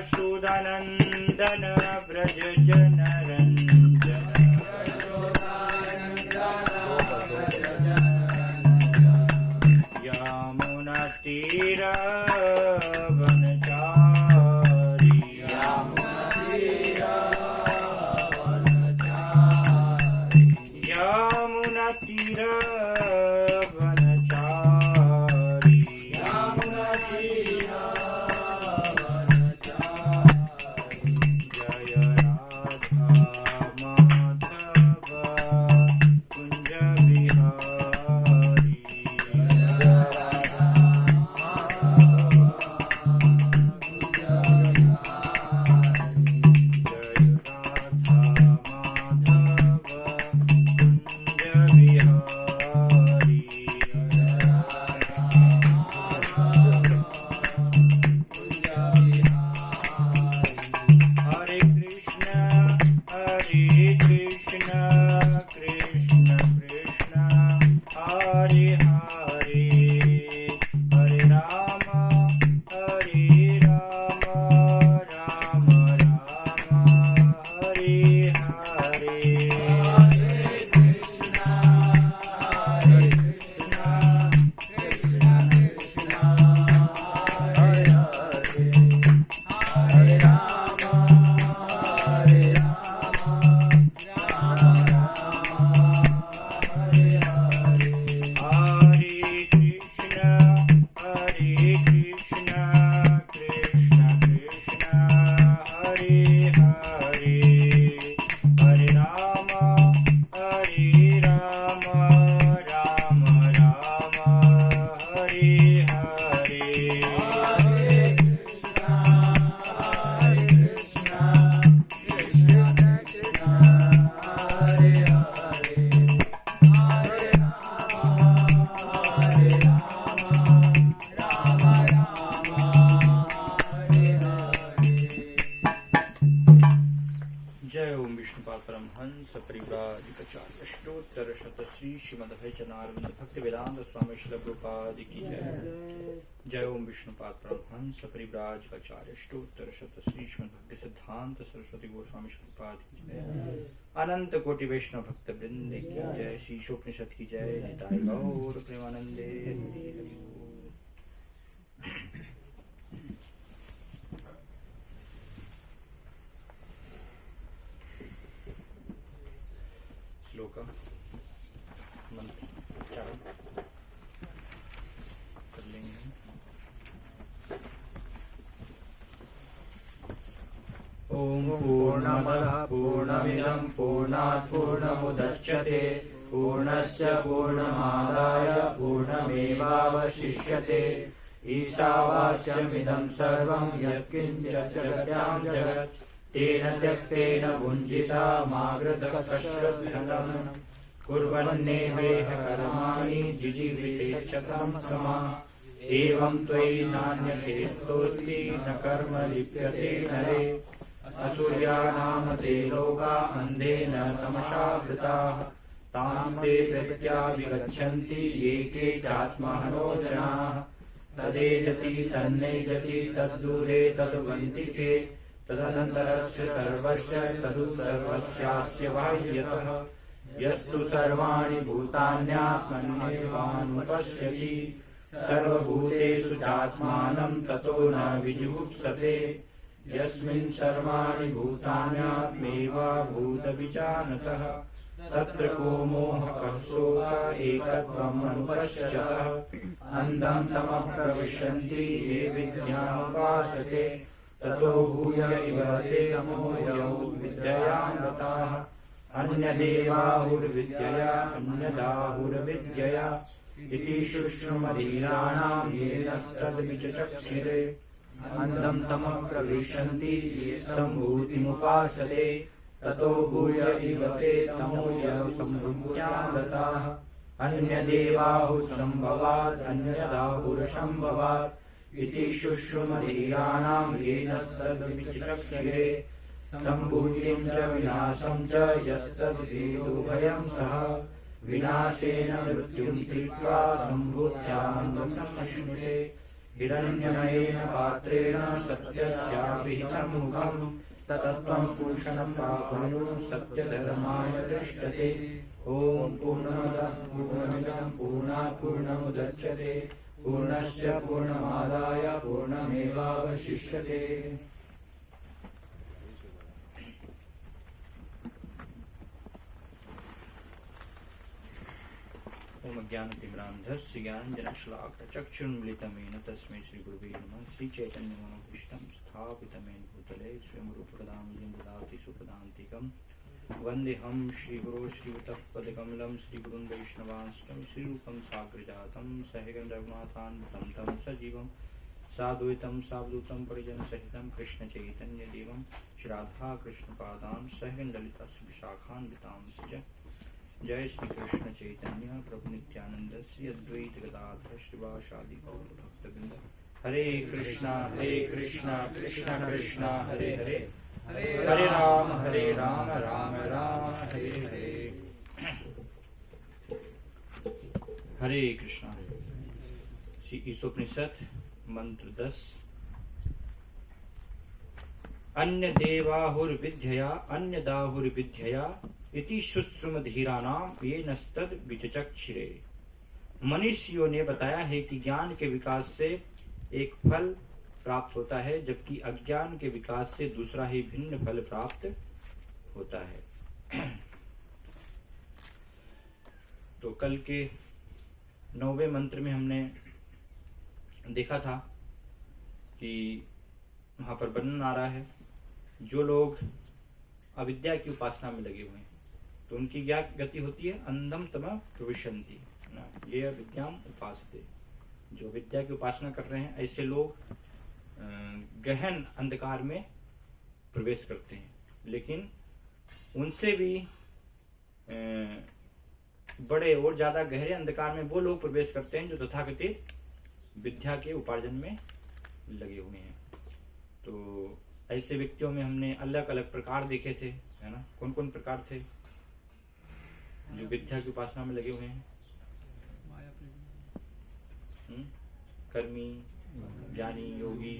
यशोदानंदन व्रज जन रंजन यमुना तीर वनचारी यमुना तीर जय ओम विष्णुपाद परमहंस परिव्राजकाचार्य अष्टोत्तर शत श्री श्रीमद् भक्ति सिद्धांत सरस्वती गोस्वामी श्रीपाद की जय। अनंत कोटि वैष्णव भक्त वृंद की जय। शीशोपनिषद की जय। निताय गौर प्रेमानंदे। श्लोका मंत्र चार कर लेंगे। ओम पूर्णमदः पूर्णमिदं पूर्णात् पूर्णमुदच्यते पूर्णस्य पूर्णमादाय पूर्णमेवावशिष्यते। ईशावास्यमिदं सर्वं यत्किञ्च जगत्यां जगत् तेन त्यक्तेन भुञ्जिता मागृतकश्यस्मिन् कुर्वन्नेवेह कर्माणि जिजीविषेच्छतं समा। एवं त्वयि नान्यथेस्तोऽस्ति न कर्म लिप्यते नरे। असुर्यानाम ते लोका अन्धेन तमसा वृताः तांस्ते प्रत्याविगच्छन्ति ये के चात्महनो जनाः। तदेजति तन्नेजति तद्दूरे तद्वन्तिके तदनन्तरस्य सर्वस्य तदु सर्वस्यास्य बाह्यतः। यस्तु सर्वाणि भूतान्यात्मन्येवानुपश्यति सर्वभूतेषु चात्मानं ततो न विजुगुप्सते। यस्मिन् सर्वाणि भूतान्यात्मेवाभूतविजानतः तत्र को मोहकः शोक एकत्वम् अनुपश्यतः। अन्धं तमः प्रविशन्ति ये विद्यामुपासते ततो भूय इव ते तमोऽयौ विद्ययामृताः। अन्यदेवाहुर्विद्यया अन्यदाहुर्विद्यया इति शुश्रुमधीराणां येन सद्विचक्षिरे। अन्धं तमः प्रविशन्ति ये सम्भूतिमुपासते ततो भूय इव ते तमोऽयौ सम्भूत्यामृताः। अन्यदेवाहुसंभवात् अन्यदाहुरसंभवात् इति शुश्रुमधीराणां येन तद्विचक्षिरे सम्भूतिं च विनाशं च यस्तद्वेदोभयं सः विनाशेन मृत्युं तीर्त्वा सम्भूत्यामृतमश्नुते हिरण्यमयेन पात्रेण सत्यस्याभिहितं मुखं तत्त्वं पुरुषं प्राप्नुं सत्यधर्माय दृष्टते। ॐ पूर्णमदः पूर्णमिदं पूर्णात् पूर्णमुदच्यते पूर्णस्य पूर्णमादाय पूर्णमेवावशिष्यते। ओम अज्ञानतिमिरान्धस्य ज्ञानञ्जनशलाकचक्षुर्मिलितं येन तस्मै श्रीगुरुवे नमः। श्रीचैतन्यमनोभीष्टं स्थापितमेन भूतले स्वयं रूपकदां येन ददाति सुपदान्तिकं वन्देऽहं श्रीगुरो श्रीयुतपदकमलं श्रीगुरुं वैष्णवांश्च श्रीरूपं साग्रजातं सहगं रघुनाथान्वितं तं सजीवं साद्वैतं सावधूतं परिजनसहितं कृष्णचैतन्यदेवं श्रीराधाकृष्णपादां सहगं ललिता विशाखान्वितांश्च। जय श्री कृष्ण चैतन्य प्रभु नित्यानंद श्री अद्वैत गदाधर श्रीवासादि गौर भक्तवृंद। हरे कृष्णा कृष्णा कृष्णा हरे हरे हरे राम राम राम हरे हरे। हरे कृष्णा। श्री ईशोपनिषद मंत्र 10। अन्य देवाहुर्विद्यया अन्य दाहुर्विद्यया इति शुश्रुमधीराणां येनस्तद् विचक्षिरे। मनुष्यों ने बताया है कि ज्ञान के विकास से एक फल प्राप्त होता है, जबकि अज्ञान के विकास से दूसरा ही भिन्न फल प्राप्त होता है। तो कल के 9वें मंत्र में हमने देखा था कि वहां पर वर्णन आ रहा है, जो लोग अविद्या की उपासना में लगे हुए हैं तो उनकी क्या गति होती है? अंधम तम प्रविशन्ति, ये विद्याम उपासते। जो विद्या की उपासना कर रहे हैं ऐसे लोग गहन अंधकार में प्रवेश करते हैं, लेकिन उनसे भी बड़े और ज्यादा गहरे अंधकार में वो लोग प्रवेश करते हैं जो तथाकथित विद्या के उपार्जन में लगे हुए हैं। तो ऐसे व्यक्तियों में हमने अलग अलग प्रकार देखे थे, है ना। कौन कौन प्रकार थे जो विद्या की उपासना में लगे हुए हैं? कर्मी, ज्ञानी, योगी,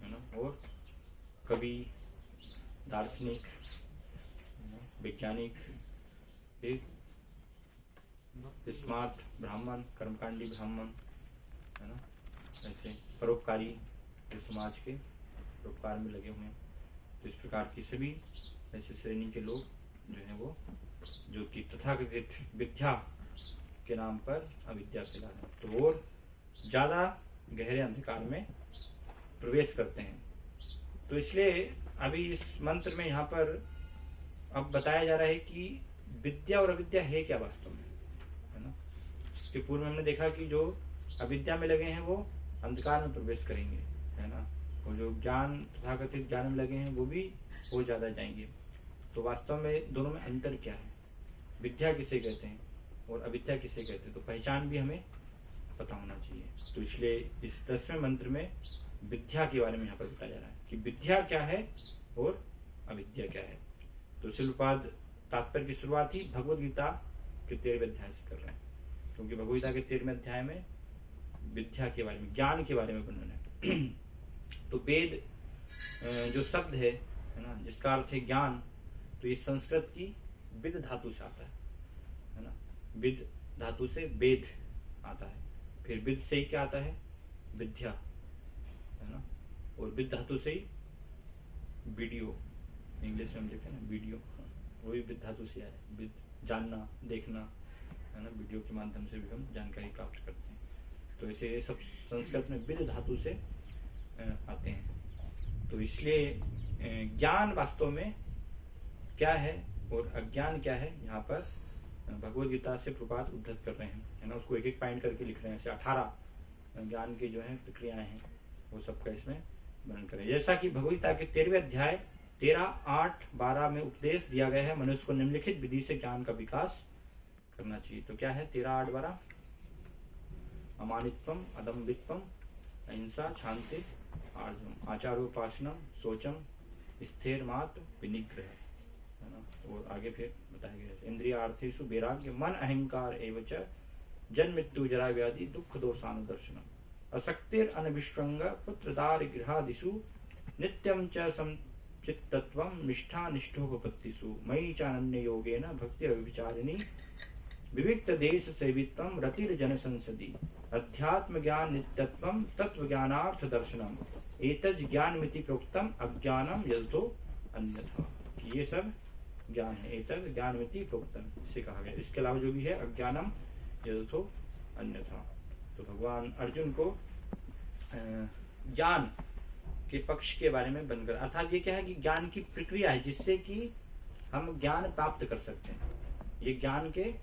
है ना, और कवि, दार्शनिक, वैज्ञानिक, स्मार्ट ब्राह्मण, कर्मकांडी ब्राह्मण, है ना, ऐसे परोपकारी जो समाज के परोपकार में लगे हुए हैं। तो इस प्रकार की सभी ऐसे श्रेणी के लोग जो है वो जो कि तथाकथित विद्या के नाम पर अविद्या फैला है, तो और ज्यादा गहरे अंधकार में प्रवेश करते हैं। तो इसलिए अभी इस मंत्र में यहाँ पर अब बताया जा रहा है कि विद्या और अविद्या है क्या वास्तव में, है ना। इसके पूर्व में हमने देखा कि जो अविद्या में लगे हैं वो अंधकार में प्रवेश करेंगे, है ना, और जो ज्ञान तथाकथित ज्ञान में लगे हैं वो भी और ज्यादा जाएंगे। तो वास्तव में दोनों में अंतर क्या है, विद्या किसे कहते हैं और अविद्या किसे कहते हैं, तो पहचान भी हमें पता होना चाहिए। तो इसलिए इस 10वें मंत्र में विद्या के बारे में यहाँ पर बताया जा रहा है कि विद्या क्या है और अविद्या क्या है। तो शिलपाद तात्पर्य की शुरुआत ही भगवद गीता के 13वें अध्याय से कर रहे हैं, क्योंकि भगवद गीता के 13वें अध्याय में विद्या के बारे में, ज्ञान के बारे में वर्णन है। तो वेद जो शब्द है ना, जिसका अर्थ है ज्ञान, तो ये संस्कृत की विद धातु से आता है ना। विद धातु से वेद आता है, फिर विद से ही क्या आता है? विद्या, है ना। और विद धातु से ही वीडियो, इंग्लिश में हम देखते हैं ना वीडियो, वो भी विद धातु से आया है। विद जानना, देखना, है ना, वीडियो के माध्यम से भी हम जानकारी प्राप्त करते हैं। तो ऐसे ये सब संस्कृत में विद धातु से आते हैं। तो इसलिए ज्ञान वास्तव में क्या है और अज्ञान क्या है, यहाँ पर भगवद गीता से प्रपात उद्धत कर रहे हैं, है ना। उसको एक एक पॉइंट करके लिख रहे हैं। ऐसे 18 ज्ञान की जो है प्रक्रियाएं हैं, वो सबका इसमें वर्णन करें। जैसा कि भगवद गीता के 13वें अध्याय 13, 8, 12 में उपदेश दिया गया है, मनुष्य को निम्नलिखित विधि से ज्ञान का विकास करना चाहिए। तो क्या है 13 8 12? अमानित्वम, अदम्बित्वम, अहिंसा, शांति, आर्जवम, आचारोपासनम, शौचम, स्थिर मात्र, विनिग्रह, है ना। और आगे फिर बताया गया इंद्रियार्थेषु वैराग्य, मन अहंकार एवं च जन्म मृत्यु जरा व्याधि दुख दोषानुदर्शनम, असक्तिर अनविश्वंग पुत्रदार गृहादिषु नित्यं च समचित्तत्वं निष्ठा निष्ठोपपत्तिषु मयि चानन्य योगेन भक्तिरव्यभिचारिणी विविक्त देश सेवित्वं रतिर्जन संसदि अध्यात्म ज्ञान नित्यत्वं तत्व ज्ञानार्थ दर्शनम एतज ज्ञानमिति प्रोक्तम अज्ञानम यजतो अन्यथा। ये सब ज्ञान है, एतज ज्ञानमिति प्रोक्तम इसे कहा गया। इसके अलावा जो भी है अज्ञानम यजतो अन्यथा। तो भगवान अर्जुन को ज्ञान के पक्ष के बारे में बनकर, अर्थात ये क्या है कि ज्ञान की प्रक्रिया है जिससे कि हम ज्ञान प्राप्त कर सकते हैं। ये ज्ञान के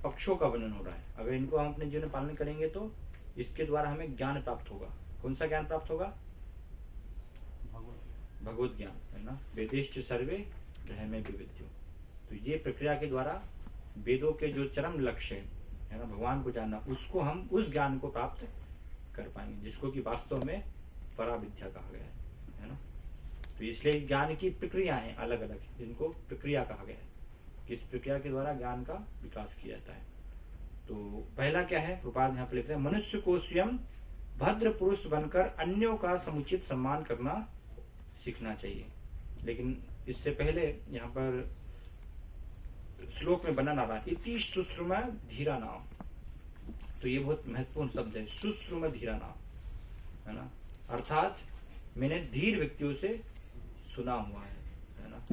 पक्षों का वर्णन हो रहा है। अगर इनको हम अपने जीवन में पालन करेंगे तो इसके द्वारा हमें ज्ञान प्राप्त होगा। कौन सा ज्ञान प्राप्त होगा? भगवत ज्ञान, है ना। वेदेश्च सर्वे रहमे विविध्यो। तो ये प्रक्रिया के द्वारा वेदों के जो चरम लक्ष्य है ना, भगवान को जानना, उसको हम उस ज्ञान को प्राप्त कर पाएंगे जिसको कि वास्तव में पराविद्या कहा गया है ना। तो इसलिए ज्ञान की प्रक्रिया है अलग अलग, जिनको प्रक्रिया कहा गया है। किस प्रक्रिया के द्वारा ज्ञान का विकास किया जाता है। तो पहला क्या है, प्रपाद यहाँ पर लिख रहे हैं, मनुष्य को स्वयं भद्र पुरुष बनकर अन्यों का समुचित सम्मान करना सीखना चाहिए। लेकिन इससे पहले यहाँ पर श्लोक में बना रहा इति शुश्रुम धीरा नाम। तो ये बहुत महत्वपूर्ण शब्द है, शुश्रुम धीरा नाम, है ना। अर्थात मैंने धीर व्यक्तियों से सुना हुआ है ना।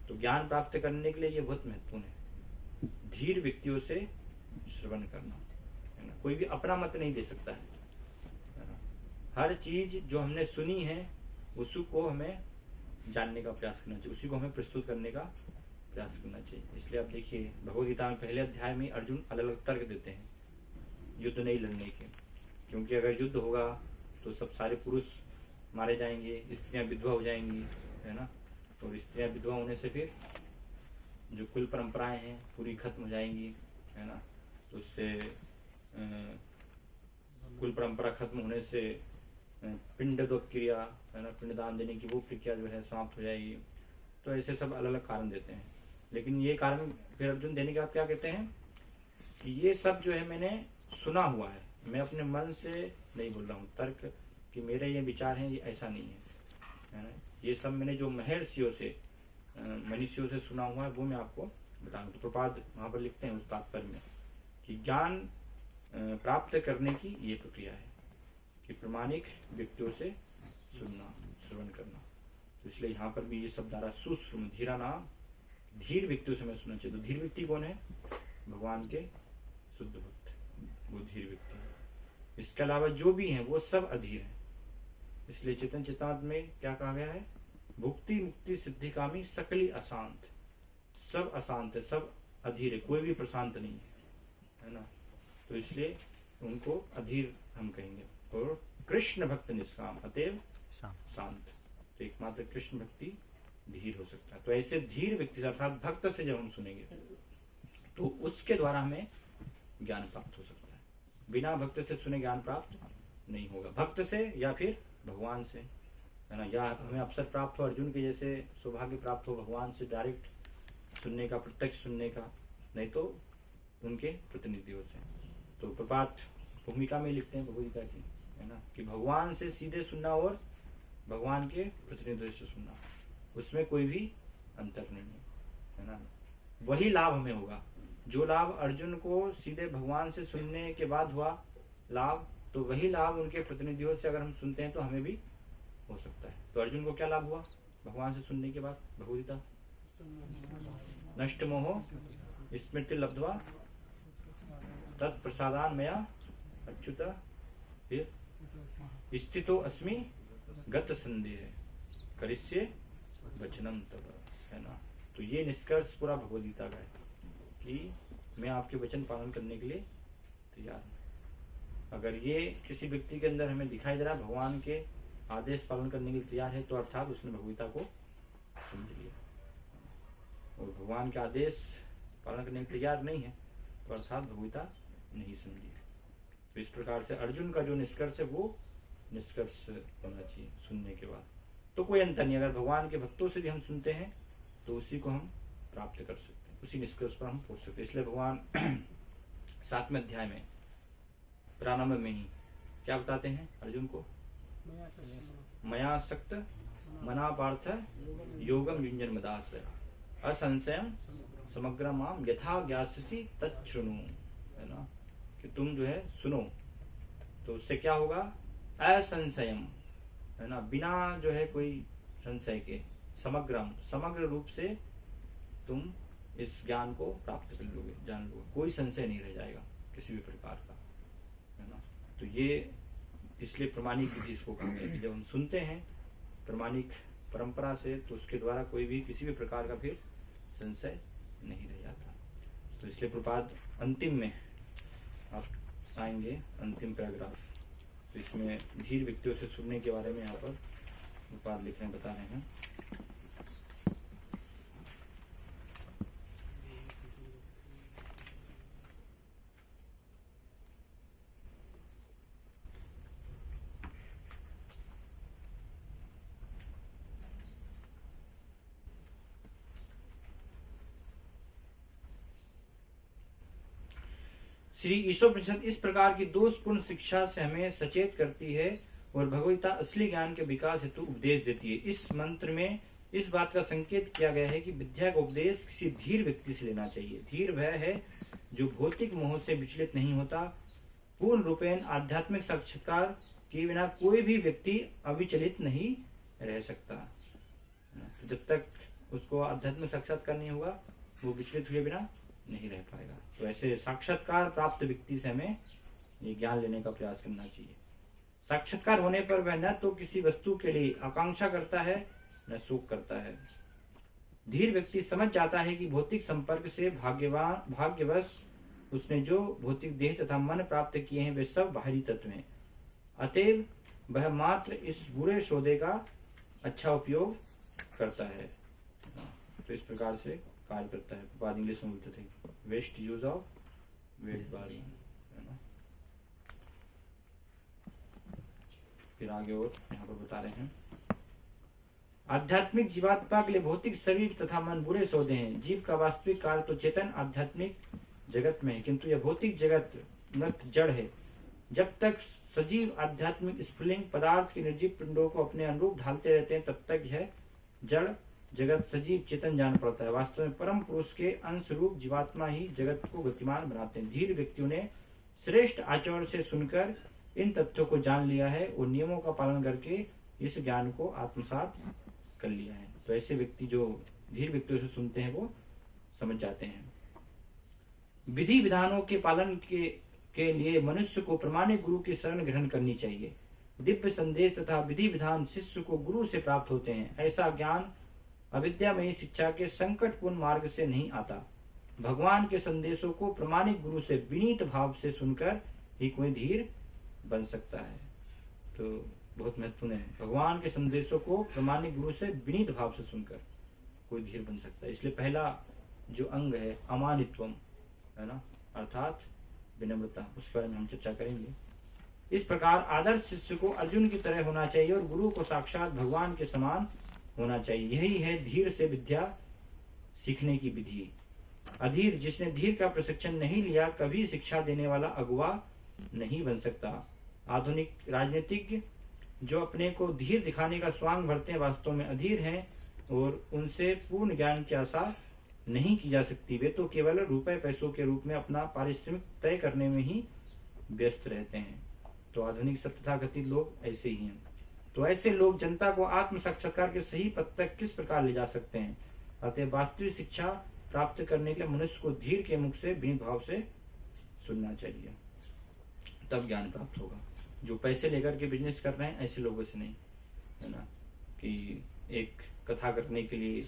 तो ज्ञान प्राप्त करने के लिए ये बहुत महत्वपूर्ण है, धीर व्यक्तियों से श्रवण करना, है ना। कोई भी अपना मत नहीं दे सकता है ना। हर चीज जो हमने सुनी है उसी को हमें जानने का प्रयास करना चाहिए, उसी को हमें प्रस्तुत करने का प्रयास करना चाहिए। इसलिए आप देखिए भगवद गीता में पहले अध्याय में अर्जुन अलग अलग तर्क देते हैं युद्ध नहीं लड़ने के, क्योंकि अगर युद्ध होगा तो सब सारे पुरुष मारे जाएंगे, स्त्रियां विधवा हो जाएंगी, है ना। और स्त्रियां विधवा होने से फिर जो कुल परंपराएं हैं पूरी खत्म हो जाएंगी, है ना। तो उससे कुल परंपरा खत्म होने से पिंड क्रिया, है ना, पिंडदान देने की वो प्रक्रिया जो है समाप्त हो जाएगी। तो ऐसे सब अलग अलग कारण देते हैं। लेकिन ये कारण फिर अर्जुन देने के बाद क्या कहते हैं कि ये सब जो है मैंने सुना हुआ है, मैं अपने मन से नहीं बोल रहा हूँ। तर्क कि मेरे ये विचार हैं, ये ऐसा नहीं है ना। ये सब मैंने जो महर्षियों से मनीषियों से सुना हुआ है वो मैं आपको बताऊँ। तो प्रपाद वहां पर लिखते हैं उस तात्पर्य में कि ज्ञान प्राप्त करने की ये प्रक्रिया है कि प्रमाणिक व्यक्तियों से सुनना, श्रवण करना। तो इसलिए यहाँ पर भी ये शब्द आ रहा, सुश्रुम धीरा नाम, धीर व्यक्तियों से मैं सुनना चाहिए। तो धीर व्यक्ति कौन है? भगवान के शुद्ध भक्त, वो धीर व्यक्ति है। इसके अलावा जो भी हैं वो सब अधीर है। इसलिए चेतन चेतांत में क्या कहा गया है, भुक्ति मुक्ति सिद्धि कामी सकली अशांत। सब अशांत है, सब अधीर है, कोई भी प्रशांत नहीं है ना। तो इसलिए उनको अधीर हम कहेंगे। और कृष्ण भक्त निष्काम अतएव शांत। तो एकमात्र कृष्ण भक्ति धीर हो सकता है। तो ऐसे धीर व्यक्ति अर्थात भक्त से जब हम सुनेंगे तो उसके द्वारा हमें ज्ञान प्राप्त हो सकता है। बिना भक्त से सुने ज्ञान प्राप्त नहीं होगा। भक्त से या फिर भगवान से, है ना। या हमें अवसर प्राप्त हो अर्जुन के जैसे सौभाग्य प्राप्त हो भगवान से डायरेक्ट सुनने का, प्रत्यक्ष सुनने का, नहीं तो उनके प्रतिनिधियों से। तो प्रपात भूमिका में लिखते हैं भगवद गीता की, है ना, कि भगवान से सीधे सुनना और भगवान के प्रतिनिधियों से सुनना, उसमें कोई भी अंतर नहीं है ना। वही लाभ हमें होगा जो लाभ अर्जुन को सीधे भगवान से सुनने के बाद हुआ लाभ, तो वही लाभ उनके प्रतिनिधियों से अगर हम सुनते हैं तो हमें भी हो सकता है। तो अर्जुन को क्या लाभ हुआ भगवान से सुनने के बाद? भगवद गीता, नष्ट मोहो स्मृति लब्ध्वा तत्प्रसादान मया अच्युत फिर स्थितो अस्मि गत संदेह करिष्ये वचनम तब, है ना। तो ये निष्कर्ष पूरा भगवद गीता का है कि मैं आपके वचन पालन करने के लिए तैयार हूँ। अगर ये किसी व्यक्ति के अंदर हमें दिखाई दे रहा भगवान के आदेश पालन करने के लिए तैयार है, तो अर्थात उसने भगवद गीता को समझ लिया और भगवान के आदेश पालन करने के तैयार नहीं है, तो अर्थात भगवता नहीं समझी। तो इस प्रकार से अर्जुन का जो निष्कर्ष है वो निष्कर्ष होना चाहिए सुनने के बाद। तो कोई अंतर नहीं, अगर भगवान के भक्तों से भी हम सुनते हैं तो उसी को हम प्राप्त कर सकते हैं, उसी निष्कर्ष पर हम पहुंच सकते हैं। इसलिए भगवान 7वें अध्याय में प्रारंभ में ही क्या बताते हैं अर्जुन को, मया सक्त मना पार्थ योगम युञ्जन मदाश्रय असंशयम समग्र माम यथा ज्ञास्यसि तच्छृणु, है ना, कि तुम जो है सुनो, तो उससे क्या होगा, असंशयम, है ना, बिना जो है कोई संशय के, समग्रम, समग्र रूप से तुम इस ज्ञान को प्राप्त कर लोगे, जान लोगे, कोई संशय नहीं रह जाएगा किसी भी प्रकार का, है ना। तो ये इसलिए प्रमाणिक विधि इसको कहा है कि जब हम सुनते हैं प्रमाणिक परंपरा से तो उसके द्वारा कोई भी किसी भी प्रकार का फिर संशय नहीं रह जाता। तो इसलिए प्रपाद अंतिम में आप आएंगे, अंतिम पैराग्राफ, तो इसमें धीर व्यक्तियों से सुनने के बारे में यहाँ पर प्रपाद लिखने बता रहे हैं। श्री ईशोपनिषद इस प्रकार की दोषपूर्ण शिक्षा से हमें सचेत करती है और भगवता असली ज्ञान के विकास हेतु उपदेश देती है। इस मंत्र में इस बात का संकेत किया गया है कि विद्या का उपदेश किसी धीर व्यक्ति से लेना चाहिए। धीर वह है जो भौतिक मोह से विचलित नहीं होता। पूर्ण रूपेण आध्यात्मिक साक्षात्कार के बिना कोई भी व्यक्ति अविचलित नहीं रह सकता। जब तक उसको आध्यात्मिक साक्षात्कार नहीं होगा वो विचलित हुए बिना नहीं रह पाएगा। तो ऐसे साक्षात्कार प्राप्त व्यक्ति से हमें ये ज्ञान लेने का प्रयास करना चाहिए। साक्षात्कार होने पर वह न तो किसी वस्तु के लिए आकांक्षा करता है न शोक करता है। धीर व्यक्ति समझ जाता है कि भौतिक संपर्क से भाग्यवश उसने जो भौतिक देह तथा मन प्राप्त किए हैं वे सब बाहरी तत्व हैं। अतएव वह मात्र इस बुरे सौदे का अच्छा उपयोग करता है। तो इस प्रकार से कार्य करता है। प्रपाद इंग्लिश में बोलते थे वेस्ट यूज ऑफ वेट बारी, है ना। फिर आगे और यहाँ पर बता रहे हैं, आध्यात्मिक जीवात्मा के लिए भौतिक शरीर तथा मन बुरे सौदे हैं। जीव का वास्तविक कार्य तो चेतन आध्यात्मिक जगत में है, किंतु यह भौतिक जगत मृत जड़ है। जब तक सजीव आध्यात्मिक स्फुलिंग पदार्थ के निर्जीव पिंडों को अपने अनुरूप ढालते रहते हैं तब तक यह जड़ जगत सजीव चेतन जान पड़ता है। वास्तव में परम पुरुष के अंश रूप जीवात्मा ही जगत को गतिमान बनाते हैं। धीर व्यक्तियों ने श्रेष्ठ आचरण से सुनकर इन तथ्यों को जान लिया है और नियमों का पालन करके इस ज्ञान को आत्मसात कर लिया है। तो ऐसे व्यक्ति जो धीर व्यक्तियों से सुनते हैं वो समझ जाते हैं। विधि विधानों के पालन के लिए मनुष्य को प्रमाणिक गुरु की शरण ग्रहण करनी चाहिए। दिव्य संदेश तथा विधि विधान शिष्य को गुरु से प्राप्त होते हैं। ऐसा ज्ञान अविद्यामयी शिक्षा के संकटपूर्ण मार्ग से नहीं आता। भगवान के संदेशों को प्रमाणिक गुरु से विनीत भाव से सुनकर ही कोई धीर बन सकता है। तो बहुत महत्वपूर्ण है, भगवान के संदेशों को प्रमाणिक गुरु से विनीत भाव से सुनकर कोई धीर बन सकता है। इसलिए पहला जो अंग है अमानित्वम, है ना, अर्थात विनम्रता, उसके बारे में हम चर्चा करेंगे। इस प्रकार आदर्श शिष्य को अर्जुन की तरह होना चाहिए और गुरु को साक्षात भगवान के समान होना चाहिए। यही है धीर से विद्या सीखने की विधि। अधीर, जिसने धीर का प्रशिक्षण नहीं लिया, कभी शिक्षा देने वाला अगुवा नहीं बन सकता। आधुनिक राजनीतिज्ञ जो अपने को धीर दिखाने का स्वांग भरते हैं वास्तव में अधीर हैं और उनसे पूर्ण ज्ञान की आशा नहीं की जा सकती। वे तो केवल रुपए पैसों के रूप में अपना पारिश्रमिक तय करने में ही व्यस्त रहते हैं। तो आधुनिक सब तथाकथित लोग ऐसे ही हैं। तो ऐसे लोग जनता को आत्म साक्षात्कार के सही पथ तक किस प्रकार ले जा सकते हैं। अतः वास्तविक शिक्षा प्राप्त करने के लिए मनुष्य को धीर के मुख से विनीत भाव से सुनना चाहिए, तब ज्ञान प्राप्त होगा। जो पैसे लेकर के बिजनेस कर रहे हैं ऐसे लोगों से नहीं, है ना, कि एक कथा करने के लिए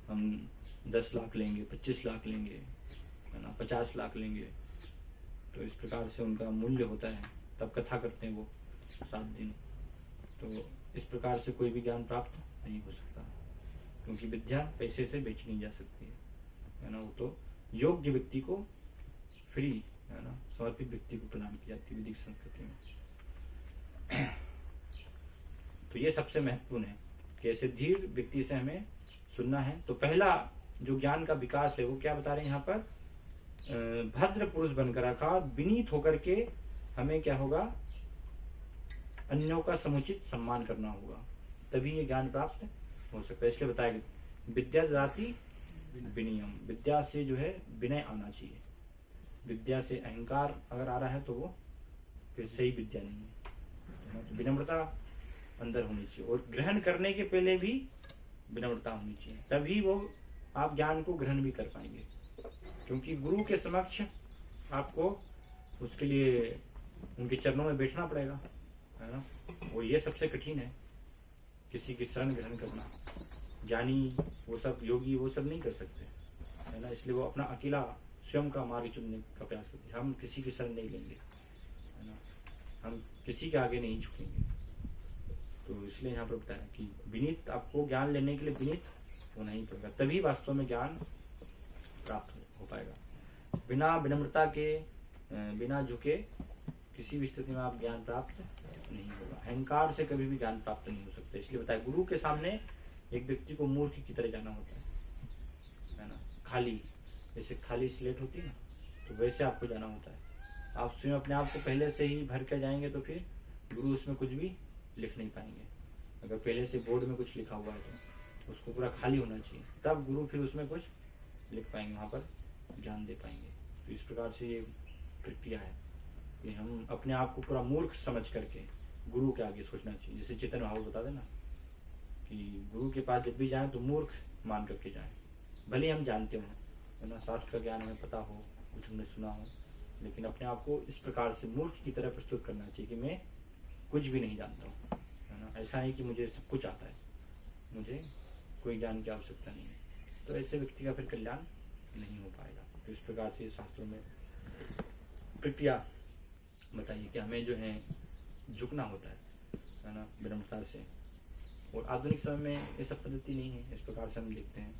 हम 10 लाख लेंगे, 25 लाख लेंगे, है ना, 50 लाख लेंगे। तो इस प्रकार से उनका मूल्य होता है, तब कथा करते हैं वो 7 दिन। तो इस प्रकार से कोई भी ज्ञान प्राप्त नहीं हो सकता, क्योंकि विद्या पैसे से बेची नहीं जा सकती है ना। वो तो योग्य व्यक्ति को फ्री, है ना, समर्पित व्यक्ति को प्रदान की जाती है वैदिक संस्कृति में। तो ये सबसे महत्वपूर्ण है कि ऐसे धीर व्यक्ति से हमें सुनना है। तो पहला जो ज्ञान का विकास है वो क्या बता रहे हैं यहाँ पर, भद्र पुरुष बनकर अर्थात विनीत होकर के हमें क्या होगा, अन्यों का समुचित सम्मान करना होगा, तभी ये ज्ञान प्राप्त हो सकता है। इसलिए बताया विद्या ददाति विनयम, विद्या से जो है विनय आना चाहिए। विद्या से अहंकार अगर आ रहा है तो वो फिर सही विद्या नहीं है। तो विनम्रता अंदर होनी चाहिए और ग्रहण करने के पहले भी विनम्रता होनी चाहिए, तभी वो आप ज्ञान को ग्रहण भी कर पाएंगे। क्योंकि गुरु के समक्ष आपको उसके लिए उनके चरणों में बैठना पड़ेगा, है ना, और ये सबसे कठिन है, किसी की शरण ग्रहण करना। ज्ञानी वो सब, योगी वो सब नहीं कर सकते, है ना, इसलिए वो अपना अकेला स्वयं का मार्ग चुनने का प्रयास करते हैं। हम किसी की शरण नहीं लेंगे, है ना, हम किसी के आगे नहीं झुकेंगे। तो इसलिए यहाँ पर बताया कि विनीत, आपको ज्ञान लेने के लिए विनीत होना ही पड़ेगा, तभी वास्तव में ज्ञान प्राप्त हो पाएगा। बिना विनम्रता के, बिना झुके किसी भी स्थिति में आप ज्ञान प्राप्त नहीं होगा। अहंकार से कभी भी ज्ञान प्राप्त नहीं हो सकता। इसलिए बताया गुरु के सामने एक व्यक्ति को मूर्ख की तरह जाना होता है ना, खाली, जैसे खाली स्लेट होती है ना, तो वैसे आपको जाना होता है। आप स्वयं अपने आप को पहले से ही भर कर जाएंगे तो फिर गुरु उसमें कुछ भी लिख नहीं पाएंगे। अगर पहले से बोर्ड में कुछ लिखा हुआ है तो उसको पूरा खाली होना चाहिए, तब गुरु फिर उसमें कुछ लिख पाएंगे, वहां पर ज्ञान दे पाएंगे। तो इस प्रकार से ये प्रक्रिया है कि हम अपने आप को पूरा मूर्ख समझ करके गुरु के आगे सोचना चाहिए। जैसे चेतन भाव बता देना कि गुरु के पास जब भी जाएं तो मूर्ख मान करके जाएं, भले हम जानते हो, है ना, शास्त्र का ज्ञान हमें पता हो, कुछ हमने सुना हो, लेकिन अपने आप को इस प्रकार से मूर्ख की तरह प्रस्तुत करना चाहिए कि मैं कुछ भी नहीं जानता हूँ, है ना। ऐसा नहीं कि मुझे सब कुछ आता है, मुझे कोई ज्ञान की आवश्यकता नहीं है। तो ऐसे व्यक्ति का फिर कल्याण नहीं हो पाएगा। तो इस प्रकार से शास्त्रों में प्रक्रिया बताइए कि हमें जो है झुकना होता है ना, विनम्रता से। और आधुनिक समय में ये सब पद्धति नहीं है। इस प्रकार से हम देखते हैं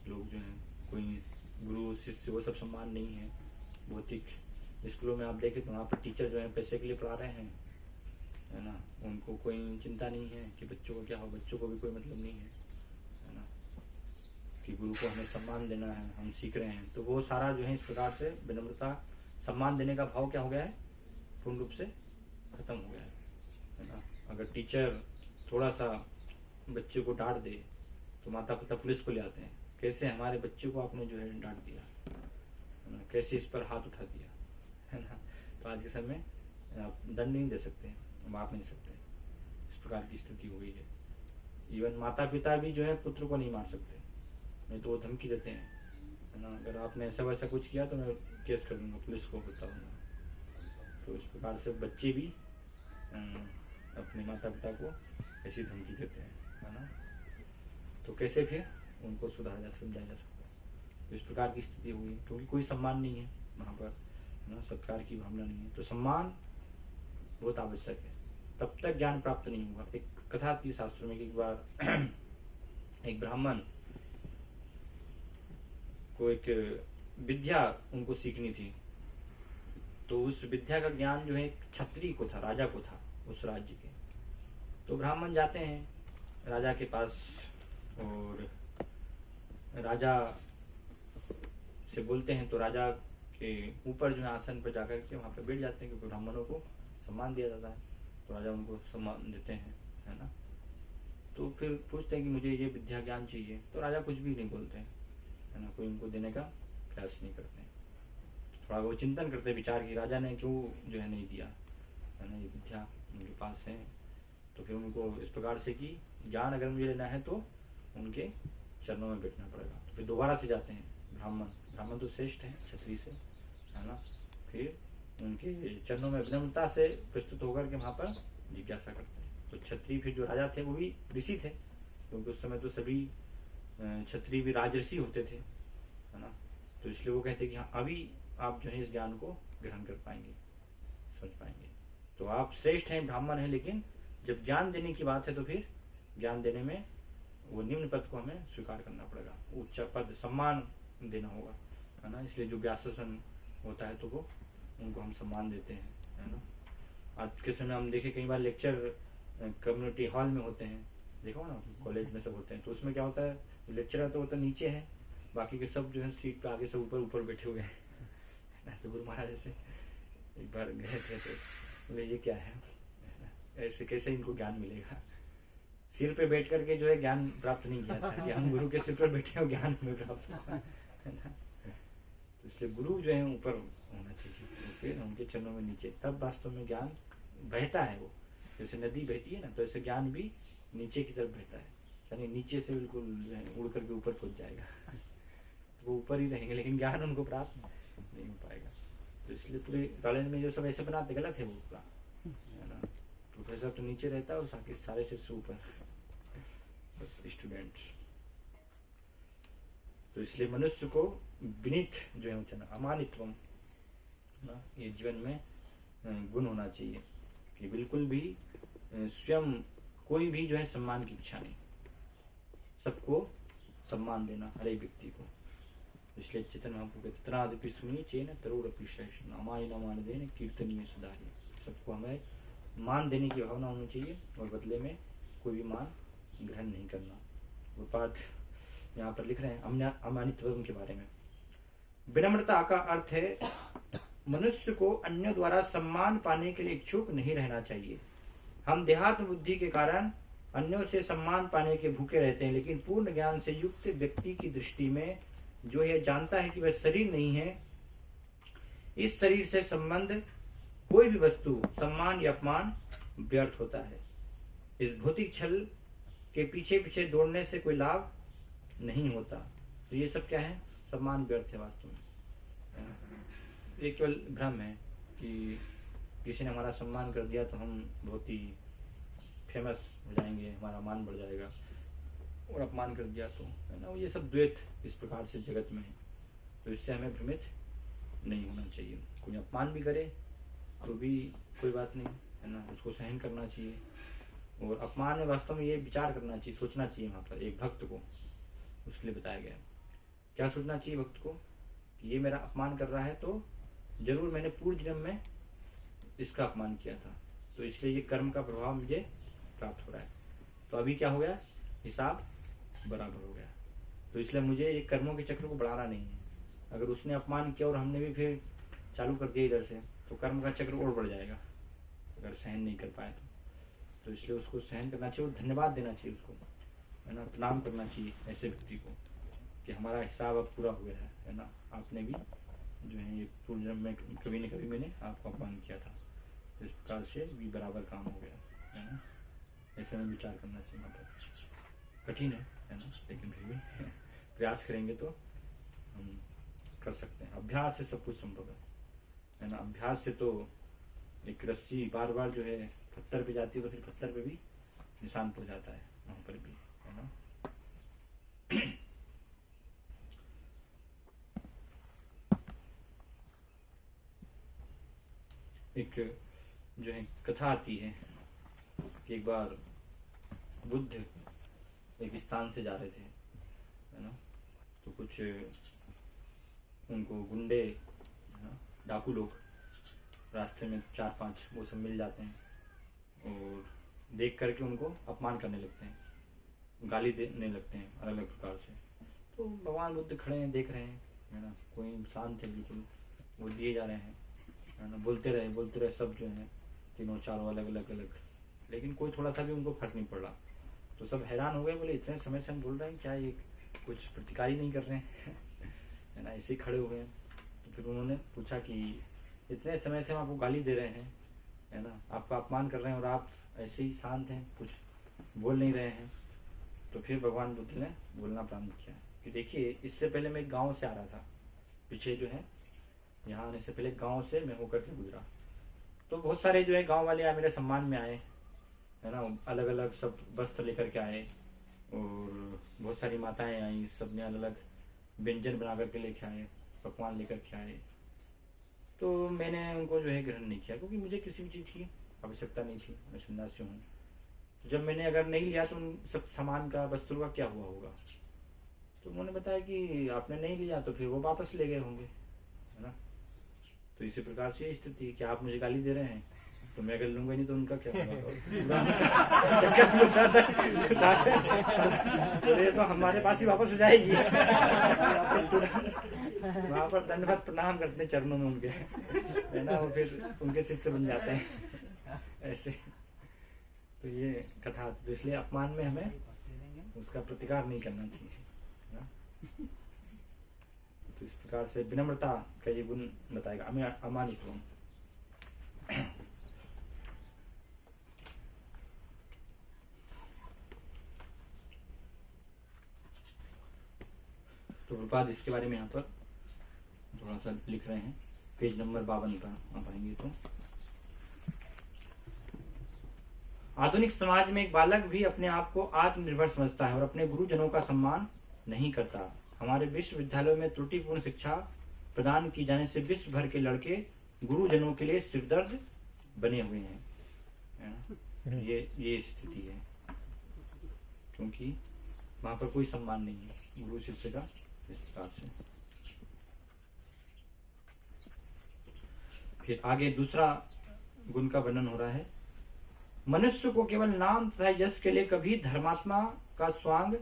लोग जो हैं, कोई गुरु शिष्य वो सब सम्मान नहीं है। भौतिक स्कूलों में आप देखें तो वहाँ पर टीचर जो है पैसे के लिए पढ़ा रहे हैं, है ना, उनको कोई चिंता नहीं है कि बच्चों को क्या हो, बच्चों को भी कोई मतलब नहीं है ना, कि गुरु को हमें सम्मान देना है, हम सीख रहे हैं। तो वो सारा जो है इस प्रकार से विनम्रता, सम्मान देने का भाव क्या हो गया है, पूर्ण रूप से खत्म हो गया है ना। अगर टीचर थोड़ा सा बच्चे को डांट दे तो माता पिता पुलिस को ले आते हैं, कैसे हमारे बच्चे को आपने जो है डांट दिया, है ना, कैसे इस पर हाथ उठा दिया, है ना। तो आज के समय में आप दंड नहीं दे सकते, मार नहीं सकते, इस प्रकार की स्थिति हो गई है। इवन माता पिता भी जो है पुत्र को नहीं मार सकते, नहीं तो वो धमकी देते हैं, है ना, अगर आपने ऐसा वैसा कुछ किया तो मैं केस कर दूंगा, पुलिस को बताऊंगा। तो इस प्रकार से बच्चे भी अपने माता पिता को ऐसी धमकी देते हैं, है ना। तो कैसे फिर उनको समझाया जा सकता है। तो इस प्रकार की स्थिति हुई, क्योंकि कोई सम्मान नहीं है वहाँ पर, है ना, सत्कार की भावना नहीं है। तो सम्मान बहुत आवश्यक है, तब तक ज्ञान प्राप्त नहीं होगा। एक कथा थी शास्त्रों में कि एक बार एक ब्राह्मण को एक विद्या उनको सीखनी थी, तो उस विद्या का ज्ञान जो है क्षत्रिय को था, राजा को था उस राज्य के। तो ब्राह्मण जाते हैं राजा के पास और राजा से बोलते हैं, तो राजा के ऊपर जो है आसन पर जाकर के वहां पर बैठ जाते हैं, क्योंकि ब्राह्मणों को सम्मान दिया जाता है। तो राजा उनको सम्मान देते हैं, है ना। तो फिर पूछते हैं कि मुझे ये विद्या ज्ञान चाहिए, तो राजा कुछ भी नहीं बोलते हैं, है ना, कोई उनको देने का प्रयास नहीं करते हैं। थोड़ा वो चिंतन करते विचार की राजा ने क्यों जो है नहीं दिया, है ना, ये विद्या उनके पास है। तो फिर उनको इस प्रकार से कि ज्ञान अगर मुझे लेना है तो उनके चरणों में बैठना पड़ेगा। तो फिर दोबारा से जाते हैं ब्राह्मण तो श्रेष्ठ है क्षत्रिय से, है ना। फिर उनके चरणों में विनम्रता से प्रस्तुत होकर के वहां पर जिज्ञासा करते हैं। तो क्षत्रिय फिर जो राजा थे वो भी ऋषि थे, क्योंकि उस समय तो सभी क्षत्रिय भी राजऋषि होते थे, है ना। तो इसलिए वो कहते कि हाँ, अभी आप जो है इस ज्ञान को ग्रहण कर पाएंगे, समझ पाएंगे। तो आप श्रेष्ठ हैं, ब्राह्मण हैं, लेकिन जब ज्ञान देने की बात है तो फिर ज्ञान देने में वो निम्न पद को हमें स्वीकार करना पड़ेगा, उच्च पद सम्मान देना होगा। है ना। इसलिए जो व्यासासन होता है तो वो उनको हम सम्मान देते हैं, है ना। आज के समय हम देखें कई बार लेक्चर कम्युनिटी हॉल में होते हैं, देखो ना कॉलेज में सब होते हैं, तो उसमें क्या होता है, लेक्चरर तो होता नीचे है, बाकी के सब जो है सीट पे आगे से ऊपर ऊपर बैठे हुए हैं। तो गुरु महाराज ऐसे एक बार गए थे तो बोले ये क्या है, ऐसे कैसे इनको ज्ञान मिलेगा। सिर पे बैठ करके जो है ज्ञान प्राप्त नहीं किया था कि हम गुरु के सिर पर बैठे हो ज्ञान में प्राप्त हुआ, है ना। तो इसलिए गुरु जो है ऊपर होना चाहिए, फिर उनके चरणों में नीचे, तब वास्तव में ज्ञान बहता है। वो जैसे नदी बहती है ना, तो ऐसे ज्ञान भी नीचे की तरफ बहता है, यानी नीचे से बिल्कुल उड़ करके ऊपर पहुंच जाएगा। तो वो ऊपर ही रहेंगे लेकिन ज्ञान उनको प्राप्त नहीं हो पाएगा। तो इसलिए पूरे कॉलेज में जो सब ऐसे बनाते गलत है वो पूरा, है ना। प्रोफेसर तो नीचे रहता है और सारे से ऊपर स्टूडेंट्स। तो इसलिए मनुष्य को विनीत जो है उच्चारण अमानित्वम ना, ये जीवन में गुण होना चाहिए कि बिल्कुल भी स्वयं कोई भी जो है सम्मान की इच्छा नहीं, सबको सम्मान देना हर एक व्यक्ति को। इसलिए चेतन महाप्रभु कहते तनादपि सुनी चेन तरोड़पि शैषण अमाय न मान देने कीर्तनीय सदाही। सबको हमें मान देने की भावना होनी चाहिए और बदले में कोई भी मान ग्रहण नहीं करना। वो बात यहाँ पर लिख रहे हैं अमानित्व के बारे में। विनम्रता का अर्थ है मनुष्य को अन्यों द्वारा सम्मान पाने के लिए इच्छुक नहीं रहना चाहिए। हम देहात्म बुद्धि के कारण अन्यों से सम्मान पाने के भूखे रहते हैं, लेकिन पूर्ण ज्ञान से युक्त व्यक्ति की दृष्टि में जो यह जानता है कि वह शरीर नहीं है, इस शरीर से संबंध कोई भी वस्तु सम्मान या अपमान व्यर्थ होता है। इस भौतिक छल के पीछे पीछे दौड़ने से कोई लाभ नहीं होता। तो ये सब क्या है, सम्मान व्यर्थ है वास्तव में। ये केवल भ्रम है कि किसी ने हमारा सम्मान कर दिया तो हम बहुत ही फेमस हो जाएंगे, हमारा मान बढ़ जाएगा, और अपमान कर दिया तो, है ना। ये सब द्वैत इस प्रकार से जगत में है। तो इससे हमें भ्रमित नहीं होना चाहिए। कोई अपमान भी करे तो भी कोई बात नहीं, है ना, उसको सहन करना चाहिए। और अपमान में वास्तव में ये विचार करना चाहिए, सोचना चाहिए। वहाँ पर एक भक्त को उसके लिए बताया गया क्या सोचना चाहिए भक्त को कि ये मेरा अपमान कर रहा है तो जरूर मैंने पूर्व जन्म में इसका अपमान किया था, तो इसलिए ये कर्म का प्रभाव मुझे प्राप्त हो रहा है। तो अभी क्या हो गया, हिसाब बराबर हो गया। तो इसलिए मुझे ये कर्मों के चक्र को बढ़ाना नहीं है। अगर उसने अपमान किया और हमने भी फिर चालू कर दिया इधर से, तो कर्म का चक्र और बढ़ जाएगा अगर सहन नहीं कर पाए तो इसलिए उसको सहन करना चाहिए और धन्यवाद देना चाहिए उसको, है ना। प्रणाम करना चाहिए ऐसे व्यक्ति को कि हमारा हिसाब अब पूरा हुआ है ना। आपने भी जो है ये पूर्व जन्म में कभी न कभी मैंने आपको अपमान किया था, तो इस प्रकार से भी बराबर काम हो गया, है ना। ऐसे में विचार करना चाहिए। मतलब कठिन है ना, लेकिन फिर भी प्रयास करेंगे तो हम कर सकते हैं। अभ्यास से सब कुछ संभव है ना। अभ्यास से तो एक रस्सी बार बार जो है पत्थर पे जाती है तो फिर पत्थर पे भी निशान पड़ जाता है, वहां पर भी, है ना। एक जो है कथा आती है कि एक बार बुद्ध एक स्थान से जा रहे थे, है ना। तो कुछ उनको गुंडे, डाकू लोग रास्ते में 4-5 वो सब मिल जाते हैं और देख करके उनको अपमान करने लगते हैं, गाली देने लगते हैं अलग अलग प्रकार से। तो भगवान बुद्ध खड़े हैं, देख रहे हैं, है ना। कोई शांत है बिल्कुल, वो दिए जा रहे हैं, है ना। बोलते रहे सब जो है, तीनों चारों अलग अलग, लेकिन कोई थोड़ा सा भी उनको फर्क नहीं पड़ रहा। तो सब हैरान हो गए, बोले इतने समय से हम बोल रहे हैं, क्या ये कुछ प्रतिकार ही नहीं कर रहे हैं, है ना, ऐसे ही खड़े हो गए। तो फिर उन्होंने पूछा कि इतने समय से हम आपको गाली दे रहे हैं, है ना, आपका अपमान कर रहे हैं और आप ऐसे ही शांत हैं, कुछ बोल नहीं रहे हैं। तो फिर भगवान बुद्ध ने बोलना प्रारंभ किया कि देखिए, इससे पहले मैं एक गाँव से आ रहा था, पीछे जो है यहाँ आने से पहले गाँव से मैं होकर के गुजरा। तो बहुत सारे जो है गाँव वाले आए, मेरे सम्मान में आए, है ना, अलग अलग सब वस्त्र लेकर के आए और बहुत सारी माताएं आई, सब ने अलग अलग व्यंजन बना करके लेके आए, पकवान लेकर के आए। तो मैंने उनको जो है ग्रहण नहीं किया, क्योंकि मुझे किसी भी चीज़ की आवश्यकता नहीं थी, मैं सन्यासी हूँ। तो जब मैंने अगर नहीं लिया तो उन सब सामान का, वस्त्रों का क्या हुआ होगा। तो उन्होंने बताया कि आपने नहीं लिया तो फिर वो वापस ले गए होंगे, है ना। तो इसी प्रकार से ये स्थिति कि आप मुझे गाली दे रहे हैं तो मैं अगर लूंगा नहीं तो उनका क्या होगा। ये तो हमारे पास ही वापस जाएगी। वहां पर दंडवत प्रणाम करते हैं चरणों में उनके, है ना, वो फिर उनके शिष्य बन जाते हैं ऐसे। तो ये कथा, तो इसलिए अपमान में हमें उसका प्रतिकार नहीं करना चाहिए, है ना। तो इस प्रकार से विनम्रता का ये गुण बताएगा, हमें अमानित हूँ। तो प्रपात इसके बारे में यहाँ पर थोड़ा सा लिख रहे हैं, पेज नंबर 52 पर आप आएंगे तो। आधुनिक समाज में एक बालक भी अपने आप को आत्मनिर्भर समझता है और अपने गुरुजनों का सम्मान नहीं करता। हमारे विश्वविद्यालयों में त्रुटिपूर्ण शिक्षा प्रदान की जाने से विश्व भर के लड़के गुरुजनों के लिए सिरदर्द बने हुए हैं, है ना। ये स्थिति है, क्योंकि वहां पर कोई सम्मान नहीं है गुरु शिष्य का। इस प्रकार से फिर आगे दूसरा गुण का वर्णन हो रहा है। मनुष्य को केवल नाम तथा यश के लिए कभी धर्मात्मा का स्वांग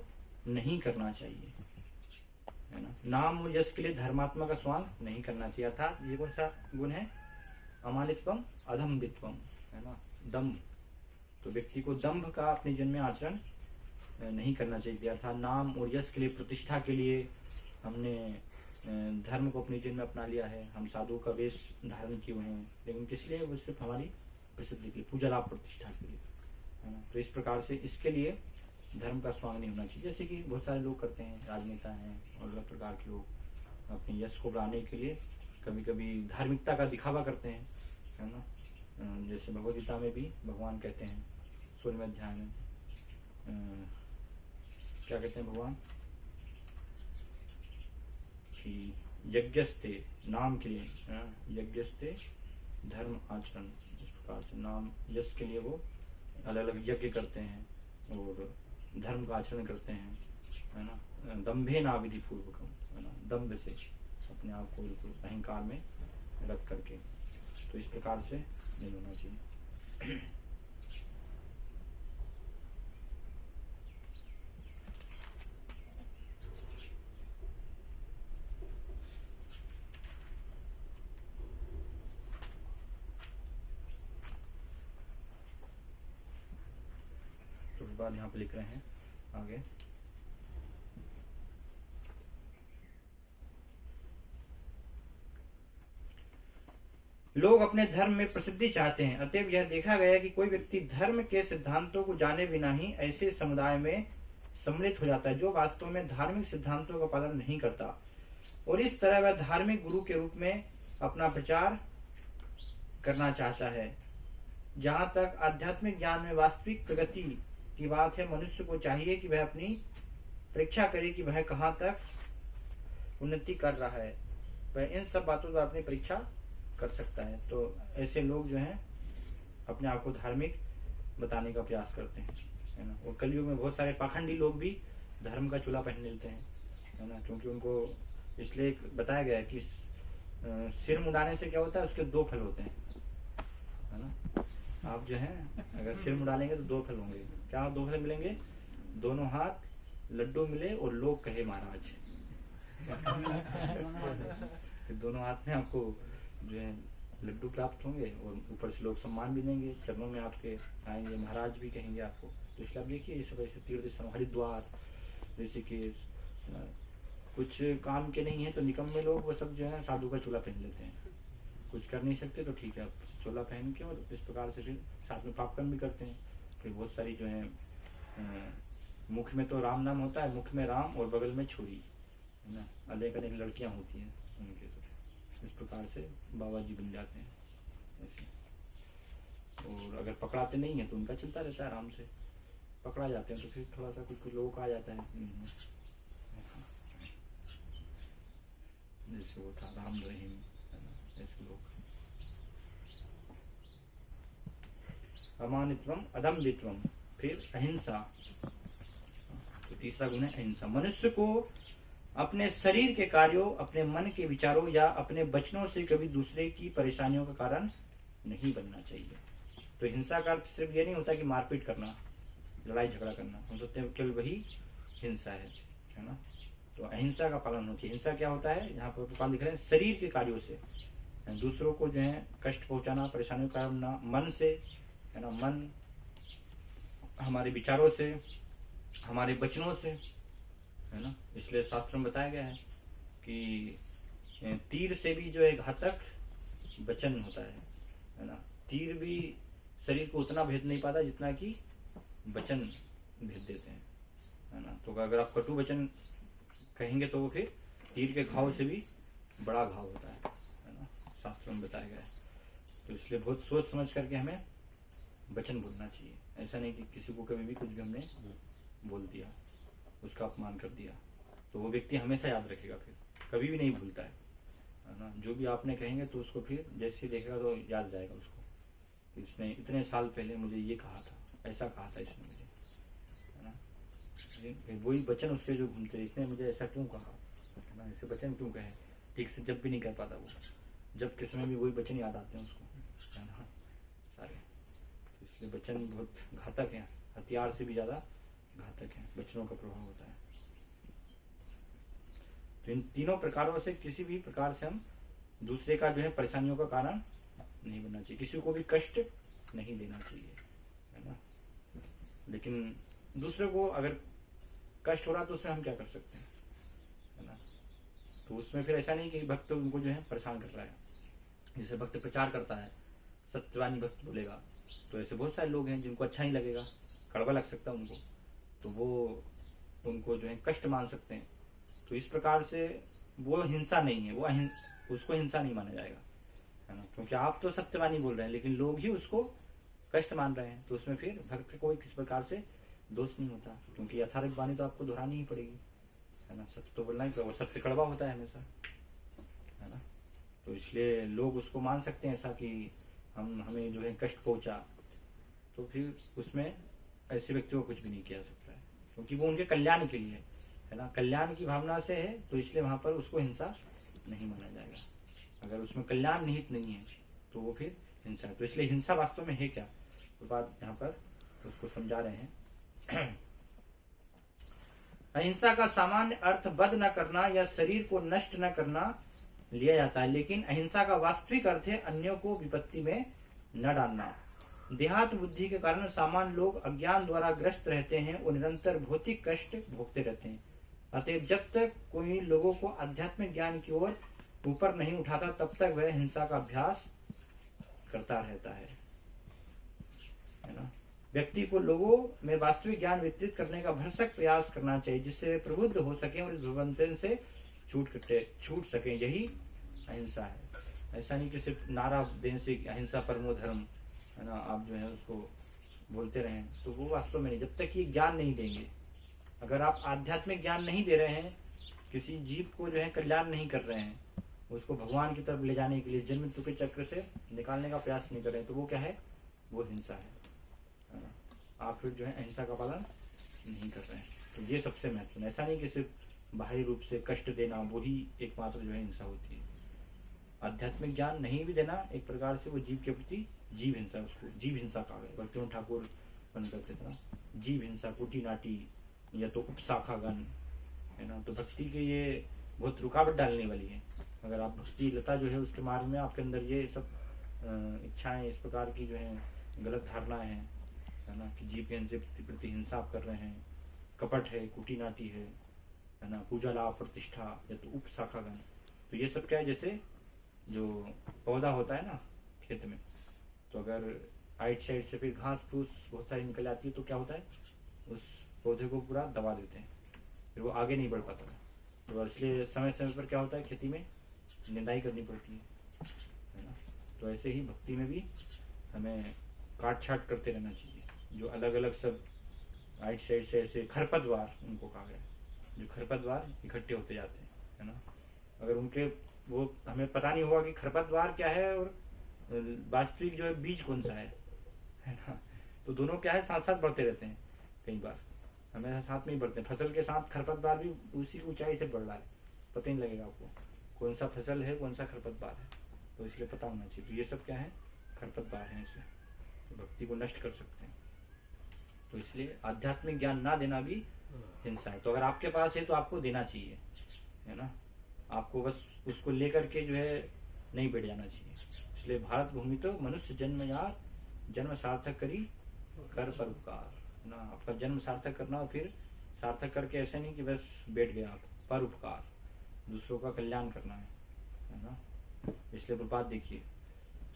नहीं करना चाहिए, है ना। नाम और यश के लिए धर्मात्मा का स्वांग नहीं करना चाहिए, अर्थात ये कौन सा गुण है? अमानित्वम अधम्बित्वम, है ना, दम्भ। तो व्यक्ति को दम्भ का अपने जन्म में आचरण नहीं करना चाहिए, अर्थात नाम और यश के लिए, प्रतिष्ठा के लिए हमने धर्म को अपने जीवन में अपना लिया है। हम साधु का वेश धारण किए हुए हैं, लेकिन किस लिए? वो सिर्फ हमारी प्रसिद्धि के लिए, पूजा लाभ प्रतिष्ठा के लिए, है ना। तो इस प्रकार से इसके लिए धर्म का स्वांग नहीं होना चाहिए, जैसे कि बहुत सारे लोग करते हैं, राजनेता हैं और अलग प्रकार के लोग अपने यश को बढ़ाने के लिए कभी कभी धार्मिकता का दिखावा करते हैं, है ना। जैसे भगवद गीता में भी भगवान कहते हैं 16वें अध्याय में, क्या कहते हैं भगवान कि यज्ञस्ते, नाम के लिए, यज्ञस्ते धर्म आचरण। इस प्रकार से नाम यश के लिए वो अलग अलग यज्ञ करते हैं और धर्म का आचरण करते हैं, है ना। दंभे ना विधि पूर्वकम, है ना, दंभ से अपने आप को बिल्कुल अहंकार में रख करके। तो इस प्रकार से नहीं होना चाहिए। बाद यहाँ पे लिख रहे हैं आगे, लोग अपने धर्म में प्रसिद्धि चाहते हैं, अतएव यह देखा गया कि कोई व्यक्ति धर्म के सिद्धांतों को जाने बिना ही ऐसे समुदाय में सम्मिलित हो जाता है जो वास्तव में धार्मिक सिद्धांतों का पालन नहीं करता, और इस तरह वह धार्मिक गुरु के रूप में अपना प्रचार करना चाहता है। जहां तक आध्यात्मिक ज्ञान में वास्तविक प्रगति की बात है, मनुष्य को चाहिए कि वह अपनी परीक्षा करे कि वह कहां तक उन्नति कर रहा है। वह इन सब बातों पर अपनी परीक्षा कर सकता है। तो ऐसे लोग जो हैं अपने आप को धार्मिक बताने का प्रयास करते हैं, है ना। और कलयुग में बहुत सारे पाखंडी लोग भी धर्म का चूल्हा पहन लेते हैं, है ना, क्योंकि उनको इसलिए बताया गया है कि सिर मुड़ाने से क्या होता है, उसके 2 फल होते हैं, है ना। आप जो है अगर सिर मुड़ा लेंगे तो 2 फल होंगे। क्या 2 फल मिलेंगे? दोनों हाथ लड्डू मिले और लोग कहे महाराज। फिर दोनों हाथ में आपको जो है लड्डू प्राप्त होंगे और ऊपर से लोग सम्मान भी देंगे, चरणों में आपके आएंगे, महाराज भी कहेंगे आपको। तो इसलिए आप देखिए इस वजह से तीर्थ स्थल हरिद्वार जैसे कि कुछ काम के नहीं है तो निकम्मे लोग वो सब जो है साधु का चूल्हा पहन लेते हैं। कुछ कर नहीं सकते तो ठीक है, आप चोला पहन के और इस प्रकार से फिर साथ में पाप कर्म भी करते हैं। फिर बहुत सारी जो है मुख में तो राम नाम होता है, मुख में राम और बगल में छुरी, है ना, अनेक अनेक लड़कियां होती हैं उनके, तो इस प्रकार से बाबा जी बन जाते हैं ऐसे। और अगर पकड़ाते नहीं है तो उनका चलता रहता है आराम से, पकड़ा जाते हैं तो फिर थोड़ा सा कुछ लोगों का आ जाता है, जैसे वो था राम रहीम, ऐसे लोग। अमानित्वम अदम्भित्वम, फिर अहिंसा। तो तीसरा गुण है अहिंसा। मनुष्य को अपने शरीर के कार्यों, अपने मन के विचारों या अपने वचनों से कभी दूसरे की परेशानियों का कारण नहीं बनना चाहिए। तो हिंसा का अर्थ सिर्फ ये नहीं होता कि मारपीट करना, लड़ाई झगड़ा करना, हम सोचते हैं केवल वही हिंसा है ना। तो अहिंसा का पालन होना चाहिए। हिंसा क्या होता है, यहाँ पर गोपाल लिख रहे हैं, शरीर के कार्यों से दूसरों को जो है कष्ट पहुंचाना, परेशानियों का करना, मन से है ना, मन हमारे विचारों से, हमारे वचनों से है ना। इसलिए शास्त्र में बताया गया है कि तीर से भी जो है घातक वचन होता है ना। तीर भी शरीर को उतना भेद नहीं पाता जितना कि वचन भेद देते हैं, है ना। तो अगर आप कटु वचन कहेंगे तो वो फिर तीर के घाव से भी बड़ा घाव होता है ना, शास्त्रों में बताया गया है। तो इसलिए बहुत सोच समझ करके हमें वचन बोलना चाहिए। ऐसा नहीं कि किसी को कभी भी कुछ भी हमने बोल दिया, उसका अपमान कर दिया, तो वो व्यक्ति हमेशा याद रखेगा, फिर कभी भी नहीं भूलता है ना। जो भी आपने कहेंगे तो उसको फिर जैसे देखेगा तो याद जाएगा उसको कि इसने इतने साल पहले मुझे ये कहा था, ऐसा कहा था इसने मुझे, है ना। फिर वही वचन उसके जो घूमते, इसने मुझे ऐसा क्यों कहा, है ना, ऐसे वचन क्यों कहे, ठीक से जब भी नहीं कह पाता वो, जब किस में भी वही वचन याद आते हैं उसको, है ना, सारे। तो इसलिए वचन बहुत घातक है, हथियार से भी ज्यादा घातक है, वचनों का प्रभाव होता है। तो इन तीनों प्रकारों से किसी भी प्रकार से हम दूसरे का जो है परेशानियों का कारण नहीं बनना चाहिए, किसी को भी कष्ट नहीं देना चाहिए, है ना। लेकिन दूसरे को अगर कष्ट हो रहा तो उसमें हम क्या कर सकते हैं, है ना। तो उसमें फिर ऐसा नहीं कि भक्त उनको जो है परेशान कर रहा है। जैसे भक्त प्रचार करता है, सत्यवानी भक्त बोलेगा, तो ऐसे बहुत सारे लोग हैं जिनको अच्छा नहीं लगेगा, कड़वा लग सकता है उनको, तो वो उनको जो है कष्ट मान सकते हैं। तो इस प्रकार से वो हिंसा नहीं है, वो उसको हिंसा नहीं माना जाएगा, है ना। क्योंकि आप तो सत्यवानी बोल रहे हैं लेकिन लोग ही उसको कष्ट मान रहे हैं, तो उसमें फिर भक्त को किसी प्रकार से दोष नहीं होता, क्योंकि यथार्थ वाणी तो आपको दोहरानी ही पड़ेगी, है ना। सत्य तो बोलना ही पड़ेगा, सत्य कड़वा होता है हमेशा, है ना। तो इसलिए लोग उसको मान सकते हैं ऐसा कि हमें जो है कष्ट पहुंचा, तो फिर उसमें ऐसे व्यक्ति को कुछ भी नहीं किया जा सकता है, क्योंकि वो उनके कल्याण के लिए है ना, कल्याण की भावना से है, तो इसलिए वहां पर उसको हिंसा नहीं माना जाएगा। अगर उसमें कल्याण निहित नहीं है तो वो फिर हिंसा है। तो इसलिए हिंसा वास्तव में है क्या, तो बात यहाँ पर उसको समझा रहे हैं। अहिंसा का सामान्य अर्थ वध न करना या शरीर को नष्ट न करना लिया जाता है, लेकिन अहिंसा का वास्तविक अर्थ है अन्यों को विपत्ति में न डालना। देहात बुद्धि के कारण सामान्य लोग अज्ञान द्वारा ग्रस्त रहते हैं और निरंतर भौतिक कष्ट भोगते रहते हैं। अतएव जब तक कोई लोगों को आध्यात्मिक ज्ञान की ओर ऊपर नहीं उठाता तब तक वह हिंसा का अभ्यास करता रहता है ना। व्यक्ति को लोगों में वास्तविक ज्ञान वितरित करने का भरसक प्रयास करना चाहिए, जिससे वे प्रबुद्ध हो सके और इस ध्रुवंतन से छूट सके। यही अहिंसा है। ऐसा नहीं कि सिर्फ नारा देने से अहिंसा परमो धर्म, है ना, आप जो है उसको बोलते रहें, तो वो वास्तव में नहीं। जब तक ये ज्ञान नहीं देंगे, अगर आप आध्यात्मिक ज्ञान नहीं दे रहे हैं, किसी जीव को जो है कल्याण नहीं कर रहे हैं, उसको भगवान की तरफ ले जाने के लिए जन्म मृत्यु के चक्र से निकालने का प्रयास नहीं कर रहे हैं, तो वो क्या है, वो हिंसा है ना। आप फिर जो है अहिंसा का पालन नहीं कर रहे हैं। तो ये सबसे महत्वपूर्ण। ऐसा नहीं कि सिर्फ बाहरी रूप से कष्ट देना वही एकमात्र जो है हिंसा होती है। आध्यात्मिक ज्ञान नहीं भी देना एक प्रकार से वो जीव के प्रति जीव हिंसा, उसको जीव हिंसा कहा गया। भक्तियों ठाकुर बन करते थे ना, जीव हिंसा, कुटी नाटी या तो उपशाखागण, है ना। तो भक्ति के ये बहुत रुकावट डालने वाली है। अगर आप भक्ति लता जो है उसके मार्ग में आपके अंदर ये सब इच्छाएं, इस प्रकार की जो है गलत धारणाएं हैं, है ना, कि जीव के प्रति हिंसा आप कर रहे हैं, कपट है, कुटी नाटी है ना, पूजा लाभ प्रतिष्ठा या तो उपशाखागण, तो ये सब क्या है, जैसे जो पौधा होता है ना खेत में, तो अगर राइट साइड से फिर घास फूस बहुत सारी निकल आती है, तो क्या होता है, उस पौधे को पूरा दबा देते हैं, फिर वो आगे नहीं बढ़ पाता है। तो इसलिए समय समय पर क्या होता है, खेती में निंदाई करनी पड़ती है ना। तो ऐसे ही भक्ति में भी हमें काट छाट करते रहना चाहिए। जो अलग अलग सब राइट साइड से ऐसे खरपतवार उनको कहा गया, जो खरपतवार इकट्ठे होते जाते हैं, है ना। अगर उनके वो हमें पता नहीं होगा कि खरपतवार क्या है और वास्तविक जो है बीज कौन सा है ना, तो दोनों क्या है, साथ साथ बढ़ते रहते हैं कई बार, हमेशा साथ में ही बढ़ते हैं। फसल के साथ खरपतवार भी उसी ऊंचाई से बढ़ रहा है, पता ही नहीं लगेगा आपको कौन सा फसल है कौन सा खरपतवार है, तो इसलिए पता होना चाहिए। तो ये सब क्या है, खरपतवार है, इसे तो भक्ति को नष्ट कर सकते हैं। तो इसलिए आध्यात्मिक ज्ञान ना देना भी हिंसा है। तो अगर आपके पास है तो आपको देना चाहिए, है ना, आपको बस उसको लेकर के जो है नहीं बैठ जाना चाहिए। इसलिए भारत भूमि तो मनुष्य जन्म यार, जन्म सार्थक करी कर पर उपकार, है ना। आपका जन्म सार्थक करना और फिर सार्थक करके ऐसे नहीं कि बस बैठ गए आप, पर उपकार, दूसरों का कल्याण करना है ना। इसलिए प्रपात देखिए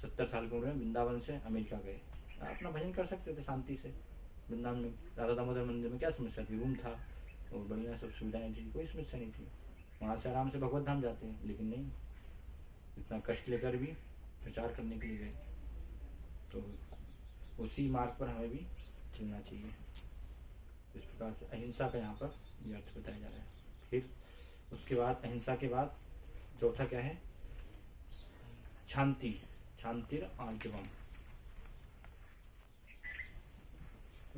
70 साल की उम्र में वृंदावन से अमेरिका गए, अपना भजन कर सकते थे शांति से। वृंदावन में राधा दामोदर मंदिर में क्या समस्या थी, रूम था और बढ़िया सब सुविधाएं थी, कोई समस्या नहीं थी, वहाँ से आराम से भगवत धाम जाते हैं। लेकिन नहीं, इतना कष्ट लेकर भी प्रचार करने के लिए गए। तो उसी मार्ग पर हमें भी चलना चाहिए। इस प्रकार से अहिंसा का यहाँ पर ये अर्थ बताया जा रहा है। फिर उसके बाद अहिंसा के बाद चौथा क्या है, शांति, शांतिर आर्जवम।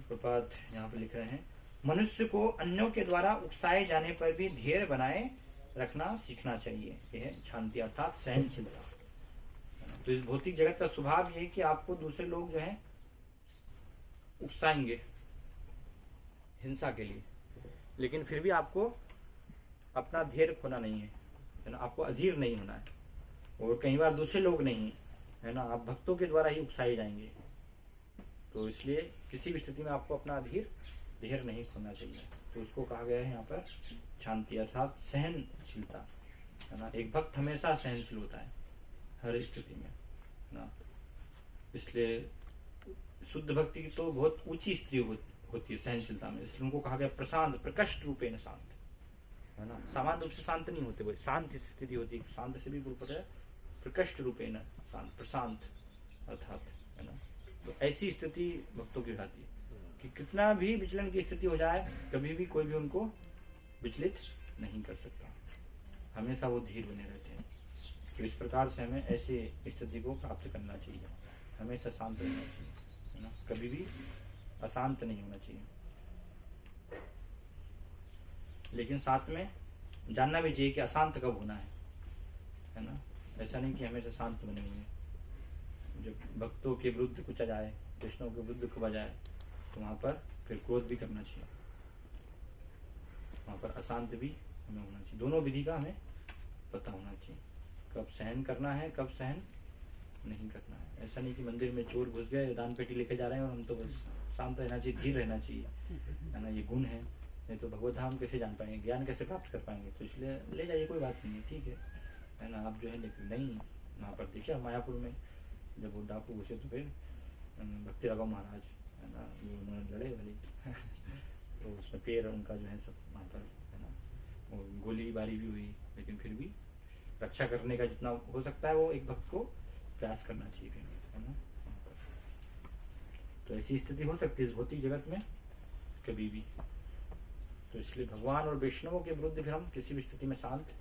प्रपात यहाँ पर लिख रहे हैं, मनुष्य को अन्यों के द्वारा उकसाए जाने पर भी धैर्य बनाए रखना सीखना चाहिए। यह है शांति अर्थात सहनशीलता। तो इस भौतिक जगत का स्वभाव यह है कि आपको दूसरे लोग जो है उकसाएंगे हिंसा के लिए, लेकिन फिर भी आपको अपना धैर्य खोना नहीं है ना, आपको अधीर नहीं होना है। और कई बार दूसरे लोग नहीं, है ना, आप भक्तों के द्वारा ही उकसाए जाएंगे। तो इसलिए किसी भी स्थिति में आपको अपना धैर्य नहीं खोना चाहिए। तो उसको कहा गया है यहाँ पर शांति अर्थात सहनशीलता, है ना। एक भक्त हमेशा सहनशील होता है हर स्थिति में, है ना। इसलिए शुद्ध भक्ति की तो बहुत ऊंची स्थिति होती है सहनशीलता में। इसलिए उनको कहा गया प्रशांत, प्रकष्ट रूपेण शांत, है ना। सामान्य रूप से शांत नहीं होते, वो शांत स्थिति होती है। शांत से भी पूर्व है प्रकष्ट रूपेण शांत, प्रशांत अर्थात, है ना। तो ऐसी स्थिति भक्तों की रहती है कि कितना भी विचलन की स्थिति हो जाए, कभी भी कोई भी उनको विचलित नहीं कर सकता, हमेशा वो धीर बने रहते हैं। तो इस प्रकार से हमें ऐसे स्थिति को प्राप्त करना चाहिए, हमेशा शांत रहना चाहिए, है ना, कभी भी अशांत नहीं होना चाहिए। लेकिन साथ में जानना भी चाहिए कि अशांत कब होना है ना। ऐसा नहीं कि हमेशा शांत बने हुए हैं। जब भक्तों के विरुद्ध कुछ आ जाए, कृष्णों के विरुद्ध कुछ आ जाए, तो वहां पर फिर क्रोध भी करना चाहिए, वहां पर अशांत भी हमें होना चाहिए। दोनों विधि का हमें पता होना चाहिए, कब सहन करना है कब सहन नहीं करना है। ऐसा नहीं कि मंदिर में चोर घुस गए, दान पेटी लेके जा रहे हैं और हम तो बस शांत रहना चाहिए, धीर रहना चाहिए, है ना। ये गुण है, नहीं तो भगवत धाम कैसे जान पाएंगे, ज्ञान कैसे प्राप्त कर पाएंगे। तो इसलिए ले जाइए, कोई बात नहीं है, ठीक है ना। आप जो है लेकिन नहीं, वहाँ पर देखिए मायापुर में जब वो डाकू घुसे तो फिर भक्ति राघव महाराज, है ना, वो उन्होंने लड़े भले तो उसमें पैर उनका जो है सब वहाँ पर, है ना, और गोलीबारी भी हुई, लेकिन फिर भी रक्षा करने का जितना हो सकता है वो एक भक्त को प्रयास करना चाहिए, है ना। तो ऐसी स्थिति हो सकती है इस भौतिक जगत में कभी भी। तो इसलिए भगवान और वैष्णवों के विरुद्ध फिर हम किसी भी स्थिति में शांत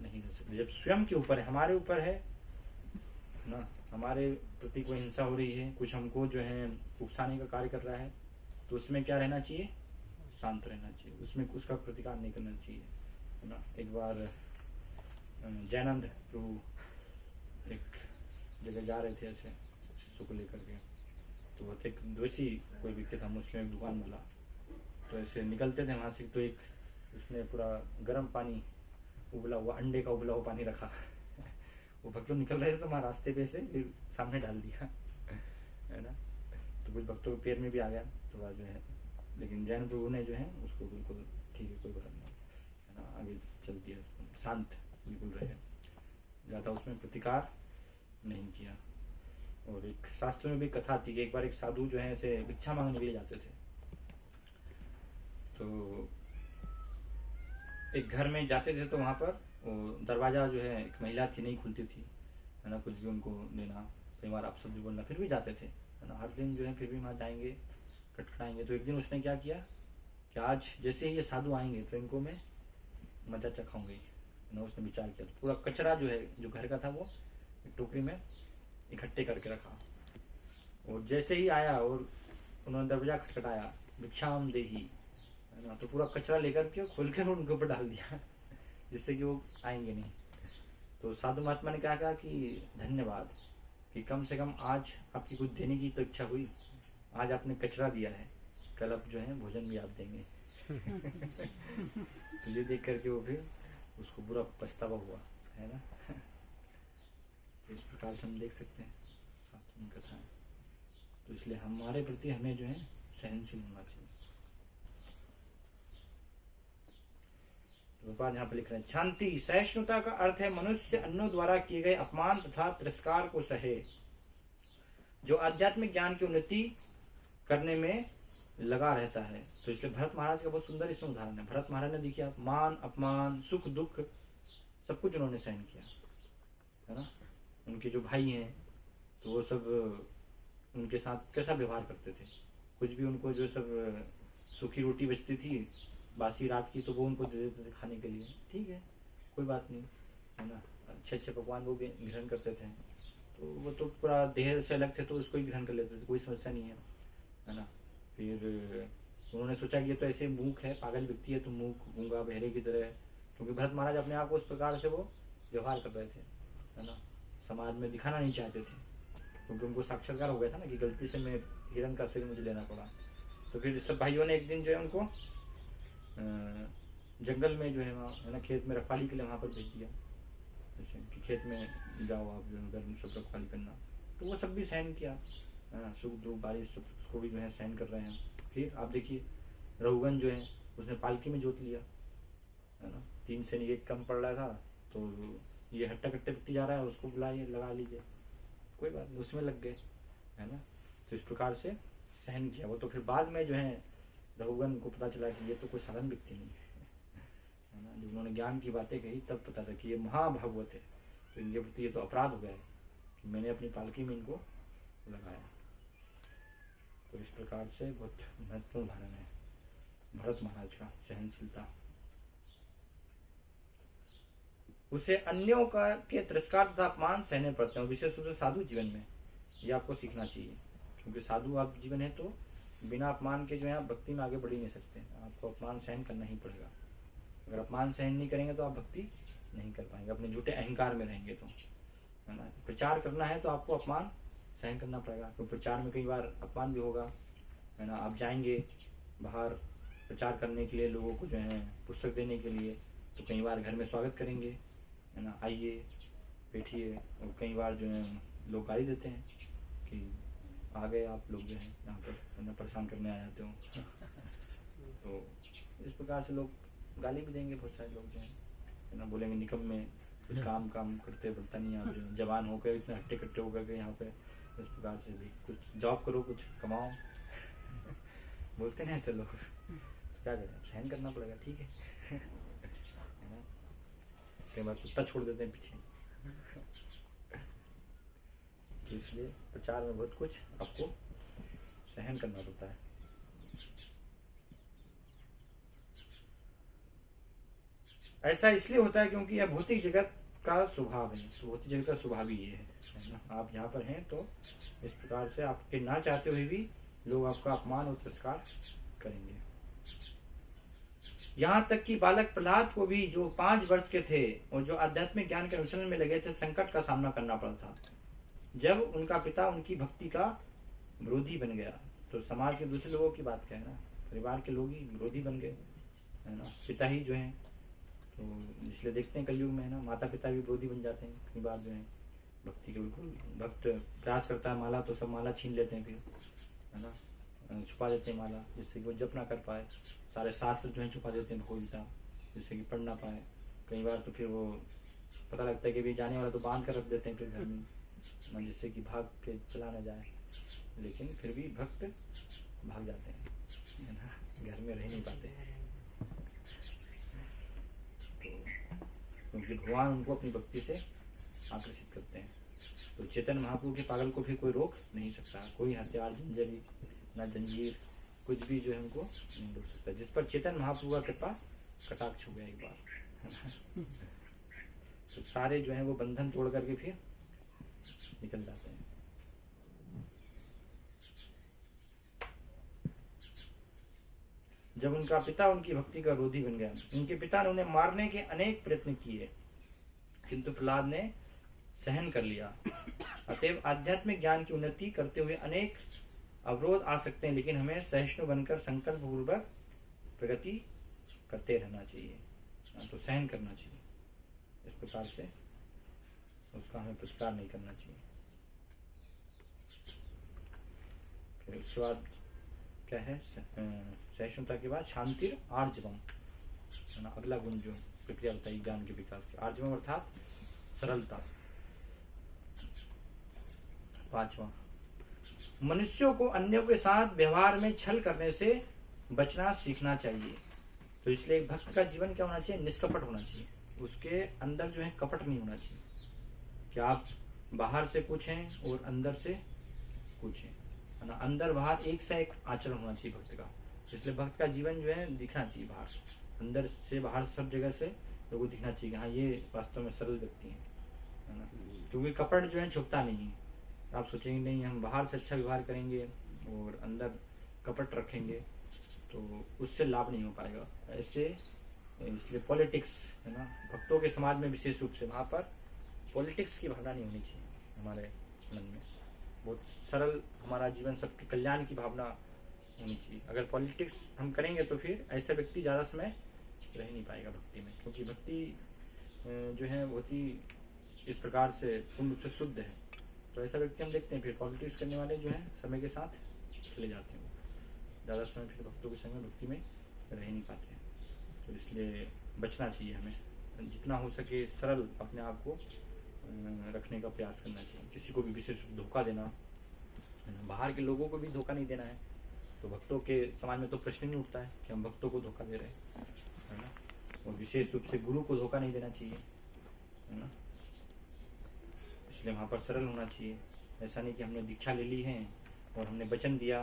नहीं रह सकते। जब स्वयं के ऊपर है, हमारे ऊपर है ना, हमारे प्रति कोई हिंसा हो रही है, कुछ हमको जो है उकसाने का कार्य कर रहा है, तो उसमें क्या रहना चाहिए, शांत रहना चाहिए, उसमें उसका प्रतिकार नहीं करना चाहिए, है ना। एक बार जैनानंद प्रभु एक जगह जा रहे थे ऐसे शिष्यों को लेकर के, तो वो एक द्वेषी कोई व्यक्ति था, मुस्लिम, एक दुकान वाला, तो ऐसे निकलते थे वहां से, तो एक उसने पूरा गर्म पानी, उबला हुआ अंडे का उबला हुआ पानी रखा वो भक्तों निकल रहे थे तो वहां रास्ते पे से फिर सामने डाल दिया, है ना। तो कुछ भक्तों के पैर में भी आ गया थोड़ा जो है, लेकिन जैन प्रभु ने जो है उसको बिल्कुल ठीक है, कोई बात नहीं, है ना, आगे चल दिया, शांत बिल्कुल रहे, ज्यादा उसमें प्रतिकार नहीं किया। और एक शास्त्र में भी कथा थी कि एक बार एक साधु जो है ऐसे भिक्षा मांगने के लिए जाते थे, तो एक घर में जाते थे, तो वहां पर दरवाजा जो है एक महिला थी, नहीं खुलती थी, है ना, कुछ भी उनको देना, कई बार आप शब्द बोलना, फिर भी जाते थे, है ना, हर दिन जो है फिर भी वहां जाएंगे, खटखटाएंगे। तो एक दिन उसने क्या किया कि आज जैसे ही ये साधु आएंगे तो इनको मैं मजा चखाऊंगी, है ना। उसने विचार किया, तो पूरा कचरा जो है जो घर का था वो एक टोकरी में इकट्ठे करके रखा, और जैसे ही आया और उन्होंने दरवाजा खटखटाया, भिक्षाम देही, है ना। तो पूरा कचरा लेकर के खोल कर उनके ऊपर डाल दिया जिससे कि वो आएंगे नहीं। तो साधु महात्मा ने क्या कहा कि धन्यवाद कि कम से कम आज आपकी कुछ देने की तो इच्छा हुई, आज आपने कचरा दिया है, कल आप जो है भोजन भी आप देंगे। तो ये देख करके वो फिर उसको पूरा पछतावा हुआ, है ना। तो इस प्रकार से हम देख सकते हैं शास्त्र में कथा है। तो इसलिए हमारे प्रति हमें जो है सहनशील होना चाहिए। भगवान यहाँ पर लिख रहे हैं, शांति सहिष्णुता का अर्थ है मनुष्य अन्यों द्वारा किए गए अपमान तथा तिरस्कार को सहे, जो आध्यात्मिक ज्ञान की उन्नति करने में लगा रहता है। तो इसलिए भरत महाराज का बहुत सुंदर इसमें उदाहरण है। भरत महाराज ने देखिए आप मान अपमान सुख दुख सब कुछ उन्होंने सहन किया, है ना। उनके जो भाई हैं तो वो सब उनके साथ कैसा व्यवहार करते थे, कुछ भी उनको जो सब सूखी रोटी बचती थी बासी रात की तो वो उनको दे देते थे खाने के लिए, ठीक है कोई बात नहीं, है ना। अच्छे अच्छे पकवान वो भी ग्रहण करते थे, तो वो तो पूरा देह से अलग थे तो उसको ही ग्रहण कर लेते थे, कोई समस्या नहीं है ना। फिर उन्होंने सोचा कि ये तो ऐसे मूक है, पागल व्यक्ति है, तो मूक गूंगा बहरे की तरह है, क्योंकि भरत महाराज अपने आप को उस प्रकार से वो व्यवहार कर रहे थे, है ना। समाज में दिखाना नहीं चाहते थे, क्योंकि उनको साक्षात्कार हो गया था ना कि गलती से मैं हिरण का सिर मुझे लेना पड़ा। तो फिर सब भाइयों ने एक दिन जो है उनको जंगल में जो है वहाँ, है ना, खेत में रखवाली के लिए वहाँ पर भेज दिया, जैसे कि खेत में जाओ आप जो घर में सब रखवाली करना। तो वो सब भी सहन किया, है ना, सुख दुख बारिश सब उसको भी जो है सहन कर रहे हैं। फिर आप देखिए रघुगन जो है उसने पालकी में जोत लिया, है ना, 3 से एक कम पड़ रहा था, तो ये हट्टा कट्टे पिट्टी जा रहा है, उसको बुलाइए लगा लीजिए, कोई बात नहीं, उसमें लग गए, है ना। तो इस प्रकार से सहन किया वो। तो फिर बाद में जो है रघुगन को पता चला कि ये तो कोई साधारण व्यक्ति नहीं है ना। जब उन्होंने ज्ञान की बातें कही तब पता था कि ये महाभागवत है, तो इनके प्रति ये तो अपराध हो गया है कि मैंने अपनी पालकी में इनको लगाया। तो इस प्रकार से बहुत महत्वपूर्ण उदाहरण है भरत महाराज का सहनशीलता। उसे अन्यों का के तिरस्कार तथा अपमान सहने पड़ते हैं, विशेष रूप से साधु जीवन में ये आपको सीखना चाहिए, क्योंकि साधु आप जीवन है तो बिना अपमान के जो है आप भक्ति में आगे बढ़ ही नहीं सकते, आपको अपमान सहन करना ही पड़ेगा। अगर अपमान सहन नहीं करेंगे तो आप भक्ति नहीं कर पाएंगे, अपने झूठे अहंकार में रहेंगे तो, है ना। प्रचार करना है तो आपको अपमान सहन करना पड़ेगा, तो प्रचार में कई बार अपमान भी होगा, है ना। आप जाएंगे बाहर प्रचार करने के लिए लोगों को जो है पुस्तक देने के लिए, तो कई बार घर में स्वागत करेंगे, है ना, आइए बैठिए, और कई बार जो है लोग गाली देते हैं कि आ गए आप लोग जो है यहाँ पर, है ना, परेशान करने आ जाते हो। तो इस प्रकार से लोग गाली भी देंगे, बहुत सारे लोग जो है ना, बोलेंगे निकम में कुछ काम करते बढ़ता नहीं, आप जो जवान होकर इतने हट्टे कट्टे होकर के यहाँ पे, इस प्रकार से भी कुछ जॉब करो कुछ कमाओ। बोलते नहीं, चलो क्या करें, सहन करना पड़ेगा, ठीक है ना। कई बार कुत्ता छोड़ देते हैं पीछे। तो इसलिए प्रचार में बहुत कुछ आपको सहन करना पड़ता है। ऐसा इसलिए होता है क्योंकि यह भौतिक जगत का स्वभाव है। तो भौतिक जगत का स्वभाव ही ये है ना। आप यहाँ पर हैं तो इस प्रकार से आपके ना चाहते हुए भी लोग आपका अपमान और तिरस्कार करेंगे। यहाँ तक कि बालक प्रहलाद को भी, जो 5 वर्ष के थे और जो आध्यात्मिक ज्ञान के अनुसरण में लगे थे, संकट का सामना करना पड़ा था जब उनका पिता उनकी भक्ति का विरोधी बन गया। तो समाज के दूसरे लोगों की बात क्या है ना, परिवार के लोग ही विरोधी बन गए, है ना, पिता ही जो है। तो इसलिए देखते हैं कलयुग में, है ना, माता पिता भी विरोधी बन जाते हैं कई बार जो है भक्ति के। बिल्कुल भक्त प्रयास करता है माला तो सब माला छीन लेते हैं, फिर है ना, छुपा देते हैं माला, जिससे कि वो जप ना कर पाए। सारे शास्त्र जो है छुपा देते हैं भगवद्गीता, जिससे कि पढ़ ना पाए। कई बार तो फिर वो पता लगता है कि भी जाने वाला तो बांध कर रख देते हैं फिर घर में, जिससे कि भाग के चला ना जाए। लेकिन फिर भी भक्त भाग जाते हैं, है ना, घर में रह नहीं पाते, क्योंकि भगवान उनको अपनी भक्ति से आकर्षित करते हैं। तो चेतन महाप्रभु के पागल को फिर कोई रोक नहीं सकता, कोई हथियार जंजीर ना जंजीर कुछ भी जो है उनको नहीं रोक सकता। जिस पर चेतन महाप्रभु का कृपा कटाक्ष हो गया एक बार, तो सारे जो है वो बंधन तोड़ करके फिर निकल जाते हैं। जब उनका पिता उनकी भक्ति का विरोधी बन गया। उनके पिता ने उन्हें मारने के अनेक प्रयत्न किए, किंतु प्रहलाद ने सहन कर लिया। अतएव आध्यात्मिक ज्ञान की उन्नति करते हुए अनेक अवरोध आ सकते हैं, लेकिन हमें सहिष्णु बनकर संकल्प पूर्वक प्रगति करते रहना चाहिए। तो सहन करना चाहिए, इस प्रकार से उसका हमें प्रतिकार नहीं करना चाहिए। फिर उसके बाद क्या है, सहिष्णुता के बाद शांति आर्जवम, है ना, अगला गुण जो प्रक्रिया बताई ज्ञान के विकास की। आर्जवम अर्थात सरलता। पांचवा, मनुष्यों को अन्यों के साथ व्यवहार में छल करने से बचना सीखना चाहिए। तो इसलिए एक भक्त का जीवन क्या होना चाहिए, निष्कपट होना चाहिए। उसके अंदर जो है कपट नहीं होना चाहिए कि आप बाहर से कुछ हैं और अंदर से कुछ हैं, है ना। अंदर बाहर एक सा एक आचरण होना चाहिए भक्त का। इसलिए भक्त का जीवन जो है दिखना चाहिए बाहर, अंदर से बाहर सब जगह से लोगों को दिखना चाहिए, हाँ ये वास्तव में सरल व्यक्ति है ना। क्योंकि कपट जो है छुपता नहीं है। आप सोचेंगे नहीं हम बाहर से अच्छा व्यवहार करेंगे और अंदर कपट रखेंगे तो उससे लाभ नहीं हो पाएगा। ऐसे इसलिए पॉलिटिक्स, है ना, भक्तों के समाज में विशेष रूप से वहाँ पर पॉलिटिक्स की भावना नहीं होनी चाहिए हमारे मन में। बहुत सरल हमारा जीवन, सबके कल्याण की भावना होनी चाहिए। अगर पॉलिटिक्स हम करेंगे तो फिर ऐसा व्यक्ति ज़्यादा समय रह नहीं पाएगा भक्ति में, क्योंकि भक्ति जो है बहुत ही इस प्रकार से पूर्ण रूप से शुद्ध है। तो ऐसा व्यक्ति हम देखते हैं फिर पॉलिटिक्स करने वाले जो है समय के साथ चले जाते हैं, ज़्यादा समय फिर भक्तों के संग में भक्ति में रह नहीं पाते हैं। तो इसलिए बचना चाहिए हमें, जितना हो सके सरल अपने आप को रखने का प्रयास करना चाहिए। किसी को भी विशेष धोखा देना, बाहर के लोगों को भी धोखा नहीं देना है। तो भक्तों के समाज में तो प्रश्न नहीं उठता है कि हम भक्तों को धोखा दे रहे हैं, है ना। और विशेष रूप से गुरु को धोखा नहीं देना चाहिए, है ना। इसलिए वहाँ पर सरल होना चाहिए। ऐसा नहीं कि हमने दीक्षा ले ली है और हमने वचन दिया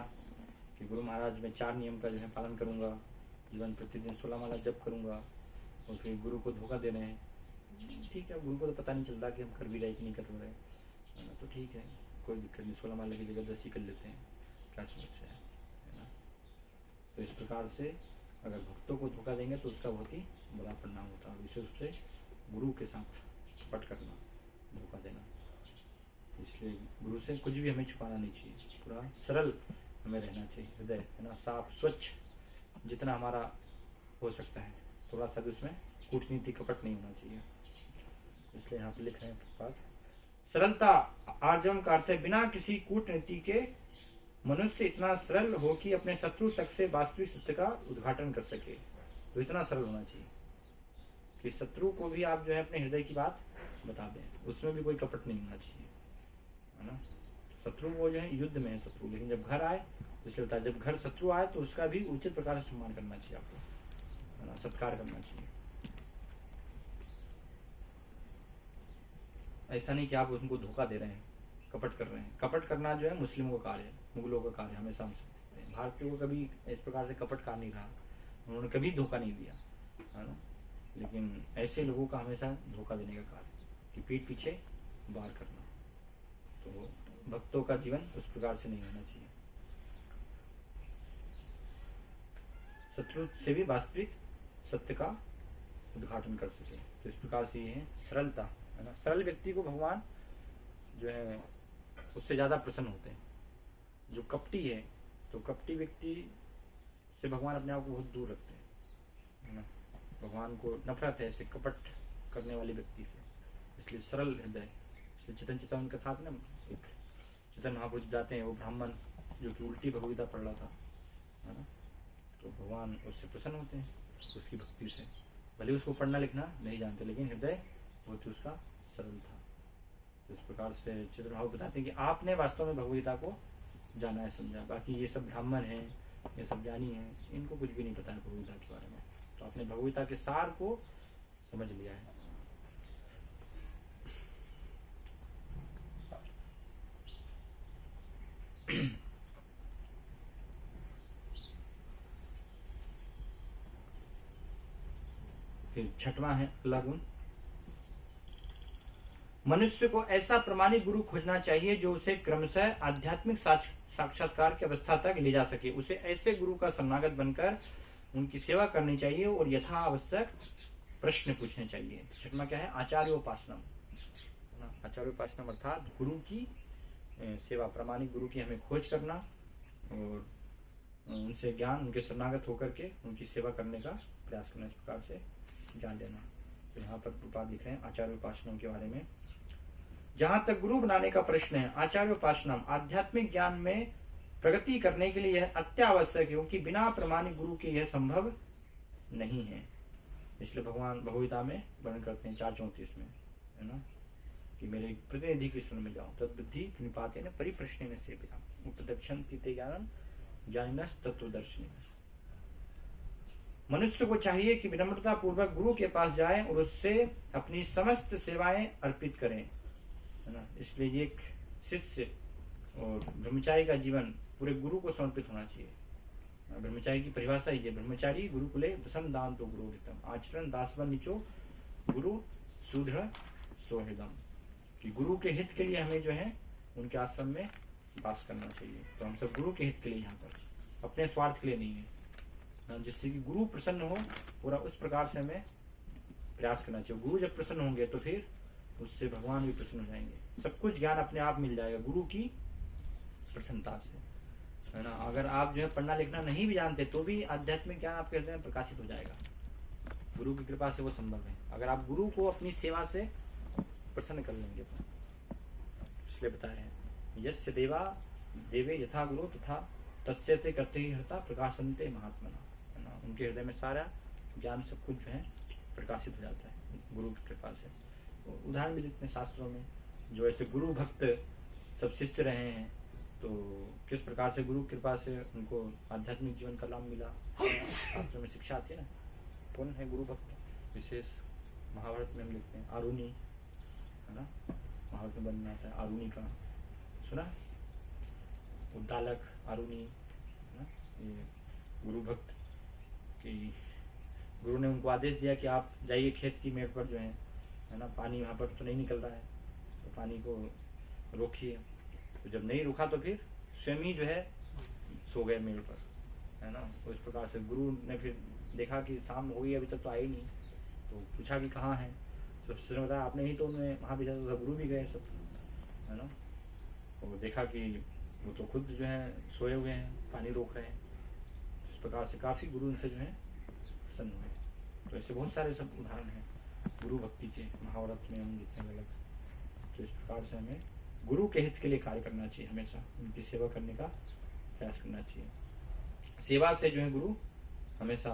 कि गुरु महाराज मैं 4 नियम का जो है पालन करूँगा, जीवन प्रतिदिन 16 माला जप करूँगा, और फिर गुरु को धोखा दे रहे हैं। ठीक है, गुरु को तो पता नहीं चलता कि हम कर भी रहे कि नहीं कर रहे, है ना। तो ठीक है, कोई दिक्कत नहीं, 16 माला की जगह 10 ही कर लेते हैं, क्या समस्या है ना। तो इस प्रकार से अगर भक्तों को धोखा देंगे तो उसका बहुत ही बड़ा परिणाम होता है। विशेष रूप से गुरु के साथ कपट करना, धोखा देना। इसलिए गुरु से कुछ भी हमें छुपाना नहीं चाहिए, पूरा सरल हमें रहना चाहिए। हृदय, है ना, साफ स्वच्छ जितना हमारा हो सकता है, थोड़ा सा भी उसमें कूटनीति कपट नहीं होना चाहिए। इसलिए यहाँ पे लिख रहे हैं बात, सरलता आर्जवम का अर्थ है बिना किसी कूटनीति के मनुष्य इतना सरल हो कि अपने शत्रु तक से वास्तविक सत्य का उद्घाटन कर सके। तो इतना सरल होना चाहिए कि शत्रु को भी आप जो है अपने हृदय की बात बता दें, उसमें भी कोई कपट नहीं होना चाहिए, है ना। शत्रु वो जो है युद्ध में है शत्रु, लेकिन जब घर आए, इसलिए बताया जब घर शत्रु आए तो उसका भी उचित प्रकार से सम्मान करना चाहिए आपको, है ना, सत्कार करना चाहिए। ऐसा नहीं कि आप उनको धोखा दे रहे हैं, कपट कर रहे हैं। कपट करना जो है मुस्लिमों का कार्य है, मुगलों का कार्य, हमेशा हम सकते हैं। भारतीयों को कभी इस प्रकार से कपट कर नहीं रहा, उन्होंने कभी धोखा नहीं दिया, है ना। लेकिन ऐसे लोगों का हमेशा धोखा देने का कार्य कि पीठ पीछे वार करना। तो भक्तों का जीवन उस प्रकार से नहीं होना चाहिए, शत्रु से भी वास्तविक सत्य का उद्घाटन कर सके। तो इस प्रकार से ये है सरलता, है ना। सरल व्यक्ति को भगवान जो है उससे ज्यादा प्रसन्न होते हैं। जो कपटी है, तो कपटी व्यक्ति से भगवान अपने आप को बहुत दूर रखते हैं, है ना। भगवान को नफरत है ऐसे कपट करने वाले व्यक्ति से। इसलिए सरल हृदय, इसलिए चेतन चेतन कथा ना, एक चेतन महापुरुष जाते हैं, वो ब्राह्मण जो कि उल्टी भगवगीता पढ़ रहा था, है ना। तो भगवान उससे प्रसन्न होते हैं, उसकी भक्ति से। भले उसको पढ़ना लिखना नहीं जानते, लेकिन हृदय बहुत ही उसका सरल था। तो इस प्रकार से चेतन महापुरुष बताते हैं कि आपने वास्तव में भगवगीता को जाना है, समझा। बाकी ये सब ब्राह्मण हैं, ये सब ज्ञानी हैं, इनको कुछ भी नहीं पता है भगवगीता के बारे में। तो आपने भगवगीता के सार को समझ लिया है। फिर छठवां है अगला गुण, मनुष्य को ऐसा प्रमाणिक गुरु खोजना चाहिए जो उसे क्रमशः आध्यात्मिक साक्षात्कार की अवस्था तक ले जा सके। उसे ऐसे गुरु का शरणागत बनकर उनकी सेवा करनी चाहिए और यथा आवश्यक प्रश्न पूछने चाहिए। छठवां क्या है? आचार्योपासनम। आचार्योपासनम अर्थात गुरु की सेवा, प्रामाणिक गुरु की हमें खोज करना और उनसे ज्ञान, उनके शरणागत होकर के उनकी सेवा करने का प्रयास करना, इस प्रकार से जान लेना। तो यहाँ पर प्रपात लिख रहे हैं आचार्योपासनम के बारे में। जहां तक गुरु बनाने का प्रश्न है, आचार्योपासनम आध्यात्मिक ज्ञान में प्रगति करने के लिए यह अत्यावश्यक है, क्योंकि बिना प्रामाणिक गुरु के यह संभव नहीं है। इसलिए भगवान भगवगीता में वर्णन करते हैं 4:34 में, है ना, कि मेरे प्रतिनिधि के शरण में जाओ, तद्बुद्धि प्रणिपाते न परिप्रश्नेन सेव्यताम्, उपदक्षन्ति ते ज्ञानं ज्ञानिनस् तत्त्वदर्शिनः। मनुष्य को चाहिए कि विनम्रता पूर्वक गुरु के पास जाए और उससे अपनी समस्त सेवाएं अर्पित करें, है ना। इसलिए एक शिष्य और ब्रह्मचारी का जीवन पूरे गुरु को समर्पित होना चाहिए। ब्रह्मचारी की परिभाषा ही है, ब्रह्मचारी गुरुकुले प्रसन्न दान तो गुरु हितम, आचरण दासवन निचो गुरु सुदृढ़ सोहृदम, कि गुरु के हित के लिए हमें जो है उनके आश्रम में वास करना चाहिए। तो हम सब गुरु के हित के लिए यहाँ पर, अपने स्वार्थ के लिए नहीं है, जिससे कि गुरु प्रसन्न हो, पूरा उस प्रकार से हमें प्रयास करना चाहिए। गुरु जब प्रसन्न होंगे तो फिर उससे भगवान भी प्रसन्न हो जाएंगे, सब कुछ ज्ञान अपने आप मिल जाएगा गुरु की प्रसन्नता से, है ना। अगर आप जो है पढ़ना लिखना नहीं भी जानते तो भी आध्यात्मिक ज्ञान आपके हृदय में प्रकाशित हो जाएगा, गुरु की कृपा से वो संभव है, अगर आप गुरु को अपनी सेवा से प्रसन्न कर लेंगे तो। इसलिए बता रहे हैं यस्य देवा देवे यथा गुरु तथा तस्य ते करते ही हरता प्रकाशनते महात्मना, है ना। उनके हृदय में सारा ज्ञान सब कुछ जो है प्रकाशित हो जाता है गुरु की कृपा से। तो उदाहरण भी देते हैं शास्त्रों में, जो ऐसे गुरु भक्त सब शिष्य रहे हैं, तो किस प्रकार से गुरु कृपा से उनको आध्यात्मिक जीवन का लाभ मिला। शास्त्रों में शिक्षा आती है ना, कौन है गुरु भक्त विशेष, महाभारत में हम लिखते हैं आरुणि, है ना, महाभारत में वर्णन आता है आरुणि का, सुना, उद्दालक आरुणि, है ना, ये गुरु भक्त कि गुरु ने उनको आदेश दिया कि आप जाइए खेत की मेड़ पर जो है ना, पानी वहाँ पर तो नहीं निकल रहा है, तो पानी को रोकिए। तो जब नहीं रुका तो फिर स्वयं ही जो है सो गए मेड़ पर, है ना। तो इस प्रकार से गुरु ने फिर देखा कि शाम हो गई अभी तक तो आई नहीं, तो पूछा कि कहाँ है, तो उसने बताया आपने ही तो उन्हें वहाँ भेजा था, गुरु भी गए सब, है ना। तो देखा कि वो तो खुद जो है सोए हुए हैं, पानी रोक रहे हैं। इस प्रकार से काफी गुरु उनसे जो है प्रसन्न हुए। तो ऐसे बहुत सारे सब उदाहरण हैं गुरु भक्ति के, महाभारत में हम लिखते हैं अलग। तो इस प्रकार से हमें गुरु के हित के लिए कार्य करना चाहिए, हमेशा उनकी सेवा करने का प्रयास करना चाहिए। सेवा से जो है गुरु हमेशा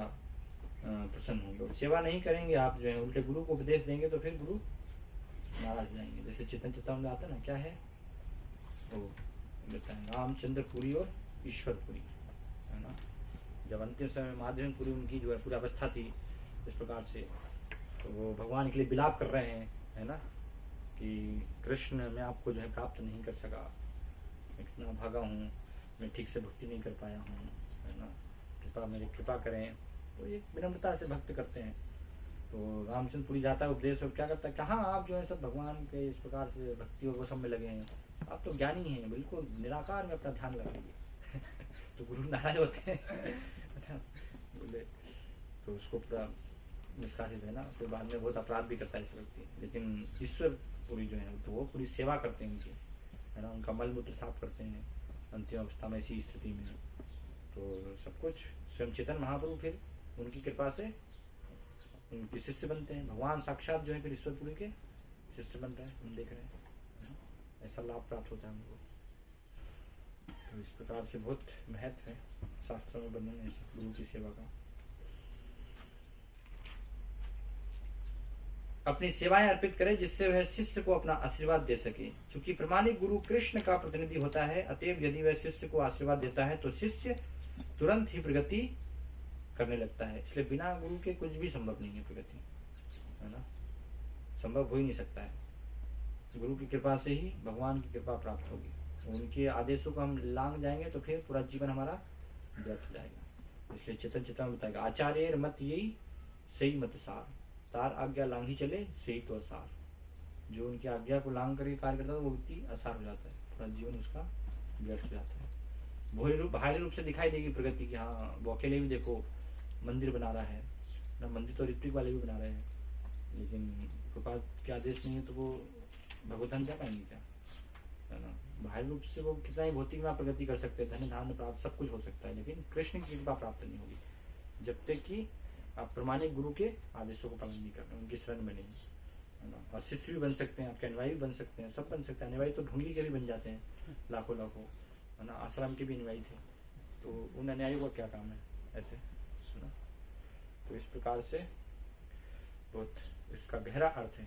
प्रसन्न होंगे। सेवा नहीं करेंगे आप जो है, उल्टे गुरु को उपदेश देंगे तो फिर गुरु नाराज हो जाएंगे। जैसे चेतन चेतावनी में आता है ना, क्या है वो देता है रामचंद्रपुरी और ईश्वरपुरी, है ना। जब अंतिम समय माध्यमपुरी उनकी जो है पूरी अवस्था थी इस प्रकार से, तो वो भगवान के लिए विलाप कर रहे हैं, है ना, कि कृष्ण मैं आपको जो है प्राप्त नहीं कर सका, इतना भागा हूँ, मैं ठीक से भक्ति नहीं कर पाया हूँ, है ना, कृपा मेरी कृपा करें। तो ये विनम्रता से भक्त करते हैं। तो रामचंद्रपुरी जाता है उपदेश और क्या करता है, कहाँ आप जो है सब भगवान के इस प्रकार से भक्ति और वो सब में लगे हैं, आप तो ज्ञानी हैं, बिल्कुल निराकार में अपना ध्यान लगाइए। तो गुरु नाराज होते हैं बोले, तो उसको पूरा निष्कासित है ना, फिर बाद में बहुत अपराध भी करता है इस व्यक्ति। लेकिन ईश्वर पूरी जो है तो वो पूरी सेवा करते हैं उनकी, है ना, उनका मल मूत्र साफ करते हैं अंतिम अवस्था में ऐसी स्थिति में। तो सब कुछ स्वयं चेतन महाप्रभु फिर उनकी कृपा से उनके शिष्य बनते हैं। भगवान साक्षात जो है फिर ईश्वरपुरी के शिष्य बन रहे हैं, हम देख रहे हैं, ऐसा लाभ प्राप्त होता है हमको। तो इस प्रकार से बहुत महत्व है शास्त्रों में वर्णन है गुरु की सेवा का। अपनी सेवाएं अर्पित करे जिससे वह शिष्य को अपना आशीर्वाद दे सके। चूंकि प्रमाणिक गुरु कृष्ण का प्रतिनिधि होता है, अतएव यदि वह शिष्य को आशीर्वाद देता है तो शिष्य तुरंत ही प्रगति करने लगता है। इसलिए बिना गुरु के कुछ भी संभव नहीं है, प्रगति, है ना, संभव हो ही नहीं सकता है। गुरु की कृपा से ही भगवान की कृपा प्राप्त होगी। उनके आदेशों को हम लांग जाएंगे तो फिर पूरा जीवन हमारा व्यर्थ हो जाएगा। इसलिए चेतन चेतन बताएगा, आचार्य मत यही सही मत सार, तार आज्ञा लांग ही चले सही तो असार। जो उनकी आज्ञा को लांग करके कार्य करता है वो व्यक्ति असार हो जाता है, पूरा जीवन उसका व्यर्थ हो जाता है। बाहरी रूप से दिखाई देगी प्रगति की, हाँ वो अकेले भी देखो मंदिर बना रहा है ना, मंदिर तो ऋत्विक वाले भी बना रहे हैं, लेकिन प्रभुपाद के आदेश नहीं है तो वो भगवत धाम जा पाएंगे क्या, है ना। बाहरी रूप से वो कितना ही भौतिक में प्रगति कर सकते हैं, धन धान्य प्राप्त सब कुछ हो सकता है, लेकिन कृष्ण की कृपा प्राप्त नहीं होगी जब तक कि आप प्रमाणिक गुरु के आदेशों को पालन नहीं करते, उनकी शरण में नहीं, है ना। और शिष्य भी बन सकते हैं, आपके अनुयायी भी बन सकते हैं, सब बन सकते हैं। अनुयायी तो ढोंगी के भी बन जाते हैं, लाखों लाखों, है ना। आश्रम के भी अनुयायी थे, तो उन अनुयायियों का क्या काम है ऐसे, है ना। तो इस प्रकार से बहुत इसका गहरा अर्थ है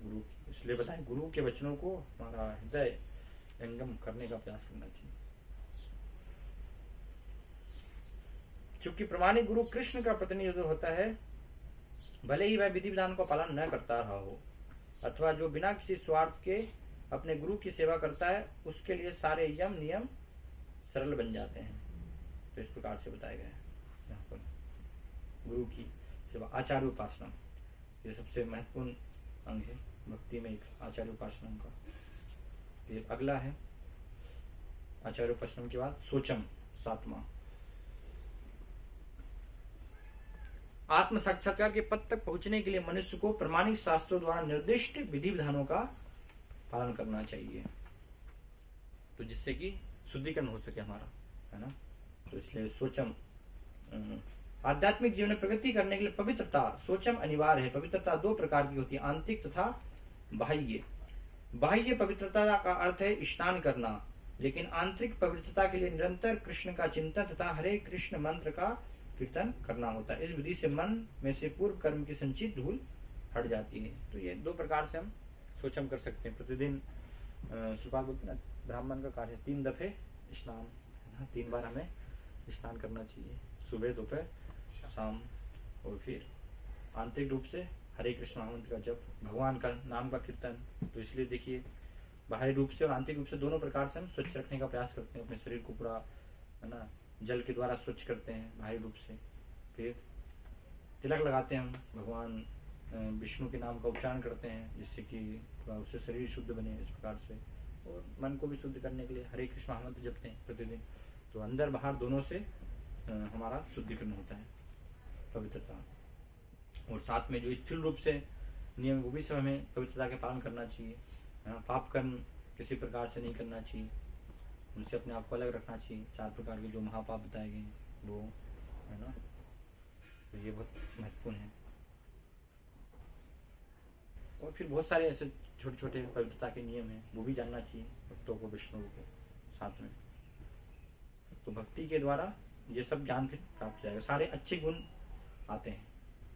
गुरु, इसलिए बताएं गुरु के वचनों को हमारा हृदय संगम करने का प्रयास करना चाहिए। चूंकि प्रमाणिक गुरु कृष्ण का प्रतिनिधित्व होता है, भले ही वह विधि विधान का पालन न करता रहा हो, अथवा जो बिना किसी स्वार्थ के अपने गुरु की सेवा करता है, उसके लिए सारे यम नियम सरल बन जाते हैं। तो इस प्रकार से बताया गया है यहाँ पर गुरु की सेवा। आचार्य उपासना ये सबसे महत्वपूर्ण अंग है भक्ति में, एक आचार्य उपासना का। फिर अगला है आचार्य उपासना के बाद सोचम, 7वां। आत्म साक्षात्कार के पद तक पहुंचने के लिए मनुष्य को प्रमाणिक शास्त्रों द्वारा निर्दिष्ट विधि विधानों का पालन करना चाहिए, तो जिससे कि शुद्धिकरण हो सके हमारा, है ना। तो इसलिए सोचम, आध्यात्मिक जीवन में प्रगति करने के लिए पवित्रता, सोचम अनिवार्य है। पवित्रता 2 प्रकार की होती है, आंतरिक तथा बाह्य। बाह्य पवित्रता का अर्थ है स्नान करना, लेकिन आंतरिक पवित्रता के लिए निरंतर कृष्ण का चिंतन तथा हरे कृष्ण मंत्र का कीर्तन करना होता है। इस विधि से मन में से पूर्व कर्म की संचित धूल हट जाती है। तो ये 2 प्रकार से हम सोचम कर सकते हैं। प्रतिदिन सुपाल बोलते हैं ना, ब्राह्मण का कार्य 3 दफे स्नान, 3 बार हमें स्नान करना चाहिए, सुबह दोपहर शाम। और फिर आंतरिक रूप से हरे कृष्ण मंत्र का जप, भगवान का नाम का कीर्तन। तो इसलिए देखिए बाहरी रूप से और आंतरिक रूप से दोनों प्रकार से हम स्वच्छ रखने का प्रयास करते हैं अपने शरीर को पूरा, है ना। जल के द्वारा स्वच्छ करते हैं बाहरी रूप से, फिर तिलक लगाते हैं हम, भगवान विष्णु के नाम का उच्चारण करते हैं जिससे कि थोड़ा उससे शरीर शुद्ध बने इस प्रकार से। और मन को भी शुद्ध करने के लिए हरे कृष्ण मंत्र जपते हैं प्रतिदिन। तो अंदर बाहर दोनों से हमारा शुद्धिकरण होता है, पवित्रता। और साथ में जो स्थूल रूप से नियम वो भी सब हमें पवित्रता के पालन करना चाहिए। पाप कर्म किसी प्रकार से नहीं करना चाहिए, उनसे अपने आप को अलग रखना चाहिए। 4 प्रकार के जो महापाप बताए गए वो, है ना। तो ये बहुत महत्वपूर्ण है। और फिर बहुत सारे ऐसे छोटे छोटे पवित्रता के नियम हैं, वो भी जानना चाहिए भक्तों को, विष्णु को साथ में। तो भक्ति के द्वारा ये सब ज्ञान फिर प्राप्त हो जाएगा, सारे अच्छे गुण आते हैं,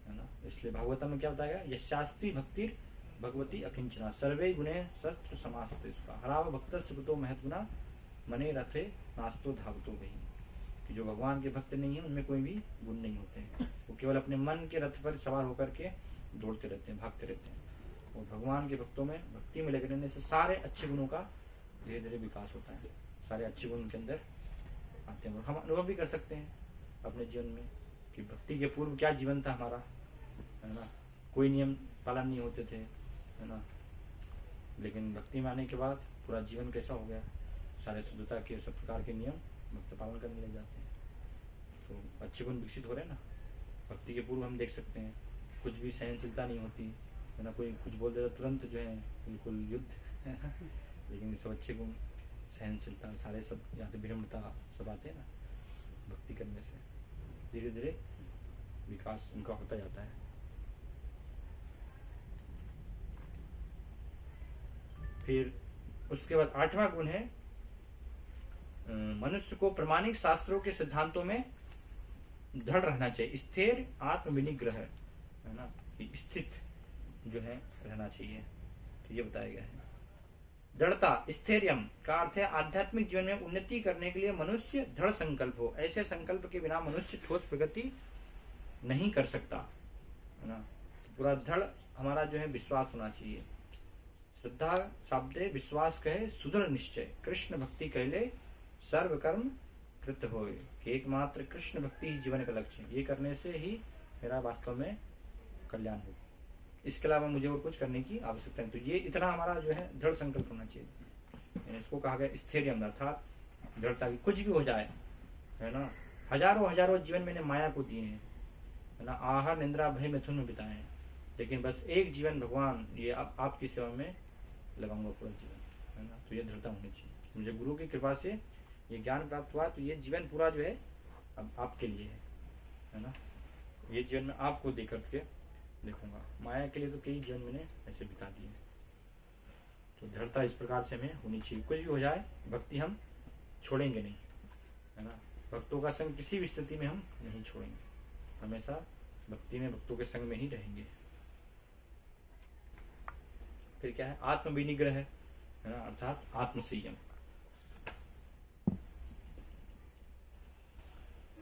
है ना। इसलिए भागवतम में क्या बताया गया, यशास्ति भक्तिर भगवती अकिंचना सर्वे गुणे शस्त्र समास्ते, हराव भक्त सुतो महत्वना मने रथे नास्तो धावतो गई। कि जो भगवान के भक्त नहीं है उनमें कोई भी गुण नहीं होते हैं, वो केवल अपने मन के रथ पर सवार होकर के दौड़ते रहते हैं, भागते रहते हैं। और भगवान के भक्तों में भक्ति में लगे रहने से सारे अच्छे गुणों का धीरे धीरे विकास होता है, सारे अच्छे गुण उनके अंदर आते हैं। और हम अनुभव भी कर सकते हैं अपने जीवन में कि भक्ति के पूर्व क्या जीवन था हमारा, है ना। कोई नियम पालन नहीं होते थे, है ना, लेकिन भक्ति में आने के बाद पूरा जीवन कैसा हो गया, सारे शुद्धता के सब प्रकार के नियम भक्त पालन करने लग जाते हैं। तो अच्छे गुण विकसित हो रहे हैं ना। भक्ति के पूर्व हम देख सकते हैं कुछ भी सहनशीलता नहीं होती, है ना। कोई कुछ बोल देता तुरंत जो है बिल्कुल युद्ध लेकिन ये सब अच्छे गुण, सहनशीलता, सारे सब यहाँ पे विनम्रता सब आते हैं ना। भक्ति करने से धीरे धीरे विकास उनका होता जाता है। फिर उसके बाद 8वां गुण है, मनुष्य को प्रमाणिक शास्त्रों के सिद्धांतों में दृढ़ रहना चाहिए, स्थिर आत्मविनिग्रह, है ना, स्थित जो है रहना चाहिए। तो ये बताया गया है। दृढ़ता, स्थैर्यम का अर्थ है आध्यात्मिक जीवन में उन्नति करने के लिए मनुष्य दृढ़ संकल्प हो। ऐसे संकल्प के बिना मनुष्य ठोस प्रगति नहीं कर सकता, है ना। तो पूरा दृढ़ हमारा जो है विश्वास होना चाहिए। श्रद्धा शब्द विश्वास कहे सुदृढ़ निश्चय, कृष्ण भक्ति कहले सर्व कर्म कृत होए, कि एकमात्र कृष्ण भक्ति ही जीवन का लक्ष्य है। ये करने से ही मेरा वास्तव में कल्याण हो, इसके अलावा मुझे और कुछ करने की आवश्यकता नहीं। तो ये इतना हमारा जो है दृढ़ संकल्प होना चाहिए। इसको कहा गया स्थैर्यम, अर्थात दृढ़ता की कुछ भी हो जाए, है ना, हजारों हजारों जीवन मैंने माया को दिए हैं, है ना, आहार निंद्रा भय मिथुन में बिताए हैं, लेकिन बस एक जीवन भगवान ये आपकी सेवा में लगाऊंगा पूरा जीवन, है ना। तो ये दृढ़ता होनी चाहिए, मुझे गुरु की कृपा से ये ज्ञान प्राप्त हुआ, तो ये जीवन पूरा जो है अब आपके लिए है ना। ये जीवन में आपको दे करके देखूंगा, माया के लिए तो कई जीवन मैंने ऐसे बिता दिए। तो दृढ़ता इस प्रकार से हमें होनी चाहिए, कुछ भी हो जाए भक्ति हम छोड़ेंगे नहीं, है ना। भक्तों का संग किसी भी स्थिति में हम नहीं छोड़ेंगे, हमेशा भक्ति में भक्तों के संग में ही रहेंगे। फिर क्या है, आत्म विनिग्रह है ना, अर्थात आत्म संयम।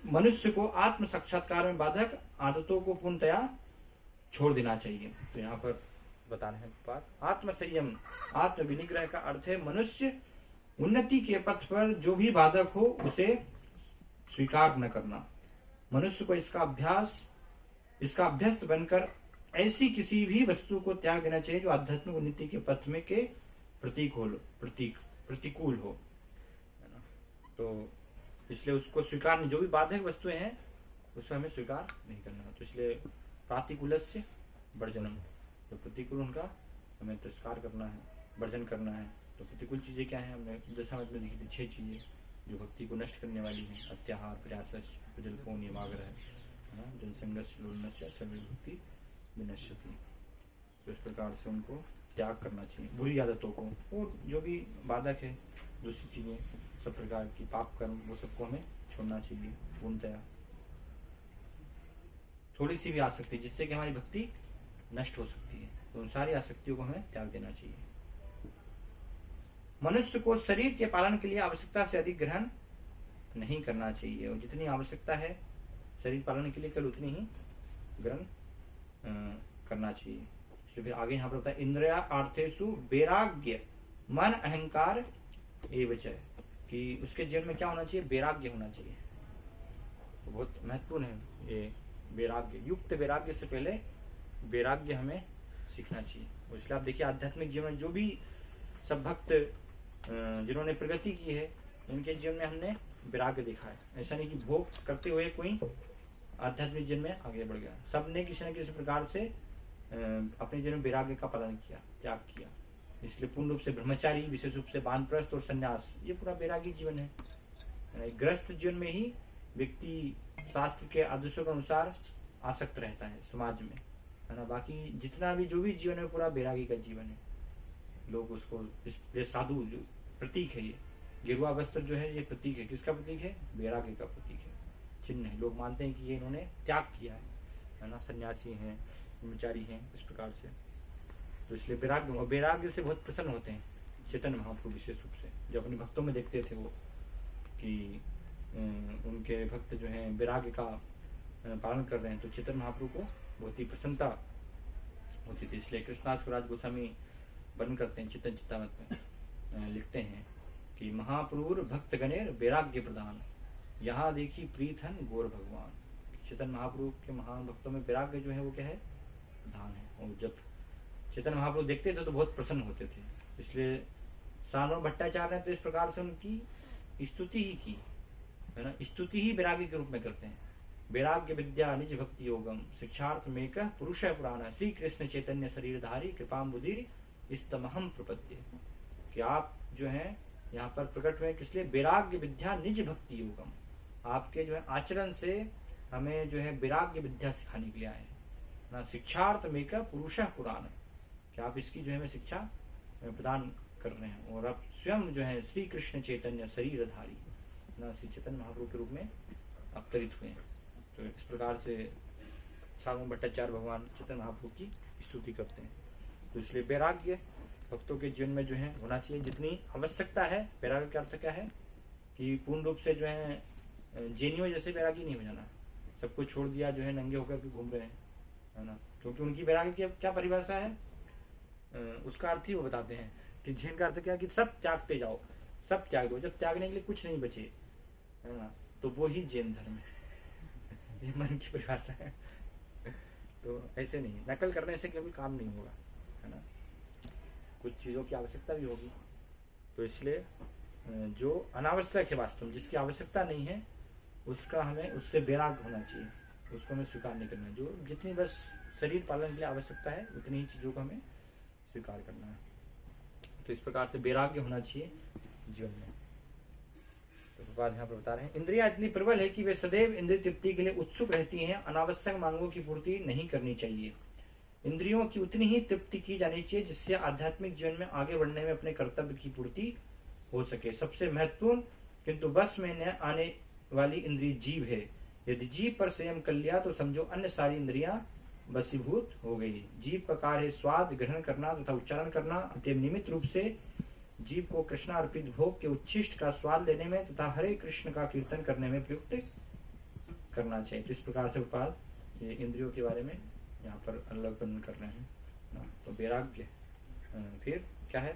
मनुष्य को आत्म साक्षात्कार में बाधक आदतों को पूर्णतया छोड़ देना चाहिए। तो यहाँ पर बता रहे हैं बात, आत्म संयम आत्म विनिग्रह का अर्थ है मनुष्य उन्नति के पथ पर जो भी बाधक हो उसे स्वीकार न करना। मनुष्य को इसका अभ्यस्त बनकर ऐसी किसी भी वस्तु को त्याग देना चाहिए जो आध्यात्मिक उन्नति के पथ में के प्रतिकूल हो, है ना। तो इसलिए उसको स्वीकार नहीं, जो भी बाधक वस्तुएं हैं उसको हमें स्वीकार नहीं करना। तो इसलिए प्रातिकूल से वर्जनम, तो प्रतिकूल उनका हमें तिरस्कार करना है, वर्जन करना है। तो प्रतिकूल चीजें क्या है, हमने दशामत में देखी थी 6 चीजें जो भक्ति को नष्ट करने वाली है, अत्याहार प्रयास प्रजल्पो नियमाग्रह, है ना, जनसंघर्ष लोलनस्य सर्वभक्ति विनश्यति। तो इस प्रकार से उनको त्याग करना चाहिए, बुरी आदतों को, और जो भी बाधक है दूसरी चीजें सब प्रकार की पाप कर्म वो सबको हमें छोड़ना चाहिए पूर्णतया। थोड़ी सी भी आसक्ति जिससे कि हमारी भक्ति नष्ट हो सकती है, तो उन सारी आसक्तियों को हमें त्याग देना चाहिए। मनुष्य को शरीर के पालन के लिए आवश्यकता से अधिक ग्रहण नहीं करना चाहिए, और जितनी आवश्यकता है शरीर पालन के लिए केवल उतनी ही ग्रहण करना चाहिए। इसलिए फिर आगे यहाँ पर होता है, इंद्रिया आर्थेषु वैराग्य मन अहंकार एवच, कि उसके जीवन में क्या होना चाहिए, वैराग्य होना चाहिए। तो बहुत महत्वपूर्ण है ये वैराग्य, युक्त वैराग्य से पहले वैराग्य हमें सीखना चाहिए। इसलिए आप देखिए आध्यात्मिक जीवन जो भी सब भक्त जिन्होंने प्रगति की है उनके जीवन में हमने वैराग्य देखा है। ऐसा नहीं कि भोग करते हुए कोई आध्यात्मिक जीवन में आगे बढ़ गया, सबने किसी न किसी प्रकार से अपने जीवन में वैराग्य का पालन किया, त्याग किया। इसलिए पूर्ण रूप से ब्रह्मचारी, विशेष रूप से वानप्रस्थ और संन्यास, ये पूरा वैरागी जीवन है। ग्रस्त जीवन में ही व्यक्ति शास्त्र के आदर्शों के अनुसार आसक्त रहता है समाज में, है ना। बाकी जितना भी जो भी जीवन है पूरा वैरागी का जीवन है। लोग उसको इसलिए साधु जो प्रतीक है, ये गेरुआ वस्त्र जो है ये प्रतीक है, किसका प्रतीक है, वैराग्य का प्रतीक है, चिन्ह है। लोग मानते हैं कि ये इन्होंने त्याग किया है ना, सन्यासी हैं, ब्रह्मचारी हैं, इस प्रकार से। तो इसलिए वैराग्य से बहुत प्रसन्न होते हैं चैतन्य महाप्रभु, विशेष रूप से जब अपने भक्तों में देखते थे वो कि उनके भक्त जो हैं वैराग्य का पालन कर रहे हैं, तो चैतन्य महाप्रभु को बहुत ही प्रसन्नता होती थी। इसलिए कृष्णदास कविराज गोस्वामी वर्णन करते हैं चैतन्य चेतामृत में, लिखते हैं कि महापुरुर भक्त गणेर वैराग्य प्रदान, यहाँ देखी प्रीतहन गौर भगवान। चैतन्य महाप्रभु के महान भक्तों में वैराग्य जो है वो क्या है, प्रधान है। और जब चैतन्य महाप्रभु देखते थे तो बहुत प्रसन्न होते थे। इसलिए सानोर भट्टाचार्य ने तो इस प्रकार से उनकी स्तुति ही की, है ना, स्तुति ही वैराग्य के रूप में करते हैं। वैराग्य विद्या निज भक्ति योगम शिक्षार्थ मेक पुरुष पुराण श्री कृष्ण चैतन्य शरीरधारी कृपा बुधिर स्तमहम प्रपद्य। कि आप जो है यहाँ पर प्रकट हुए किस लिए, वैराग्य विद्या निज भक्ति योगम, आपके जो है आचरण से हमें जो है वैराग्य विद्या सिखाने के लिए आए ना। शिक्षार्थ मेक पुरुष पुराण, कि आप इसकी जो है हमें शिक्षा प्रदान कर रहे हैं, और आप स्वयं जो है श्री कृष्ण चैतन्य शरीरधारी ना, श्री चैतन्य महाप्रभु के रूप में अवतरित हुए हैं। तो इस प्रकार से साधु भट्टाचार्य भगवान चैतन्य महाप्रभु की स्तुति करते हैं। तो इसलिए वैराग्य भक्तों के जीवन में जो है होना चाहिए, जितनी आवश्यकता है। वैराग्य का अर्थ क्या है कि पूर्ण रूप से जो है जैनियों जैसे वैरागी नहीं हो जाना, सबको छोड़ दिया जो है नंगे होकर के घूम रहे हैं, है ना। क्योंकि उनकी वैराग्य की क्या परिभाषा है, उसका अर्थ ही वो बताते हैं कि जैन का अर्थ क्या है कि सब त्यागते जाओ, सब त्याग दो, जब त्यागने के लिए कुछ नहीं बचे, है ना, तो वो ही जैन धर्म है। ये मन की परिभाषा है। तो ऐसे नहीं, नकल करने से कभी काम नहीं होगा, है ना। कुछ चीजों की आवश्यकता भी होगी, तो इसलिए जो अनावश्यक है वास्तव में, जिसकी आवश्यकता नहीं है उसका हमें उससे वैराग्य होना चाहिए, उसको हमें स्वीकार नहीं करना है। जो जितनी बस शरीर पालन के लिए आवश्यकता है उतनी ही चीज़ों को हमें स्वीकार करना है। तो इस प्रकार से वैराग्य होना चाहिए जीवन में। तो प्रभात यहाँ पर बता रहे हैं, इंद्रियां इतनी प्रबल है कि वे सदैव इंद्रिय तृप्ति के लिए उत्सुक रहती हैं, अनावश्यक मांगों की पूर्ति नहीं करनी चाहिए। इंद्रियों की उतनी ही तृप्ति की जानी चाहिए जिससे आध्यात्मिक जीवन में आगे बढ़ने में अपने कर्तव्य की पूर्ति हो सके। सबसे महत्वपूर्ण किंतु बस में न आने वाली इंद्रिय जीव है। यदि जीव पर संयम कर लिया तो समझो अन्य सारी इंद्रियां बसीभूत हो गई। जीव का कार्य है स्वाद ग्रहण करना तथा उच्चारण करना, अतः नियमित रूप से जीव को कृष्णार्पित भोग के उच्छिष्ट का स्वाद लेने में तथा हरे कृष्ण का कीर्तन करने में प्रयुक्त करना चाहिए। तो इस प्रकार से उपाद ये इंद्रियों के बारे में यहाँ पर अवलोकन कर रहे हैं ना। तो वैराग्य फिर क्या है,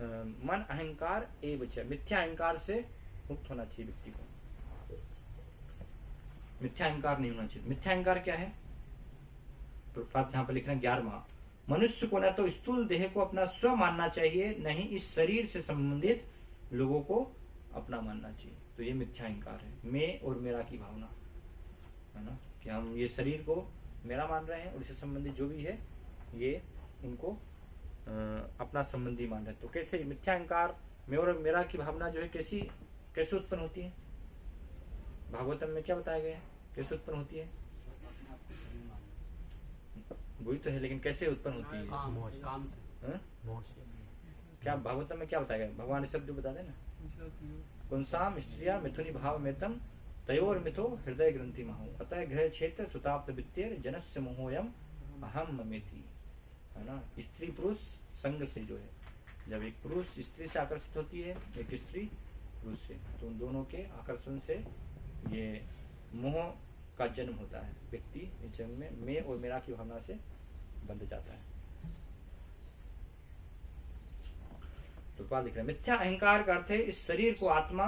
मन अहंकार एवं च, मिथ्या अहंकार से मुक्त होना चाहिए व्यक्ति को, मिथ्या अहंकार नहीं होना चाहिए। मिथ्या अहंकार क्या है, प्रपात यहाँ पर लिख रहे हैं 11वां, मनुष्य को न तो स्थूल देह को अपना स्व मानना चाहिए, न ही इस शरीर से संबंधित लोगों को अपना मानना चाहिए। तो ये मिथ्या अहंकार है, मैं और मेरा की भावना है ना, कि हम ये शरीर को मेरा मान रहे हैं और इससे संबंधित जो भी है ये उनको अपना संबंधी मान रहे हैं। तो कैसे मिथ्या अहंकार मैं और मेरा की भावना जो है कैसे उत्पन्न होती है, भागवतम में क्या बताया गया है, कैसे उत्पन्न होती है, वही तो है, लेकिन कैसे उत्पन्न होती है, काम से। क्या भागवतम में क्या बताया गया, भगवान इस शब्द बता देना, कुंसाम स्त्रिया मिथुनी भाव मेतम तयोर मिथो हृदय ग्रंथि महो अतः ग्रह क्षेत्र सुताप्त वित्तेर जनस्य मोहोयम अहम ममेति, है ना। स्त्री पुरुष संग से जो है, जब एक पुरुष स्त्री से आकर्षित होती है, एक स्त्री पुरुष से, तो उन दोनों के आकर्षण से ये मोह का जन्म होता है। व्यक्ति इस जन्म में मैं और मेरा की भावना से बंध जाता है। तो क्या लिख रहे हैं, मिथ्या अहंकार का अर्थ है इस शरीर को आत्मा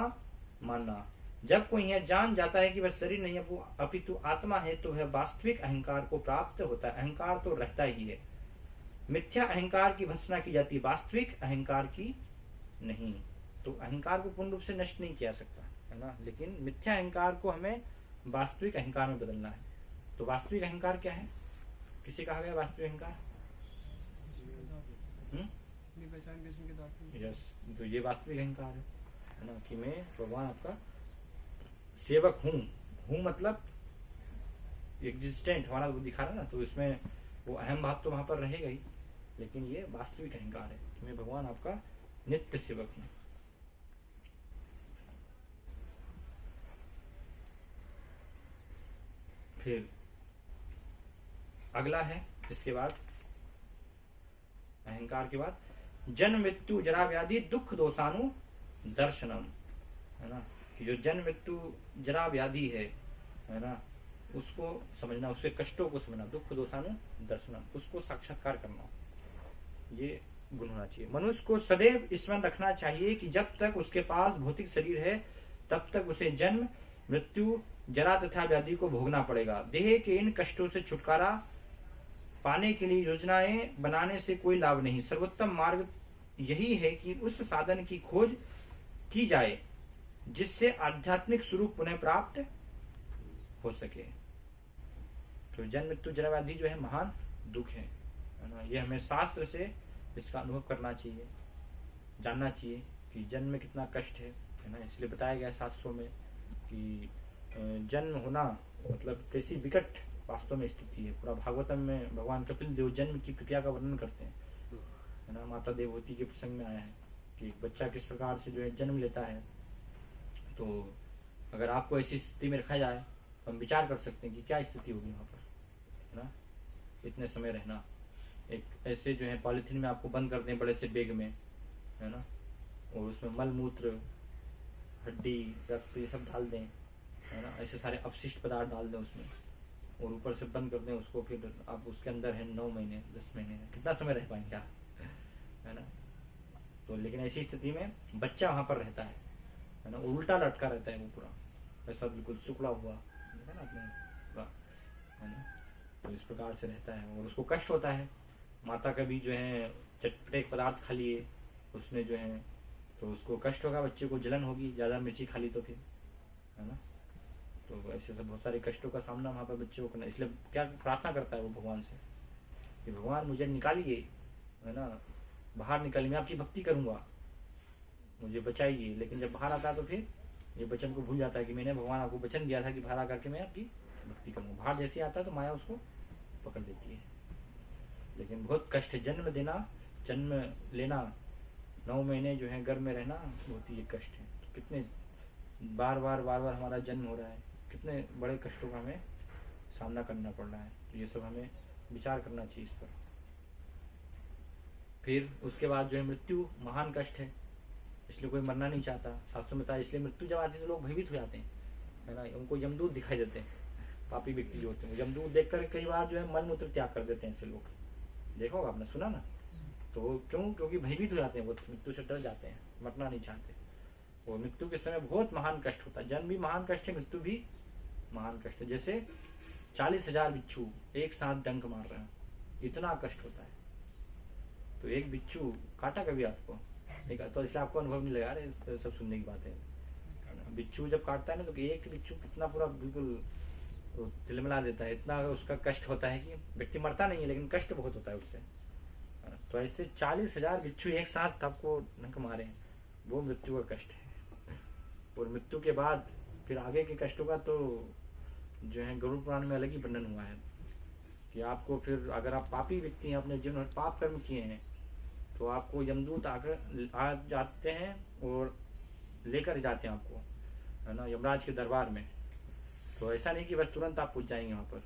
मानना। जब कोई यह जान जाता है कि वह शरीर नहीं है वो अपितु आत्मा है, तो वह वास्तविक अहंकार को प्राप्त होता है। अहंकार तो रहता ही है, मिथ्या अहंकार की भर्त्सना की जाती है, वास्तविक अहंकार की नहीं। तो अहंकार को पूर्ण रूप से नष्ट नहीं किया सकता है ना, लेकिन मिथ्या अहंकार को हमें वास्तविक अहंकार में बदलना है। तो वास्तविक अहंकार क्या है, किसे कहा गया वास्तविक अहंकार, यस, तो ये वास्तविक अहंकार है ना, कि मैं भगवान आपका सेवक हूँ मतलब एग्जिस्टेंट हमारा वो दिखा रहा ना, तो इसमें वो अहम भाव तो वहां पर रहेगा ही, लेकिन ये वास्तविक अहंकार है कि मैं भगवान आपका नित्य सेवक हूँ। फिर अगला है इसके बाद अहंकार के बाद जन्म मृत्यु जरा व्याधि दुख दोषानु दर्शनम, है ना, कि जो जन्म मृत्यु जरा व्याधि है ना, उसको समझना, उसके कष्टों को समझना, दुख दोषानु दर्शनम, उसको साक्षात्कार करना, ये गुण होना चाहिए। मनुष्य को सदैव स्मरण रखना चाहिए कि जब तक उसके पास भौतिक शरीर है तब तक उसे जन्म मृत्यु जरा तथा व्याधि को भोगना पड़ेगा। देह के इन कष्टों से छुटकारा पाने के लिए योजनाएं बनाने से कोई लाभ नहीं। सर्वोत्तम मार्ग यही है कि उस साधन की खोज की जाए जिससे आध्यात्मिक स्वरूप पुनः प्राप्त हो सके। तो जन्म मृत्यु जरा व्याधि जो है महान दुख है ना, ये हमें शास्त्र से इसका अनुभव करना चाहिए, जानना चाहिए कि जन्म में कितना कष्ट है ना। इसलिए बताया गया शास्त्रों में कि जन्म होना मतलब कैसी विकट वास्तव में स्थिति है। पूरा भागवतम में भगवान कपिल देव जन्म की प्रक्रिया का वर्णन करते हैं, है ना। माता देवहूति के प्रसंग में आया है कि एक बच्चा किस प्रकार से जो है जन्म लेता है। तो अगर आपको ऐसी स्थिति में रखा जाए तो हम विचार कर सकते हैं कि क्या स्थिति होगी वहां पर, है ना। इतने समय रहना, एक ऐसे जो है पॉलिथीन में आपको बंद कर दें बड़े से बैग में, है ना, और उसमें मल मूत्र हड्डी रक्त ये सब डाल दें, है ना, ऐसे सारे अपशिष्ट पदार्थ डाल दें उसमें और ऊपर से बंद कर दें उसको। फिर आप उसके अंदर है 9 महीने 10 महीने, कितना समय रह पाएंगे आप, है ना। तो लेकिन ऐसी स्थिति में बच्चा वहां पर रहता है ना, उल्टा लटका रहता है वो पूरा ऐसा बिल्कुल सुखड़ा हुआ, है ना, अपने पूरा, है ना। तो इस प्रकार से रहता है और उसको कष्ट होता है। माता का भी जो है चटपटे पदार्थ खा लिए उसने जो है, तो उसको कष्ट होगा, बच्चे को जलन होगी, ज्यादा मिर्ची खा ली तो फिर, है ना। तो ऐसे सब बहुत सारे कष्टों का सामना वहाँ पर बच्चों को करना, इसलिए क्या प्रार्थना करता है वो भगवान से कि भगवान मुझे निकालिए, है ना, बाहर निकालिए, मैं आपकी भक्ति करूँगा, मुझे बचाइए। लेकिन जब बाहर आता है तो फिर ये वचन को भूल जाता है कि मैंने भगवान आपको वचन दिया था कि बाहर आकर के मैं आपकी भक्ति करूँगा। बाहर जैसे आता है तो माया उसको पकड़ लेती है। लेकिन बहुत कष्ट है, जन्म देना, जन्म लेना, 9 महीने जो है गर्भ में रहना, बहुत ही कष्ट है। तो कितने बार बार हमारा जन्म हो रहा है, कितने बड़े कष्टों का हमें सामना करना पड़ रहा है। तो ये सब हमें विचार करना चाहिए इस पर। फिर उसके बाद जो है मृत्यु महान कष्ट है, इसलिए कोई मरना नहीं चाहता। शास्त्रों में था इसलिए मृत्यु जब आती है तो लोग भयभीत हो जाते हैं, है ना, उनको यमदूत दिखाई देते हैं। पापी व्यक्ति जो होते हैं यमदूत देखकर कई बार जो है मल मूत्र त्याग कर देते हैं ऐसे लोग, देखा होगा आपने, सुना ना। तो क्यों? क्योंकि भयभीत हो जाते हैं, वो मृत्यु से डर जाते हैं, मरना नहीं चाहते। और मृत्यु के समय बहुत महान कष्ट होता है। जन्म भी महान कष्ट है, मृत्यु भी महान कष्ट है। जैसे 40,000 बिच्छू एक साथ डंक मार रहे हैं, इतना कष्ट होता है। तो एक बिच्छू काटा कभी आपको? नहीं, तो इसलिए आपको अनुभव नहीं लगा रहे, सब सुनने की बात है। बिच्छू जब काटता है ना तो एक बिच्छू कितना पूरा बिल्कुल तिलमिला देता है, इतना उसका कष्ट होता है कि व्यक्ति मरता नहीं है लेकिन कष्ट बहुत होता है उससे। तो ऐसे 40,000 बिच्छू एक साथ आपको डंक मारे, वो मृत्यु का कष्ट है। और मृत्यु के बाद फिर आगे के कष्टों का तो जो है गरुड़ पुराण में अलग ही वर्णन हुआ है कि आपको फिर अगर आप पापी व्यक्ति हैं, अपने जीवन में पाप कर्म किए हैं, तो आपको यमदूत आकर आ जाते हैं और लेकर जाते हैं आपको, है ना, यमराज के दरबार में। तो ऐसा नहीं कि बस तुरंत आप पहुंच जाएंगे वहाँ पर,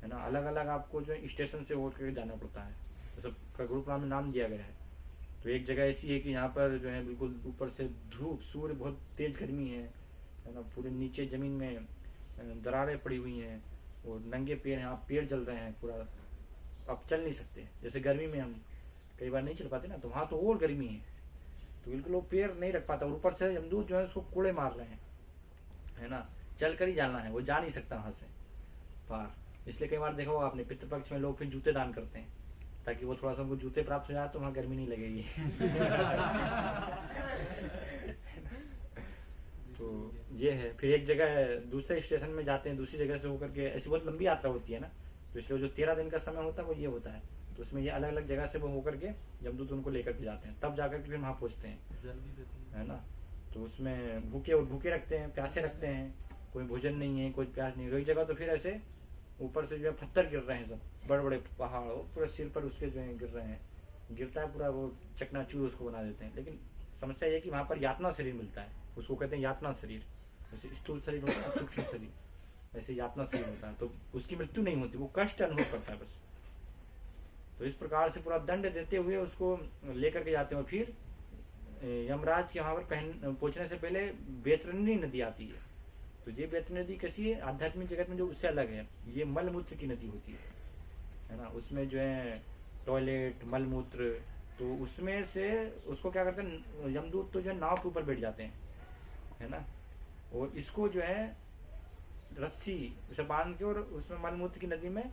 है ना, अलग अलग आपको जो स्टेशन से होकर के जाना पड़ता है। तो सबका गरुड़ पुराण में नाम दिया गया है। तो एक जगह ऐसी है कि यहाँ पर जो है बिल्कुल ऊपर से धूप, सूर्य, बहुत तेज गर्मी है ना, पूरे नीचे जमीन में दरारें पड़ी हुई हैं और नंगे पैर हैं, आप पैर जल रहे हैं पूरा, आप चल नहीं सकते। जैसे गर्मी में हम कई बार नहीं चल पाते ना, तो वहाँ तो और गर्मी है, तो बिल्कुल वो पैर नहीं रख पाता। और ऊपर से यमदूत जो है उसको कूड़े मार रहे हैं, है ना, चल कर ही जाना है, वो जा नहीं सकता वहाँ से पार। इसलिए कई बार देखा होगा आपने, पितृपक्ष में लोग फिर जूते दान करते हैं ताकि वो थोड़ा सा उनको जूते प्राप्त हो जाए तो वहाँ गर्मी नहीं लगेगी। तो ये है। फिर एक जगह दूसरे स्टेशन में जाते हैं, दूसरी जगह से होकर के, ऐसी बहुत लंबी यात्रा होती है ना, तो इसलिए जो 13 दिन का समय होता है वो ये होता है। तो उसमें ये अलग अलग जगह से वो होकर के यमदूत उनको लेकर के जाते हैं, तब जाकर के फिर वहाँ पहुँचते हैं, है ना। तो उसमें भूखे और भूखे रखते हैं, प्यासे रखते हैं, कोई भोजन नहीं है, कोई प्यास नहीं। एक जगह तो फिर ऐसे ऊपर से जो है पत्थर गिर रहे हैं, सब बड़े बड़े पहाड़ पूरे सिर पर उसके जो है गिर रहे हैं, गिरता है पूरा, वो चकनाचूर उसको बना देते हैं। लेकिन समस्या ये कि वहाँ पर यातना शरीर मिलता है, उसको कहते हैं यातना शरीर। जैसे स्थूल शरीर होता है, सूक्ष्म शरीर, ऐसे यातना शरीर होता है, तो उसकी मृत्यु नहीं होती, वो कष्ट अनुभव करता है बस। तो इस प्रकार से पूरा दंड देते हुए उसको लेकर के जाते हैं। और फिर यमराज के वहाँ पर पहुंचने से पहले बैतरणी नदी आती है। तो ये बैतरणी नदी कैसी है आध्यात्मिक जगत में, जो उससे अलग है, ये मलमूत्र की नदी होती है ना। उसमें जो है टॉयलेट, मलमूत्र, तो उसमें से उसको क्या करते हैं यमदूत, तो जो है नाव के ऊपर बैठ जाते हैं, है ना, और इसको जो है रस्सी उसे बांध के और उसमें मलमूत्र की नदी में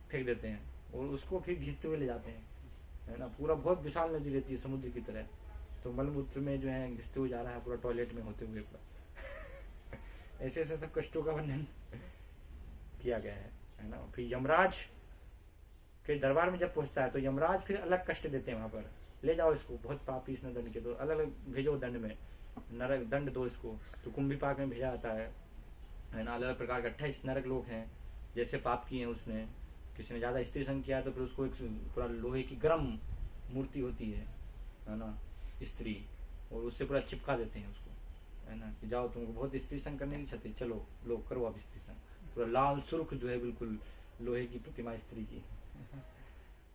फेंक देते हैं और उसको फिर घिसते हुए ले जाते हैं, है ना। पूरा बहुत विशाल नदी रहती है समुद्र की तरह, तो मलमूत्र में जो है घिसते हुए जा रहा है पूरा, टॉयलेट में होते हुए पूरा। ऐसे ऐसे सब कष्टों का वर्णन किया गया है ना। फिर यमराज के दरबार में जब पहुंचता है तो यमराज फिर अलग कष्ट देते हैं वहां पर, ले जाओ इसको, बहुत पापी इसने दंड के, तो अलग अलग भेजो दंड में, नरक दंड दो इसको। तो कुंभी पाक में भेजा जाता है ना। अलग अलग प्रकार के 28 नरक लोग हैं, जैसे पाप किए हैं उसने, किसी ने ज्यादा स्त्री संग किया तो फिर उसको एक पूरा लोहे की गर्म मूर्ति होती है ना स्त्री, और उससे पूरा चिपका देते हैं उसको, है ना, कि जाओ तुमको बहुत स्त्री संग करने की क्षति, चलो लो करो आप स्त्री संग। पूरा लाल सुर्ख जो है बिल्कुल लोहे की प्रतिमा स्त्री की।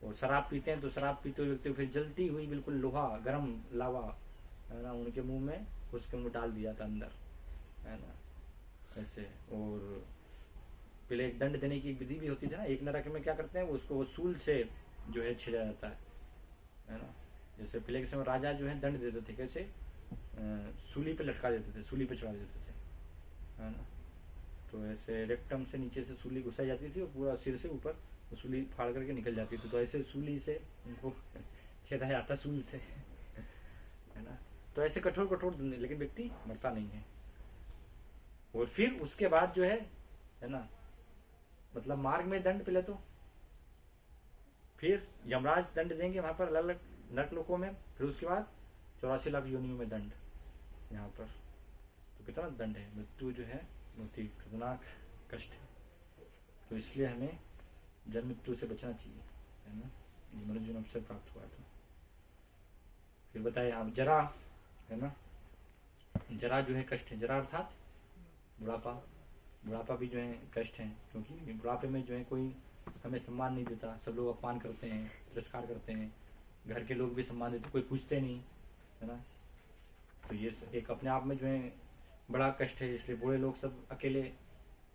और शराब पीते हैं तो शराब पीते हुए व्यक्ति फिर जलती हुई बिल्कुल लोहा गर्म लावा, है ना, उनके मुंह में उसके मुंह डाल दिया था अंदर, है ना, ऐसे। और पहले एक दंड देने की एक विधि भी होती थी ना, एक नरक में क्या करते हैं वो उसको सूल से जो है छेड़ा जाता है ना। जैसे पहले के समय राजा जो है दंड देते थे, कैसे सूली पे लटका देते थे, सूली पे चढ़ा देते थे, है ना। तो ऐसे रेक्टम से नीचे से सूली घुसाई जाती थी और पूरा सिर से ऊपर सूली फाड़ करके निकल जाती थी, तो ऐसे सूली से उनको छेदा जाता सूल से, है ना। तो ऐसे कठोर कठोर, लेकिन व्यक्ति मरता नहीं है। और फिर उसके बाद जो है ना, मतलब मार्ग में दंड पहले तो, फिर यमराज दंड देंगे वहां पर अलग अलग नरक लोकों में, फिर उसके बाद 84 लाख योनियों में दंड यहाँ पर। तो कितना दंड है, मृत्यु जो है बहुत ही खतरनाक कष्ट है। तो इसलिए हमें जन्म मृत्यु से बचना चाहिए, है ना, मनुष्य जन्म अवसर प्राप्त हुआ था। फिर बताए आप जरा, है ना, जरा जो है कष्ट है, जरा अर्थात बुढ़ापा। बुढ़ापा भी जो है कष्ट है, क्योंकि बुढ़ापे में जो है कोई हमें सम्मान नहीं देता, सब लोग अपमान करते हैं, तिरस्कार करते हैं, घर के लोग भी सम्मान देते, कोई पूछते नहीं, है ना। तो ये एक अपने आप में जो है बड़ा कष्ट है। इसलिए बूढ़े लोग सब अकेले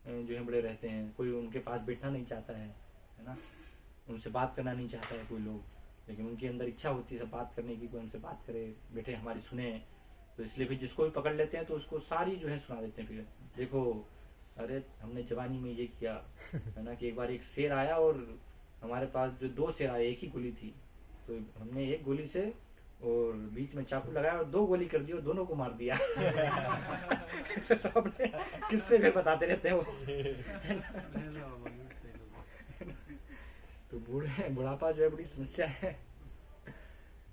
जो है बड़े रहते हैं, कोई उनके पास बैठना नहीं चाहता है ना, उनसे बात करना नहीं चाहता है कोई लोग, लेकिन उनके अंदर इच्छा होती है सब बात करने की, कोई उनसे बात करे, बैठे हमारी सुने। तो इसलिए फिर जिसको भी पकड़ लेते हैं तो उसको सारी जो है सुना देते हैं। फिर देखो, अरे हमने जवानी में ये किया, है ना, कि एक बार एक शेर आया और हमारे पास जो 2 शेर आए, एक ही गोली थी, तो हमने एक गोली से और बीच में चाकू लगाया और 2 गोली कर दी और दोनों को मार दिया। सब किससे भी बताते रहते हैं वो। तो बुढ़ापा जो है बड़ी समस्या है,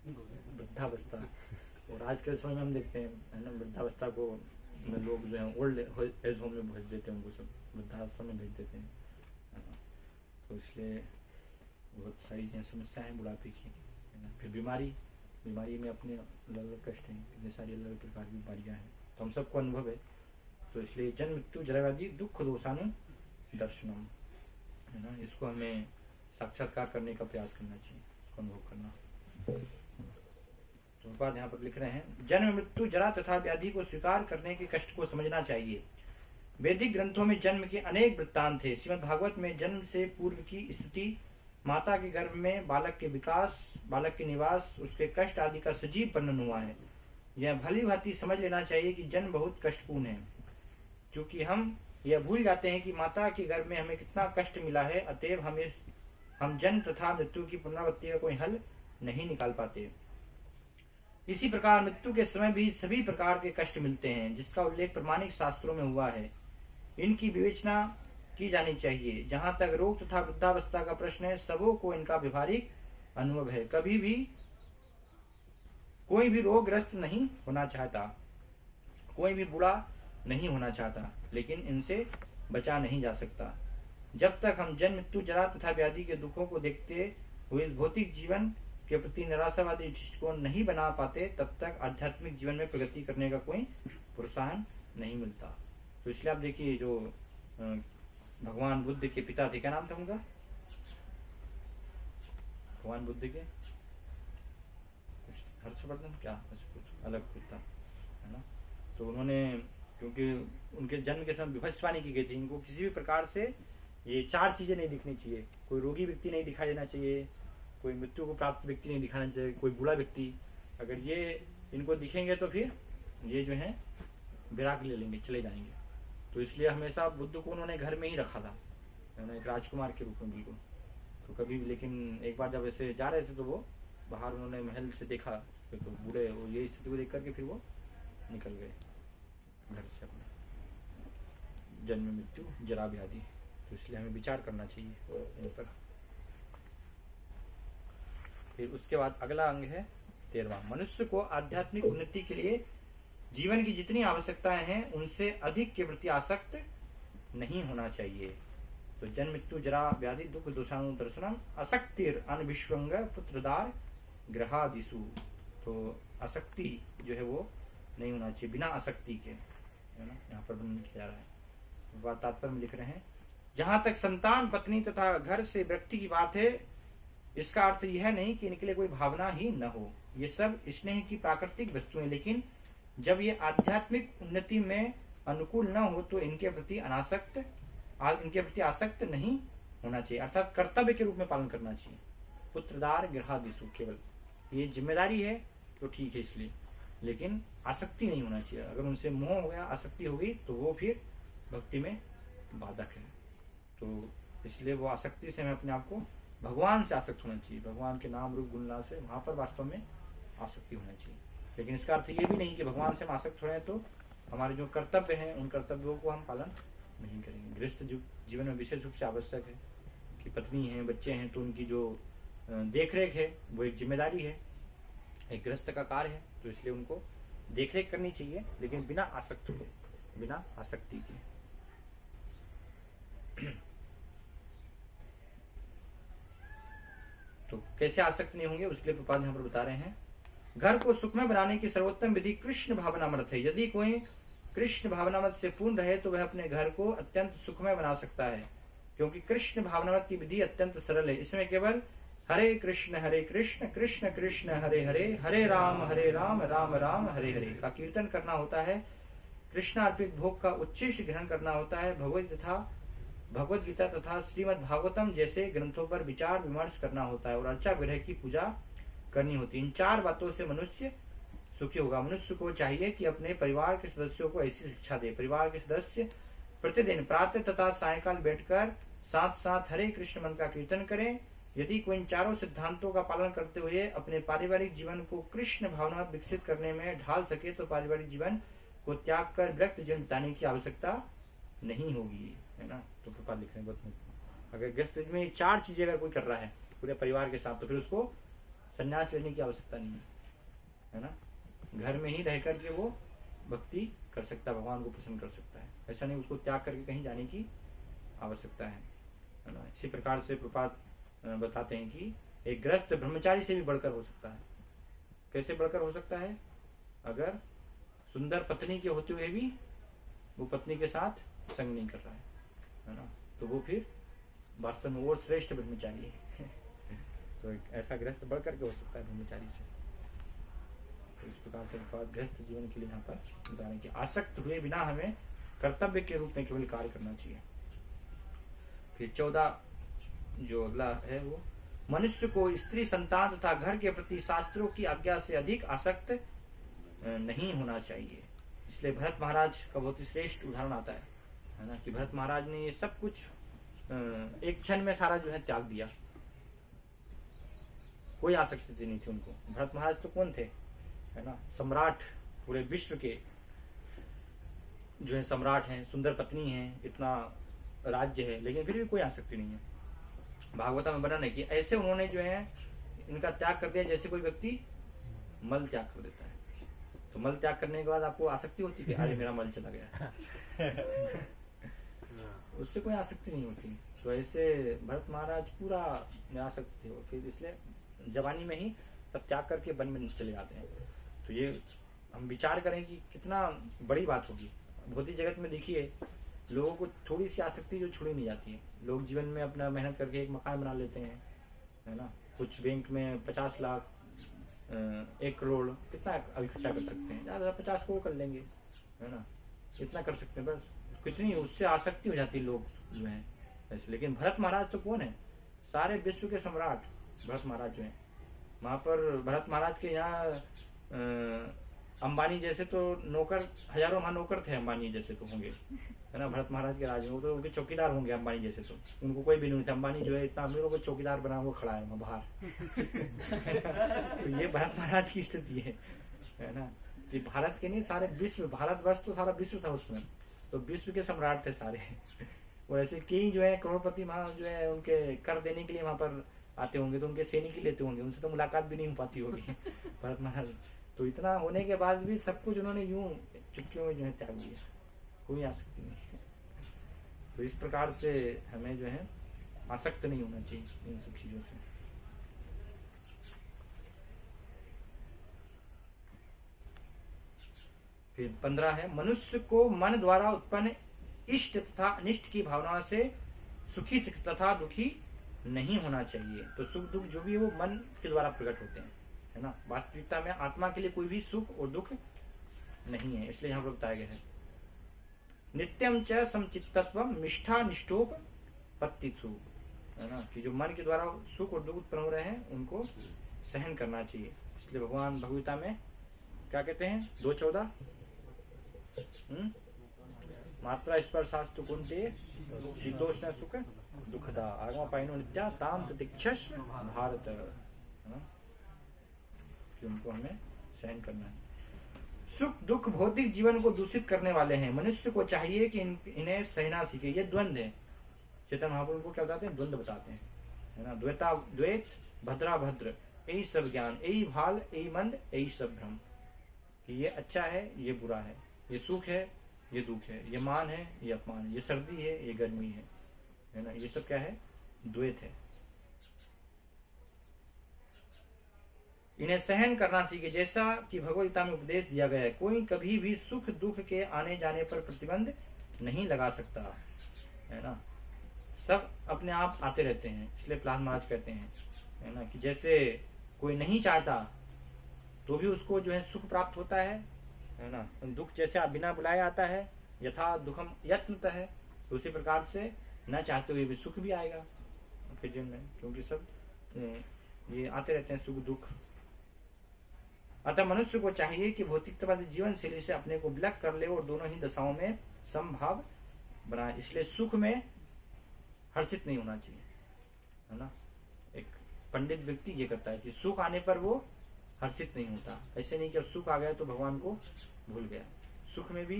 वृद्धावस्था। और आज के समय में हम देखते हैं, है ना, वृद्धावस्था को लोग जो है ओल्ड एज होम में भेज देते हैं, उनको सब वृद्धावस्था में भेज देते हैं, है ना। तो इसलिए बहुत सारी समस्या है बुढ़ापे की, है ना। फिर बीमारी में अपने अलग अलग कष्ट हैं, इतने सारी अलग अलग प्रकार की बीमारियां हैं, तो हम सबको अनुभव है। तो इसलिए जन्म मृत्यु जरा व्याधि दुख दोषानु दर्शनम, है ना, इसको हमें साक्षात्कार करने का प्रयास करना चाहिए, इसको अनुभव करना। तो बाद यहाँ पर लिख रहे हैं, जन्म मृत्यु जरा तथा व्याधि को स्वीकार करने के कष्ट को समझना चाहिए। वैदिक ग्रंथों में जन्म के अनेक वृत्तांत थे। श्रीमद् भागवत में जन्म से पूर्व की स्थिति, माता के गर्भ में बालक के विकास, बालक के निवास, उसके कष्ट आदि का सजीव वर्णन हुआ है। यह भली भांति समझ लेना चाहिए कि जन्म बहुत कष्टपूर्ण है, क्योंकि हम यह भूल जाते हैं कि माता के गर्भ में हमें कितना कष्ट मिला है। अतएव हम जन्म तथा मृत्यु की पुनरावृत्ति का कोई हल नहीं निकाल पाते। इसी प्रकार मृत्यु के समय भी सभी प्रकार के कष्ट मिलते हैं, जिसका उल्लेख प्रमाणिक शास्त्रों में हुआ है। इनकी विवेचना की जानी चाहिए। जहाँ तक रोग तथा वृद्धावस्था का प्रश्न है, सबों को इनका व्यवहारिक अनुभव है। कभी भी कोई भी रोगग्रस्त नहीं होना चाहता, कोई भी बुरा नहीं होना चाहता, लेकिन इनसे बचा नहीं जा सकता। जब तक हम जन्म मृत्यु जरा तथा व्याधि के दुखों को देखते हुए इस भौतिक जीवन के प्रति निराशावादी दृष्टिकोण नहीं बना पाते, तब तक आध्यात्मिक जीवन में प्रगति करने का कोई प्रोत्साहन नहीं मिलता। तो इसलिए आप देखिए, जो भगवान बुद्ध के पिता थे, क्या नाम था उनका, भगवान बुद्ध के हर्षवर्धन, क्या कुछ अलग कुछ था, है ना। तो उन्होंने, क्योंकि उनके जन्म के समय भविष्यवाणी की गई थी, इनको किसी भी प्रकार से ये 4 चीजें नहीं दिखनी चाहिए। कोई रोगी व्यक्ति नहीं दिखाई देना चाहिए, कोई मृत्यु को प्राप्त व्यक्ति नहीं दिखाना चाहिए, कोई बूढ़ा व्यक्ति। अगर ये इनको दिखेंगे तो फिर ये जो है विराग ले लेंगे, चले जाएंगे। तो इसलिए हमेशा बुद्ध को उन्होंने घर में ही रखा था, एक राजकुमार के रूप में बिल्कुल। तो कभी, लेकिन एक बार जब ऐसे जा रहे थे तो वो बाहर उन्होंने महल से देखा, तो बूढ़े वो यही स्थिति को देख करके फिर वो निकल गए घर से अपने। जन्म मृत्यु जरा व्याधि, तो इसलिए हमें विचार करना चाहिए इन पर। फिर उसके बाद अगला अंग है 13वां। मनुष्य को आध्यात्मिक उन्नति के लिए जीवन की जितनी आवश्यकताएं हैं, उनसे अधिक के प्रति आसक्त नहीं होना चाहिए। तो जन्म मृत्यु जरा व्याधि दुख दोषानु दर्शनम असक्तिर अनविश्वंग पुत्रदार ग्रहादिशु। तो आसक्ति जो है वो नहीं होना चाहिए, बिना आसक्ति के, है ना, यहाँ पर वर्णन किया जा रहा है। वह तात्पर्य में लिख रहे हैं, जहां तक संतान, पत्नी तथा घर से व्यक्ति की बात है, इसका अर्थ यह नहीं कि इनके लिए कोई भावना ही न हो। ये सब स्नेह की प्राकृतिक वस्तुएं, लेकिन जब ये आध्यात्मिक उन्नति में अनुकूल न हो तो इनके प्रति आसक्त नहीं होना चाहिए, अर्थात कर्तव्य के रूप में पालन करना चाहिए। पुत्रदार गृहादिषु, केवल ये जिम्मेदारी है तो ठीक है इसलिए, लेकिन आसक्ति नहीं होना चाहिए। अगर उनसे मोह हो गया, आसक्ति हो गई, तो वो फिर भक्ति में बाधक है। तो इसलिए वो आसक्ति से हमें अपने आप को भगवान से आसक्त होना चाहिए, भगवान के नाम रूप गुणनाम से, वहां पर वास्तव में आसक्ति होना चाहिए। लेकिन इसका अर्थ ये भी नहीं कि भगवान से हम आसक्त हो रहे हैं तो हमारे जो कर्तव्य हैं उन कर्तव्यों को हम पालन नहीं करेंगे। गृहस्थ जीवन में विशेष रूप से आवश्यक है कि पत्नी है, बच्चे हैं, तो उनकी जो देख रेख है वो एक जिम्मेदारी है, एक गृहस्थ का कार्य है, तो इसलिए उनको देख रेख करनी चाहिए, लेकिन बिना आसक्त हुए, बिना आसक्ति के। तो कैसे आसक्त नहीं होंगे उसके लिए प्रपाद यहाँ पर बता रहे हैं। घर को सुखमय बनाने की सर्वोत्तम विधि कृष्ण भावनामृत है। यदि कोई कृष्ण भावनामृत से पूर्ण रहे तो वह अपने घर को अत्यंत सुखमय बना सकता है, क्योंकि कृष्ण भावनामृत की विधि अत्यंत सरल है। इसमें केवल हरे कृष्ण कृष्ण कृष्ण हरे हरे, हरे राम राम राम हरे हरे का कीर्तन करना होता है। कृष्णार्पित भोग का उच्छिष्ट ग्रहण करना होता है। भगवद गीता तथा श्रीमद् भागवतम जैसे ग्रंथों पर विचार विमर्श करना होता है और अर्चा विरह की पूजा करनी होती है। इन 4 बातों से मनुष्य सुखी होगा। मनुष्य को चाहिए कि अपने परिवार के सदस्यों को ऐसी शिक्षा दे। परिवार के सदस्य प्रतिदिन प्रातः तथा सायंकाल बैठकर साथ साथ हरे कृष्ण मंत्र का कीर्तन करें। यदि कोई इन 4 सिद्धांतों का पालन करते हुए अपने पारिवारिक जीवन को कृष्ण भावना विकसित करने में ढाल सके तो पारिवारिक जीवन को त्याग कर विरक्त जीवन बिताने की आवश्यकता नहीं होगी, है ना। तो प्रपात लिख रहे हैं बहुत। अगर गृहस्थ में 4 चीजें अगर कोई कर रहा है पूरे परिवार के साथ, तो फिर उसको संन्यास लेने की आवश्यकता नहीं है ना। घर में ही रह करके वो भक्ति कर सकता है, भगवान को प्रसन्न कर सकता है। ऐसा नहीं उसको त्याग करके कहीं जाने की आवश्यकता है ना। इसी प्रकार से प्रपात बताते हैं कि एक गृहस्थ ब्रह्मचारी से भी बढ़कर हो सकता है। कैसे बढ़कर हो सकता है? अगर सुंदर पत्नी के होते हुए भी वो पत्नी के साथ संग नहीं कर रहा है ना, तो वो फिर वास्तव में और श्रेष्ठ ब्रह्मचारी है। तो एक ऐसा गृहस्थ बढ़ करके हो सकता है ब्रह्मचारी से। तो इस प्रकार से गृहस्थ जीवन के लिए यहाँ पर बताने की आसक्त हुए बिना हमें कर्तव्य के रूप में केवल कार्य करना चाहिए। फिर 14 जो अगला है वो, मनुष्य को स्त्री संतान तथा घर के प्रति शास्त्रों की आज्ञा से अधिक आसक्त नहीं होना चाहिए। इसलिए भरत महाराज का बहुत ही श्रेष्ठ उदाहरण आता है ना, कि भरत महाराज ने ये सब कुछ एक क्षण में सारा जो है त्याग दिया। कोई आसक्ति नहीं थी उनको। भरत महाराज तो कौन थे, है ना, सम्राट, पूरे विश्व के जो है सम्राट हैं, सुंदर पत्नी है, इतना राज्य है, लेकिन फिर भी कोई आसक्ति नहीं है। भागवता में वर्णन है कि ऐसे उन्होंने जो है इनका त्याग कर दिया जैसे कोई व्यक्ति मल त्याग कर देता है। तो मल त्याग करने के बाद आपको आसक्ति होती है कि अरे मेरा मल चला गया। उससे कोई आसक्ति नहीं होती। तो ऐसे भरत महाराज पूरा आसक्ति हो, फिर इसलिए जवानी में ही सब त्याग करके वन में चले जाते हैं। तो ये हम विचार करें कि कितना बड़ी बात होगी। भौतिक जगत में देखिए लोगों को थोड़ी सी आसक्ति जो छोड़ी नहीं जाती है। लोग जीवन में अपना मेहनत करके एक मकान बना लेते हैं, है ना। कुछ बैंक में 50 लाख 1 करोड़ कितना इकट्ठा कर सकते हैं, ज्यादा 50 करोड़ कर लेंगे, है ना, इतना कर सकते हैं बस। कितनी उससे आसक्ति हो जाती है लोग जो है ऐसे। लेकिन भरत महाराज तो कौन है, सारे विश्व के सम्राट भरत महाराज जो है। वहां पर भरत महाराज के यहाँ अंबानी जैसे तो नौकर, हजारों वहां नौकर थे अंबानी जैसे तो होंगे, है ना, भरत महाराज के राज में। वो तो उनके चौकीदार होंगे अंबानी जैसे। तो उनको कोई भी नहीं था। अंबानी जो है इतना अमीरों को चौकीदार बना हुआ खड़ा है वहां बाहर। तो ये भरत महाराज की स्थिति है ना, कि भारत के नहीं सारे विश्व, भारतवर्ष तो सारा विश्व था उसमें, तो विश्व के सम्राट थे सारे। और ऐसे कई जो है करोड़पति वहां जो है उनके कर देने के लिए वहां पर आते होंगे, तो उनके सैनिक लेते होंगे, उनसे तो मुलाकात भी नहीं हो पाती होगी भरत महाराज। तो इतना होने के बाद भी सब कुछ उन्होंने यूं चुटकियों में जो है त्याग दिया, कोई आसक्ति नहीं। तो इस प्रकार से हमें जो है आसक्त नहीं होना चाहिए इन सब चीजों से। फिर 15 है, मनुष्य को मन द्वारा उत्पन्न इष्ट तथा अनिष्ट की भावना से सुखी तथा दुखी नहीं होना चाहिए। तो सुख दुख जो भी है वो मन के द्वारा प्रकट होते हैं, है ना। वास्तविकता में आत्मा के लिए कोई भी सुख और दुख नहीं है। इसलिए यहाँ पर बताया गया है, नित्यम च समचित्तत्वम निष्ठा निष्ठोप पत्तिथु, है ना, कि जो मन के द्वारा सुख और दुख उत्पन्न हो रहे हैं उनको सहन करना चाहिए। इसलिए भगवान भगवता में क्या कहते हैं, 2:14 मात्रा स्पर्शास्तु कुंते शीतोष्ण सुख दुखदा आगमा पाइनो नित्या ताम ततिक्षस भारत, कि उनको हमें सहन करना है। सुख दुख भौतिक जीवन को दूषित करने वाले हैं। मनुष्य को चाहिए कि इन्हें सहना सीखे। ये द्वंद्व है। चेतन महाप्रभु को क्या बताते हैं? द्वंद्व बताते हैं, है ना। द्वैत भद्रा भद्र, यही सब ज्ञान, यही भाल, यही मंद, यही सब भ्रम, कि ये अच्छा है, ये बुरा है, ये सुख है, ये दुख है, ये मान है, ये अपमान है, ये सर्दी है, ये गर्मी है ना। ये सब क्या है? द्वैत है। इन्हें सहन करना सीखे, जैसा कि भगवद गीता में उपदेश दिया गया है। कोई कभी भी सुख दुख के आने जाने पर प्रतिबंध नहीं लगा सकता, है ना। सब अपने आप आते रहते हैं। इसलिए प्रहलाद महाराज कहते हैं, है ना, कि जैसे कोई नहीं चाहता तो भी उसको जो है सुख प्राप्त होता है ना। दुख जैसे आप बिना बुलाए आता है, यथा दुखम यत्नतः है, तो उसी प्रकार से न चाहते हुए भी सुख भी आएगा आपके जीवन में, क्योंकि सब ये आते रहते हैं सुख दुख। अतः मनुष्य को चाहिए कि भौतिकतावादी जीवन शैली से अपने को विलग कर ले और दोनों ही दशाओं में समभाव बनाए। इसलिए सुख में हर्षित नहीं होना चाहिए, है ना। एक पंडित व्यक्ति ये करता है कि सुख आने पर वो हर्षित नहीं होता। ऐसे नहीं कि अब सुख आ गया तो भगवान को भूल गया। सुख में भी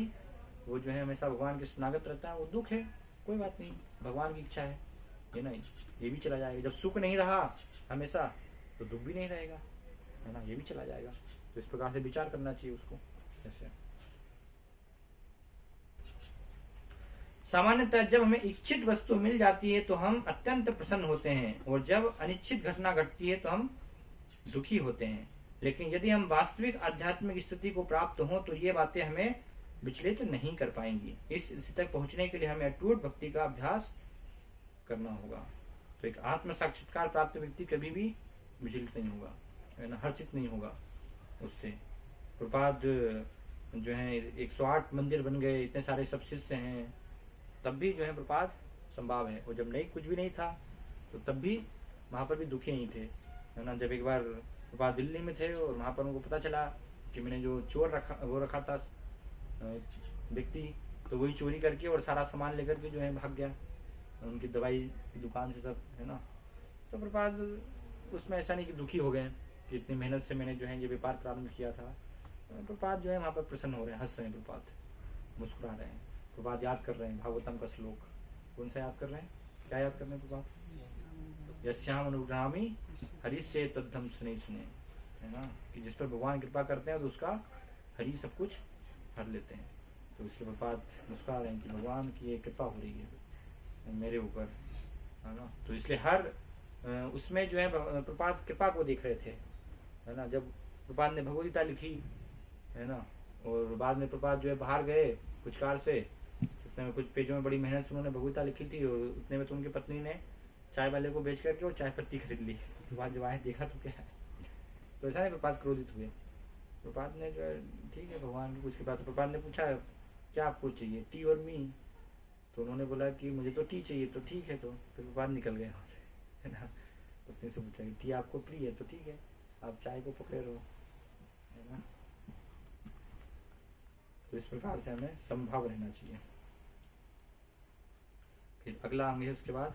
वो जो है हमेशा भगवान के शरणागत रहता है। वो दुख है, कोई बात नहीं, भगवान की इच्छा है ना, ये भी चला जाएगा। जब सुख नहीं रहा हमेशा तो दुख भी नहीं रहेगा, है ना, ये भी चला जाएगा। तो इस प्रकार से विचार करना चाहिए उसको। ऐसे सामान्यतः जब हमें इच्छित वस्तु मिल जाती है तो हम अत्यंत प्रसन्न होते हैं, और जब अनिच्छित घटना घटती है तो हम दुखी होते हैं। लेकिन यदि हम वास्तविक आध्यात्मिक स्थिति को प्राप्त हो तो ये बातें हमें विचलित नहीं कर पाएंगी। इस स्थिति तक पहुंचने के लिए हमें अटूट भक्ति का अभ्यास करना होगा। तो एक आत्म साक्षात्कार प्राप्त व्यक्ति कभी भी विचलित नहीं होगा, है ना, हर्षित नहीं होगा उससे। प्रपाद जो है 108 मंदिर बन गए, इतने सारे सब शिष्य हैं, तब भी जो है प्रपाद संभव है। और जब नहीं कुछ भी नहीं था तो तब भी वहां पर भी दुखी नहीं थे, है ना। जब एक बार प्रपाद दिल्ली में थे और वहां पर उनको पता चला कि मैंने जो चोर रखा था व्यक्ति, तो वही चोरी करके और सारा सामान लेकर के जो है भाग गया उनकी दवाई की दुकान से सब, है ना। तो प्रपाद उसमें ऐसा नहीं कि दुखी हो गए कि इतनी मेहनत से मैंने जो है ये व्यापार प्रारंभ किया था। प्रपात जो है वहां पर प्रसन्न हो रहे हैं, हंस रहे हैं, प्रपात मुस्कुरा रहे हैं, प्रपात याद कर रहे हैं भागवतम का श्लोक। कौन सा याद कर रहे हैं? क्या याद कर रहे हैं प्रपात? यस्याम अनुग्रहामि हरिस्य तद्धम सुने, है ना, कि जिस पर भगवान कृपा करते हैं तो उसका हरि सब कुछ हर लेते हैं। तो इसलिए प्रपात मुस्कुरा रहे हैं कि भगवान की ये कृपा हो रही है मेरे ऊपर, है ना। तो इसलिए हर उसमें जो है प्रपात कृपा को देख रहे थे, है ना। जब प्रपात ने भगवद गीता लिखी, है ना, और बाद में प्रपात जो है बाहर गए कुछ कार से, उतने में कुछ पेजों में बड़ी मेहनत से उन्होंने भगवद गीता लिखी थी, और उतने में तो उनकी पत्नी ने चाय वाले को बेच करके और चाय पत्ती खरीद ली। प्रपात जब आए देखा तो क्या है, तो ऐसा नहीं प्रपात क्रोधित हुए। प्रपात ने जो है ठीक है भगवान की कुछ के बाद, तो प्रपात ने पूछा क्या आपको चाहिए, टी और मी? तो उन्होंने बोला कि मुझे तो टी चाहिए। तो ठीक है, तो फिर प्रपात निकल गए वहां से, है ना। पत्नी से पूछा टी आपको प्रिय है? तो ठीक है, आप चाय को पकड़े रहो, है ना। तो इस प्रकार से हमें संभाव रहना चाहिए। फिर अगला अंग है उसके बाद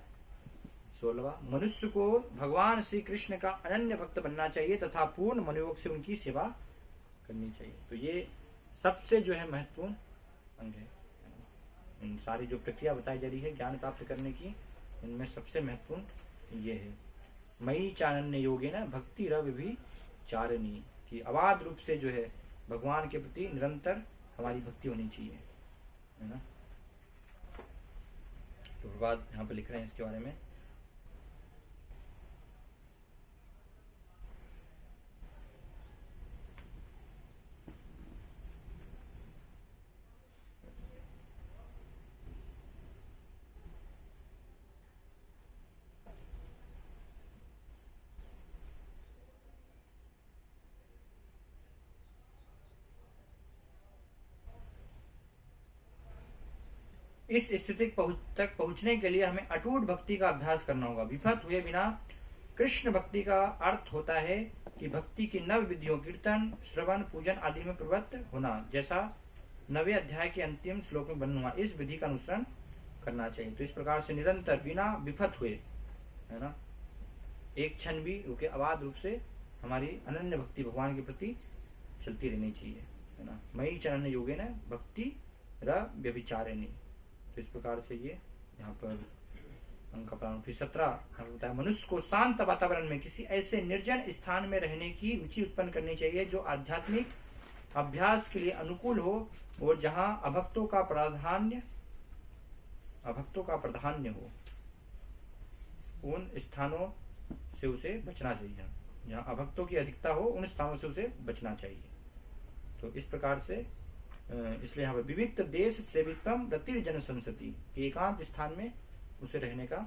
16वां, मनुष्य को भगवान श्री कृष्ण का अनन्य भक्त बनना चाहिए तथा पूर्ण मनोयोग से उनकी सेवा करनी चाहिए। तो ये सबसे जो है महत्वपूर्ण अंग है। इन सारी जो प्रक्रिया बताई जा रही है ज्ञान प्राप्त करने की, इनमें सबसे महत्वपूर्ण ये है। मयि चानन्य योगे न भक्ति रव भी चारणी, की अबाध रूप से जो है भगवान के प्रति निरंतर हमारी भक्ति होनी चाहिए, है ना। तो बाद यहाँ पे लिख रहे हैं इसके बारे में। इस स्थिति तक पहुंचने के लिए हमें अटूट भक्ति का अभ्यास करना होगा। विफल हुए बिना कृष्ण भक्ति का अर्थ होता है कि भक्ति की नव विधियों कीर्तन श्रवण पूजन आदि में प्रवृत्त होना, जैसा 9वें अध्याय के अंतिम श्लोक में वर्णन हुआ। इस विधि का अनुसरण करना चाहिए। तो इस प्रकार से निरंतर बिना विफल हुए, है ना, एक क्षण भी रुके, अबाध रूप से हमारी अनन्य भक्ति भगवान के प्रति चलती रहनी चाहिए। है ना। मयि चरण योगेन भक्ति र व्यभिचारिणी। तो इस प्रकार से ये यहाँ पर अंक प्रारंभ। फिर 17 बताया, मनुष्य को शांत वातावरण में किसी ऐसे निर्जन स्थान में रहने की रुचि उत्पन्न करनी चाहिए जो आध्यात्मिक अभ्यास के लिए अनुकूल हो और जहां अभक्तों का प्राधान्य हो। उन स्थानों से उसे बचना चाहिए, जहां अभक्तों की अधिकता हो उन स्थानों से उसे बचना चाहिए। तो इस प्रकार से इसलिए यहाँ पर विविक्त देश सेवितम रतिर्जन संसति, एकांत स्थान में उसे रहने का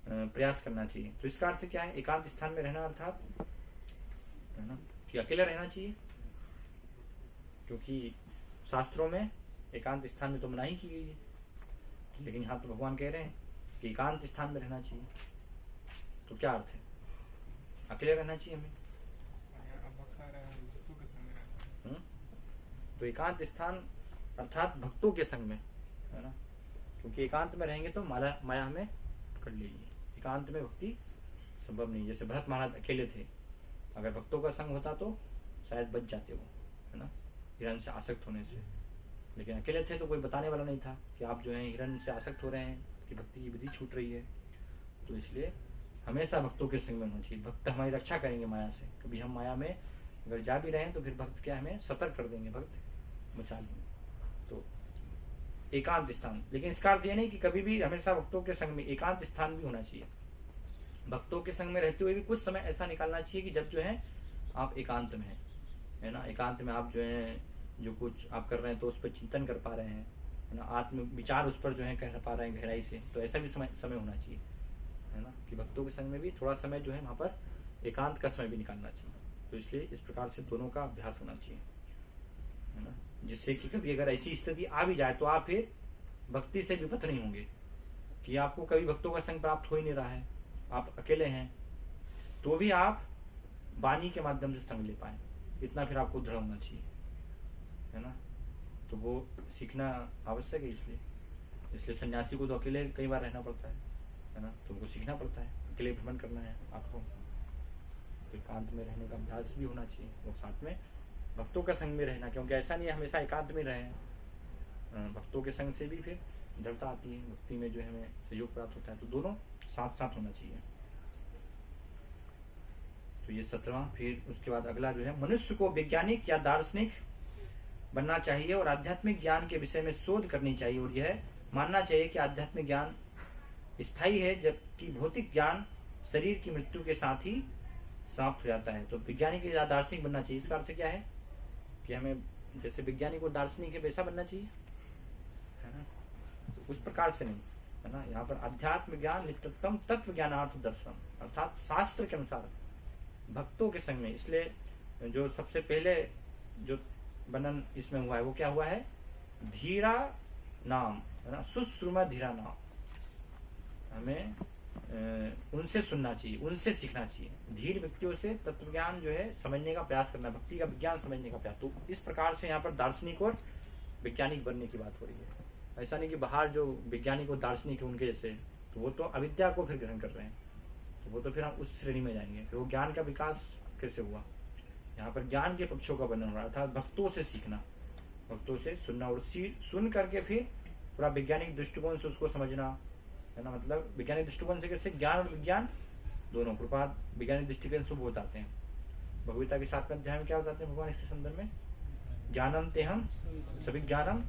प्रयास करना चाहिए। तो इसका अर्थ क्या है? एकांत स्थान में रहना अर्थात है ना कि अकेले रहना चाहिए, क्योंकि शास्त्रों में एकांत स्थान में तो मनाही की गई है, लेकिन यहाँ तो भगवान कह रहे हैं कि एकांत स्थान में रहना चाहिए। तो क्या अर्थ है? अकेले रहना चाहिए हमें। तो एकांत स्थान अर्थात भक्तों के संग में, है ना, क्योंकि एकांत में रहेंगे तो माया हमें पकड़ लेगी। एकांत में भक्ति संभव नहीं। जैसे भरत महाराज अकेले थे, अगर भक्तों का संग होता तो शायद बच जाते वो, है ना, हिरण से आसक्त होने से। लेकिन अकेले थे तो कोई बताने वाला नहीं था कि आप जो है हिरण से आसक्त हो रहे हैं, कि भक्ति की विधि छूट रही है। तो इसलिए हमेशा भक्तों के संग में होना चाहिए। भक्त हमारी रक्षा करेंगे माया से। कभी हम माया में अगर जा भी रहे हैं तो फिर भक्त क्या हमें सतर्क कर देंगे, भक्त बचा लेंगे। तो एकांत स्थान, लेकिन इसका अर्थ यह नहीं कि कभी भी हमेशा भक्तों के संग में, एकांत स्थान भी होना चाहिए। भक्तों के संग में रहते हुए भी कुछ समय ऐसा निकालना चाहिए कि जब जो है आप एकांत में है ना, एकांत में आप जो है जो कुछ आप कर रहे हैं तो उस पर चिंतन कर पा रहे हैं, है ना, आत्म विचार उस पर जो है कह पा रहे हैं गहराई से। तो ऐसा भी समय होना चाहिए, है ना, कि भक्तों के संग में भी थोड़ा समय जो है वहां पर एकांत का समय भी निकालना चाहिए। तो इसलिए इस प्रकार से दोनों का अभ्यास होना चाहिए, है ना, जिससे कि कभी अगर ऐसी स्थिति आ भी जाए तो आप फिर भक्ति से विपत नहीं होंगे, कि आपको कभी भक्तों का संग प्राप्त हो ही नहीं रहा है, आप अकेले हैं, तो भी आप वाणी के माध्यम से संग ले पाए। इतना फिर आपको दृढ़ होना चाहिए, है ना। तो वो सीखना आवश्यक है। इसलिए सन्यासी को तो अकेले कई बार रहना पड़ता है ना, तो उनको सीखना पड़ता है, अकेले भ्रमण करना है आपको। तो एकांत में रहने का अभ्यास भी होना चाहिए और साथ में भक्तों का संग में रहना, क्योंकि ऐसा नहीं है हमेशा एकांत में रहे। भक्तों के संग से भी फिर दृढ़ता आती है, भक्ति में जो है हमें सहयोग प्राप्त होता है। तो दोनों साथ साथ होना चाहिए। तो ये 17वां। फिर उसके बाद अगला जो है, मनुष्य को वैज्ञानिक या दार्शनिक बनना चाहिए और आध्यात्मिक ज्ञान के विषय में शोध करनी चाहिए, और यह मानना चाहिए कि आध्यात्मिक ज्ञान स्थायी है, जबकि भौतिक ज्ञान शरीर की मृत्यु के साथ ही समाप्त हो जाता है। तो वैज्ञानिक या दार्शनिक बनना चाहिए, इसका अर्थ क्या है कि हमें जैसे वैज्ञानिक और दार्शनिक है वैसा बनना चाहिए, है ना। तो उस प्रकार से नहीं, है ना। यहाँ पर अध्यात्म ज्ञान नित्यतम तत्व ज्ञानार्थ दर्शन, अर्थात शास्त्र के अनुसार भक्तों के संग में। इसलिए जो सबसे पहले जो वर्णन इसमें हुआ है वो क्या हुआ है? धीरा नाम, है ना, सुश्रुमा धीरा नाम। हमें उनसे सुनना चाहिए, उनसे सीखना चाहिए। धीर व्यक्तियों से तत्व ज्ञान जो है समझने का प्रयास करना, भक्ति का विज्ञान समझने का प्रयास। तो इस प्रकार से यहाँ पर दार्शनिक और वैज्ञानिक बनने की बात हो रही है। ऐसा नहीं कि बाहर जो वैज्ञानिक और दार्शनिक है उनके जैसे, तो वो तो अविद्या को फिर ग्रहण कर रहे हैं, तो वो तो फिर हम उस श्रेणी में जाएंगे। फिर वो ज्ञान का विकास कैसे हुआ? यहाँ पर ज्ञान के पक्षों का वर्णन हो रहा था, भक्तों से सीखना, भक्तों से सुनना और सुन करके फिर पूरा वैज्ञानिक दृष्टिकोण से उसको समझना, है ना। मतलब वैज्ञानिक दृष्टिकोण से कैसे ज्ञान और विज्ञान दोनों, कृपा वैज्ञानिक दृष्टिकोण से वो बताते हैं। भगवता के 7वें अध्याय में क्या बताते हैं भगवान इसके संदर्भ में? ज्ञानम ते हम सभी ज्ञानम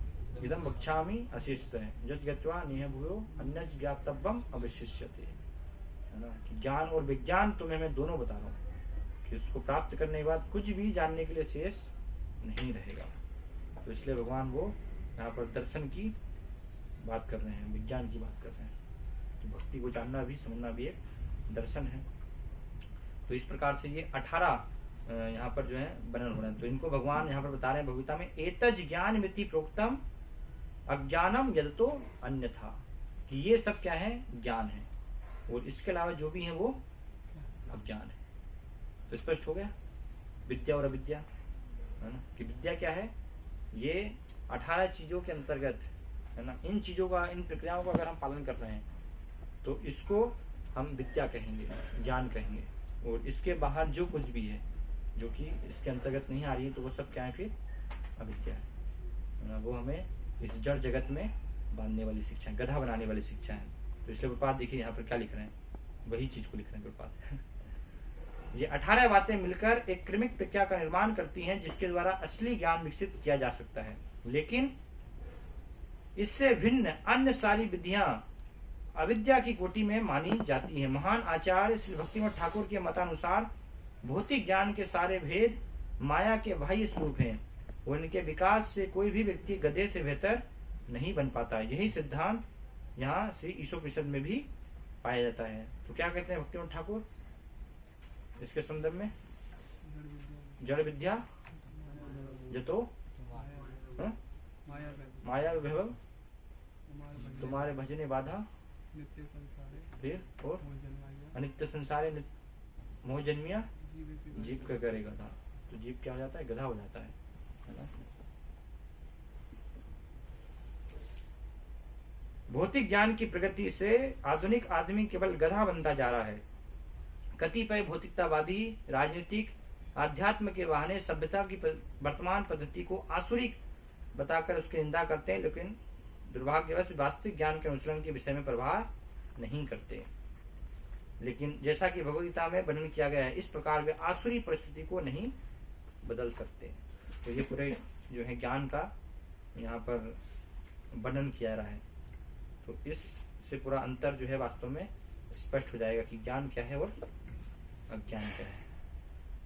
इदम बक्षामि अशेषतः यज् गत्वा नेह भूयो अन्यज् ज्ञातव्यम अवशिष्यते, है ना। कि ज्ञान और विज्ञान तुम्हें मैं दोनों बता रहा हूँ कि उसको प्राप्त करने के बाद कुछ भी जानने के लिए शेष नहीं रहेगा। तो इसलिए भगवान वो यहाँ पर दर्शन की बात कर रहे हैं, विज्ञान की बात कर रहे हैं। तो भक्ति को जानना भी समझना भी एक दर्शन है। तो इस प्रकार से ये 18 यहाँ पर जो है वर्णन हो रहे हैं। तो इनको भगवान यहाँ पर बता रहे हैं भगवता में, एतज ज्ञान मिति प्रोक्तम अज्ञानम यदतो अन्यथा, कि ये सब क्या है? ज्ञान है, और इसके अलावा जो भी है वो अज्ञान है। तो स्पष्ट हो गया विद्या और अविद्या, है ना। कि विद्या क्या है? ये 18 चीजों के अंतर्गत, है ना। इन चीजों का, इन प्रक्रियाओं का अगर हम पालन कर रहे हैं तो इसको हम विद्या कहेंगे, ज्ञान कहेंगे। और इसके बाहर जो कुछ भी है जो कि इसके अंतर्गत नहीं आ रही है तो वो सब क्या है? फिर अविद्या है ना, वो हमें इस जड़ जगत में बांधने वाली शिक्षा है, गधा बनाने वाली शिक्षा है। तो इसलिए प्रपात देखिए यहाँ पर क्या लिख रहे हैं, वही चीज को लिख रहे हैं प्रपात। ये 18 बातें मिलकर एक क्रमिक प्रक्रिया का निर्माण करती हैं जिसके द्वारा असली ज्ञान विकसित किया जा सकता है। लेकिन इससे भिन्न अन्य सारी विधियां अविद्या की कोटि में मानी जाती है। महान आचार्य श्री भक्तिनाथ ठाकुर के मतानुसार भौतिक ज्ञान के सारे भेद माया के बाह्य स्वरूप हैं। उनके विकास से कोई भी व्यक्ति गधे से बेहतर नहीं बन पाता। यही सिद्धांत यहाँ श्री ईशोपनिषद में भी पाया जाता है। तो क्या कहते हैं भक्तिनाथ ठाकुर इसके संदर्भ में? जड़ विद्या जतो माया विभव तुम्हारे भजने बाधा फिर और अनित्य संसारे मोह जन्मिया जीव का करेगा था। तो जीव क्या हो जाता है? गधा हो जाता है ना? भौतिक ज्ञान की प्रगति से आधुनिक आदमी केवल गधा बनता जा रहा है। कतिपय भौतिकतावादी राजनीतिक आध्यात्म के बहाने सभ्यता की वर्तमान पद्धति को आसुरिक बताकर उसकी निंदा करते हैं, लेकिन दुर्भाग्यवश वास्तविक ज्ञान के अनुसरण के विषय में प्रवाह नहीं करते। लेकिन जैसा कि भगवद गीता में वर्णन किया गया है, इस प्रकार वे आसुरी परिस्थिति को नहीं बदल सकते। तो ये पूरे जो है ज्ञान का यहाँ पर वर्णन किया रहा है। तो इससे पूरा अंतर जो है वास्तव में स्पष्ट हो जाएगा कि ज्ञान क्या है और अज्ञान क्या है।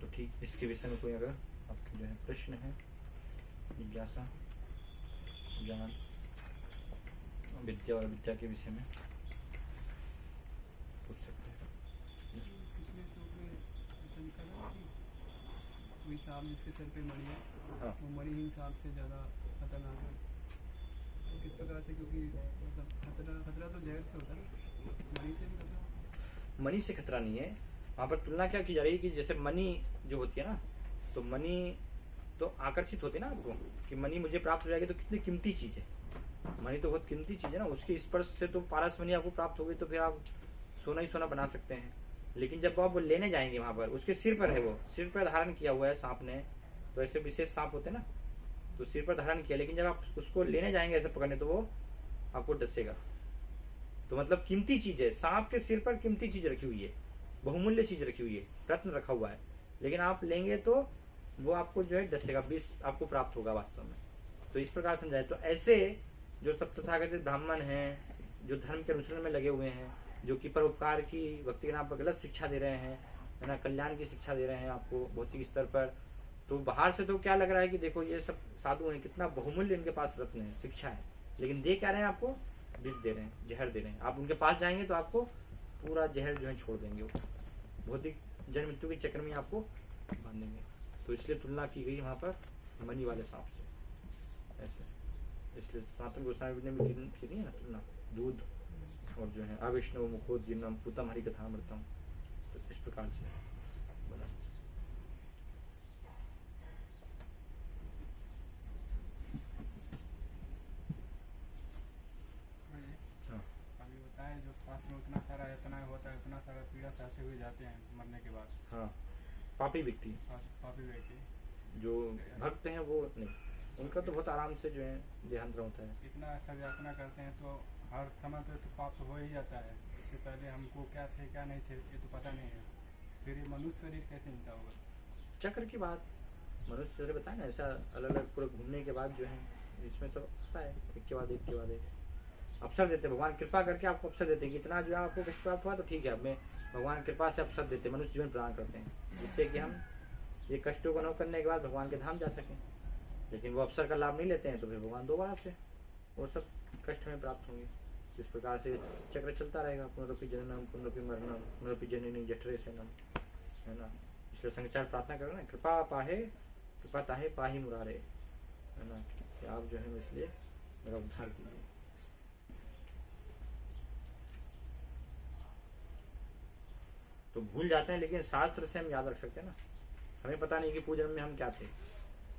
तो ठीक इसके विषय में कोई अगर आपके जो है प्रश्न है, जिज्ञासा, ज्ञान, विद्या और विद्या के विषय में पूछ सकते हैं। कोई सांप जिसके सर पे मणि है, हाँ। वो मणि ही सांप से ज्यादा खतरनाक है। तो किस प्रकार से, क्योंकि मतलब खतरा तो जहर से होता है, मणि से भी खतरा? मणि से खतरा नहीं है। वहाँ पर तुलना क्या की जा रही है कि जैसे मणि जो होती है ना, तो मणि तो आकर्षित होती है ना आपको कि मणि मुझे प्राप्त हो जाएगी, तो कितनी कीमती चीज है। मणि तो बहुत कीमती चीज है ना, उसके स्पर्श से तो पारस मणि आपको प्राप्त हो गई तो फिर आप सोना ही सोना बना सकते हैं। लेकिन जब आप वो लेने जाएंगे वहां पर, उसके सिर पर है, वो सिर पर धारण किया हुआ है सांप ने, तो ऐसे विशेष सांप होते हैं ना, तो सिर पर धारण किया, लेकिन जब आप उसको लेने जाएंगे ऐसे पकड़ने तो वो आपको डसेगा। तो मतलब कीमती चीज है, सांप के सिर पर कीमती चीज रखी हुई है, बहुमूल्य चीज रखी हुई है, रत्न रखा हुआ है, लेकिन आप लेंगे तो वो आपको जो है डसेगा, विष आपको प्राप्त होगा वास्तव में। तो इस प्रकार समझाए। तो ऐसे जो सब तथाकथित ब्राह्मण हैं, जो धर्म के अनुसरण में लगे हुए हैं, जो कि परोपकार की भक्ति के नाम पर गलत शिक्षा दे रहे हैं, है ना, कल्याण की शिक्षा दे रहे हैं आपको भौतिक स्तर पर, तो बाहर से तो क्या लग रहा है कि देखो ये सब साधु हैं, कितना बहुमूल्य इनके पास रत्न है, शिक्षा है, लेकिन दे क्या रहे हैं आपको? विष दे रहे हैं, जहर दे रहे हैं। आप उनके पास जाएंगे तो आपको पूरा जहर जो है छोड़ देंगे, वो भौतिक जन्म मृत्यु के चक्र में आपको बांधेंगे। तो इसलिए तुलना की गई वहां पर मणि वाले सांप से ऐसे। इसलिए सनातन गोस्वामी ने भी की है ना तुलना, दूध और जो है अविष्णु मुखोद्गीर्णम पूतम हरि कथामृतम। तो इस प्रकार से बना। अभी होता है जो शास्त्र में उतना सारा इतना होता है, उतना सारा पीड़ा सहते हुए जाते हैं मरने के बाद। हाँ, पापी व्यक्ति, पापी व्यक्ति जो भक्त हैं वो नहीं, उनका तो बहुत आराम से जो है देहांतर होता है। इतना सब यातना करते हैं तो हर समय पे तो पाप तो हो ही जाता है। इससे पहले हमको क्या थे क्या नहीं थे ये तो पता नहीं है, फिर ये मनुष्य शरीर कैसे मिलता होगा? चक्र की बात मनुष्य शरीर बताए ना, ऐसा अलग अलग पूरे घूमने के बाद जो है इसमें सब आता है, एक के बाद एक के बाद एक अवसर देते। भगवान कृपा करके आपको अवसर देते कि इतना जो है आपको कष्ट प्राप्त हुआ तो ठीक है, अब मैं भगवान कृपा से अवसर देते, मनुष्य जीवन प्रदान करते हैं, जिससे कि हम ये कष्टों को अनुभव करने के बाद भगवान के धाम जा सकें। लेकिन वो अवसर का लाभ नहीं लेते हैं तो फिर भगवान दोबारा से वो सब कष्ट में प्राप्त होंगे। जिस प्रकार से चक्र चलता रहेगा, पुनरुपि जननम पुनरुपि मरणम पुनरुपि जननी जठरे सेनम, है ना। इसलिए संचार प्रार्थना करो ना, कृपा पाहे कृपा ताहे पाही मुरारे, है ना, कि आप जो है इसलिए मेरा उद्धार कीजिए। तो भूल जाते हैं, लेकिन शास्त्र से हम याद रख सकते हैं ना। हमें पता नहीं कि पूर्व जन्म में हम क्या थे,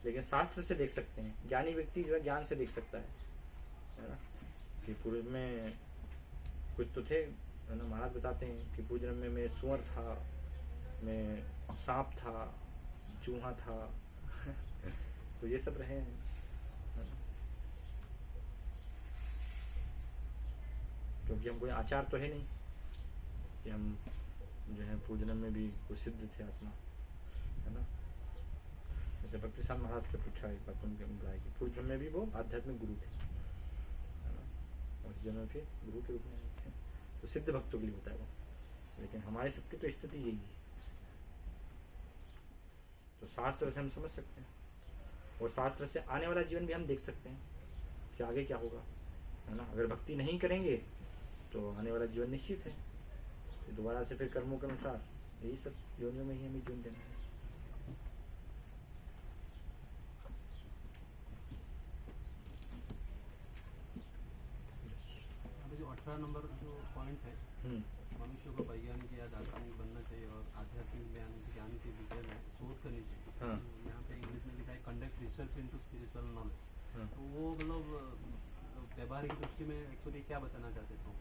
लेकिन शास्त्र से देख सकते हैं। ज्ञानी व्यक्ति जो है ज्ञान से देख सकता है ना, कि पूर्व में कुछ तो थे, है ना। महाराज बताते हैं कि पूर्व जन्म में मैं सुअर था, मैं सांप था, चूहा था तो ये सब रहे हैं, है ना? क्योंकि हम कोई आचार तो है नहीं कि हम जो है पूजन में भी कोई सिद्ध थे आत्मा, है ना? जैसे भक्ति साहब महाराज से पूछा एक बार उनके बताया कि पूजन में भी वो आध्यात्मिक गुरु थे, है ना? और जन्म में फिर गुरु के रूप में थे, तो सिद्ध भक्तों के लिए बताया वो। लेकिन हमारी सबकी तो स्थिति यही है। तो शास्त्र से हम समझ सकते हैं और शास्त्र से आने वाला जीवन भी हम देख सकते हैं कि आगे क्या होगा, है ना? अगर भक्ति नहीं करेंगे तो आने वाला जीवन निश्चित है, तो दोबारा से फिर कर्मों के अनुसार यही सब योनियों में ही हमें जीवन देना है। अभी जो 18 नंबर जो पॉइंट है, मनुष्य को वैज्ञानिक या दार्शनिक बनना चाहिए और आध्यात्मिक ज्ञान के विषय में शोध करनी चाहिए। हाँ। यहाँ पे इंग्लिश में लिखा है conduct research into spiritual knowledge. हाँ। तो वो मतलब व्यवहारिक दृष्टि में एक्चुअली क्या बताना चाहते थे?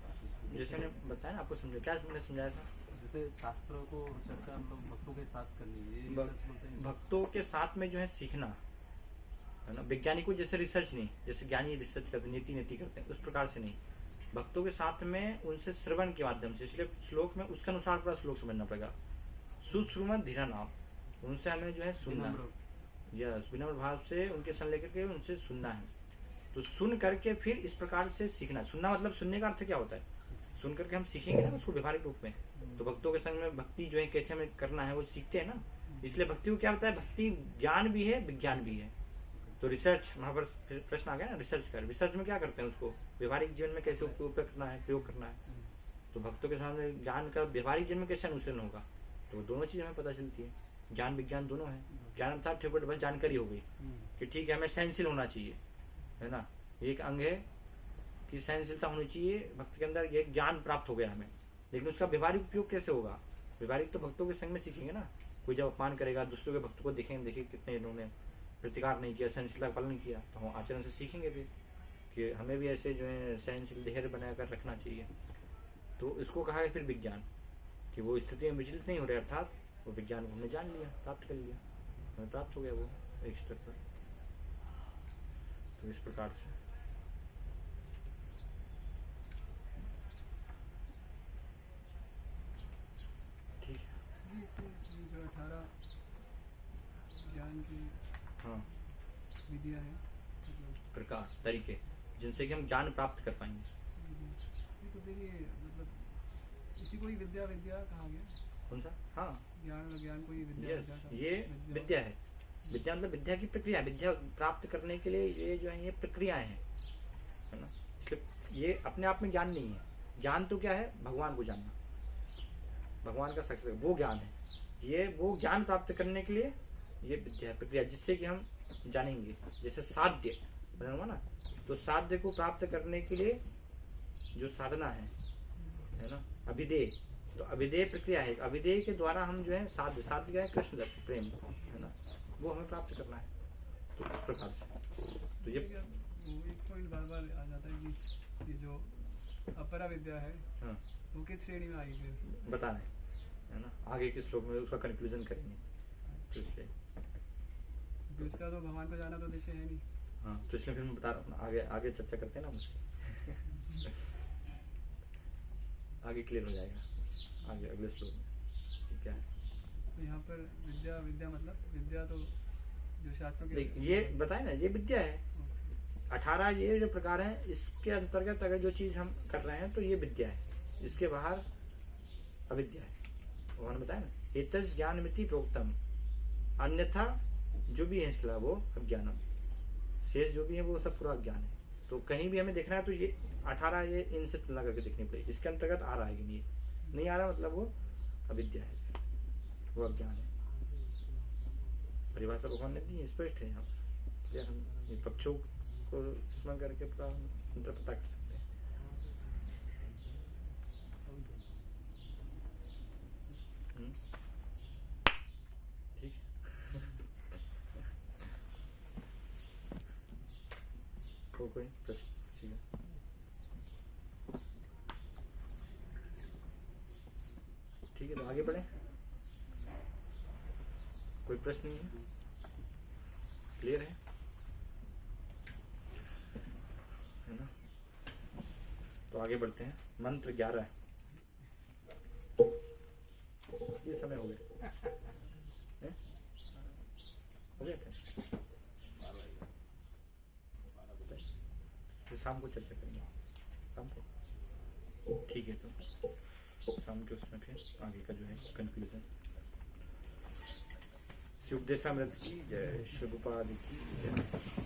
जैसे मैंने बताया आपको, समझे क्या मैंने समझाया था? जैसे शास्त्रों को चर्चा हम लोग भक्तों के साथ करनी है, ये रिसर्च बोलते हैं। भक्तों के साथ में जो है सीखना, है ना? वैज्ञानिकों जैसे रिसर्च नहीं, जैसे ज्ञानी रिसर्च करते नीति करते हैं उस प्रकार से नहीं, भक्तों के साथ में उनसे श्रवण के माध्यम से। इसलिए श्लोक में उसके अनुसार पूरा श्लोक समझना पड़ेगा। सुश्रुमन धीरा नाम, उनसे हमें जो है सुनना है, यस, विनम्र भाव से उनके सन लेकर के उनसे सुनना है। तो सुन करके फिर इस प्रकार से सीखना। सुनना मतलब सुनने का अर्थ क्या होता है? सुन करके हम सीखेंगे ना उसको व्यवहारिक रूप में। तो भक्तों के संग में भक्ति जो है कैसे हमें करना है वो सीखते हैं ना। इसलिए भक्ति को क्या होता है? भक्ति ज्ञान भी है, विज्ञान भी है। तो रिसर्च, वहां पर प्रश्न आ गया ना, रिसर्च कर। रिसर्च में क्या करते हैं? उसको व्यवहारिक जीवन में कैसे उपयोग करना है, प्रयोग करना है। तो भक्तों के सामने ज्ञान का व्यवहारिक जीवन में कैसे अनुसरण होगा, तो दोनों चीज हमें पता चलती है। ज्ञान विज्ञान दोनों है। ज्ञान अर्थात ठेपट बस जानकारी हो गई कि ठीक है हमें सहनशील होना चाहिए, है ना? एक अंग है कि सहनशीलता होनी चाहिए भक्त के अंदर, ये ज्ञान प्राप्त हो गया हमें। लेकिन उसका व्यवहारिक उपयोग कैसे होगा? व्यवहारिक तो भक्तों के संग में सीखेंगे ना। कोई जब अपमान करेगा, दूसरों के भक्तों को देखेंगे, देखिए कितने इन्होंने प्रतिकार नहीं किया, सहनशीलता का पालन किया, तो हम आचरण से सीखेंगे फिर कि हमें भी ऐसे जो है सहनशील धैर्य बनाकर रखना चाहिए। तो इसको कहा है फिर विज्ञान, कि वो स्थिति में विचलित नहीं हो रहे, अर्थात वो विज्ञान को हमने जान लिया, प्राप्त कर लिया, हमें प्राप्त हो गया वो एक स्तर पर। तो इस प्रकार से ठीक है। इसमें जो 18 ज्ञान की हाँ, विधियाँ हैं, मतलब प्रकार तरीके जिनसे कि हम ज्ञान प्राप्त कर पाएंगे। ये तो फिर ये मतलब इसी को ही विद्या कहा गया। कौन सा? हाँ, ज्ञान को ही विद्या यस, कहा। ये विद्या है। विद्या मतलब विद्या की प्रक्रिया। विद्या प्राप्त करने के लिए ये जो है ये प्रक्रियाएं हैं, है ना? इसलिए ये अपने आप में ज्ञान नहीं है। ज्ञान तो क्या है? भगवान को जानना, भगवान का साक्षात्कार, वो ज्ञान है। ये वो ज्ञान प्राप्त करने के लिए ये विद्या है, प्रक्रिया, जिससे कि हम जानेंगे। जैसे साध्य बना हुआ ना, तो साध्य को प्राप्त करने के लिए जो साधना है ना, अभिधेय, तो अभिधेय प्रक्रिया है। अभिधेय के द्वारा हम जो है साध्य क्या है? कृष्ण दत्त प्रेम, है ना, वो हमें प्राप्त करना है। तो इस प्रकार से तो ये एक पॉइंट बार आ जाता है कि ये जो अपरा विद्या है, हाँ, वो किस श्रेणी में आएगी फिर? बताना है ना, आगे के श्लोक में उसका कंक्लूजन करेंगे। तो इसलिए तो इसका तो भगवान को जाना तो निश्चय है नहीं। हाँ, तो इसलिए फिर मैं बता रहा हूँ, आगे चर्चा करते हैं ना उसकी। आगे क्लियर हो जाएगा आगे अगले श्लोक में क्या है। तो यहाँ पर विद्या मतलब विद्या तो जो शास्त्रों के ये बताए ना, ये विद्या है। 18 ये जो प्रकार है, इसके अंतर्गत अगर जो चीज हम कर रहे हैं तो ये विद्या है, इसके बाहर अविद्या है। भगवान बताया ना, एतस् ज्ञानमिति प्रोक्तम, अन्यथा जो भी है इसके अलावा वो अज्ञानम, शेष जो भी है वो सब पूरा अज्ञान है। तो कहीं भी हमें देखना है तो ये 18 ये इनसे तुलना करके देखनी पड़ेगी। इसके अंतर्गत आ रहा है कि नहीं आ रहा, मतलब वो अविद्या है, वो अज्ञान है। परिभाषा भगवान ने दी, स्पष्ट है यहाँ पर। हम इन पक्षों को स्मरण करके पूरा अंतर पता कर सकते हैं। ठीक है। कोई प्रश्न? ठीक है, तो आगे बढ़े। कोई प्रश्न नहीं है? क्लियर है? आगे बढ़ते हैं। मंत्र 11 ये समय हो गया हैं? हो गया क्या? तो शाम को चर्चा करेंगे, शाम को ठीक है। तो शाम के उसमें फिर आगे का जो है कंक्लूजन। शिव उपदेशामृत की जय, शिव उपाधि की जय।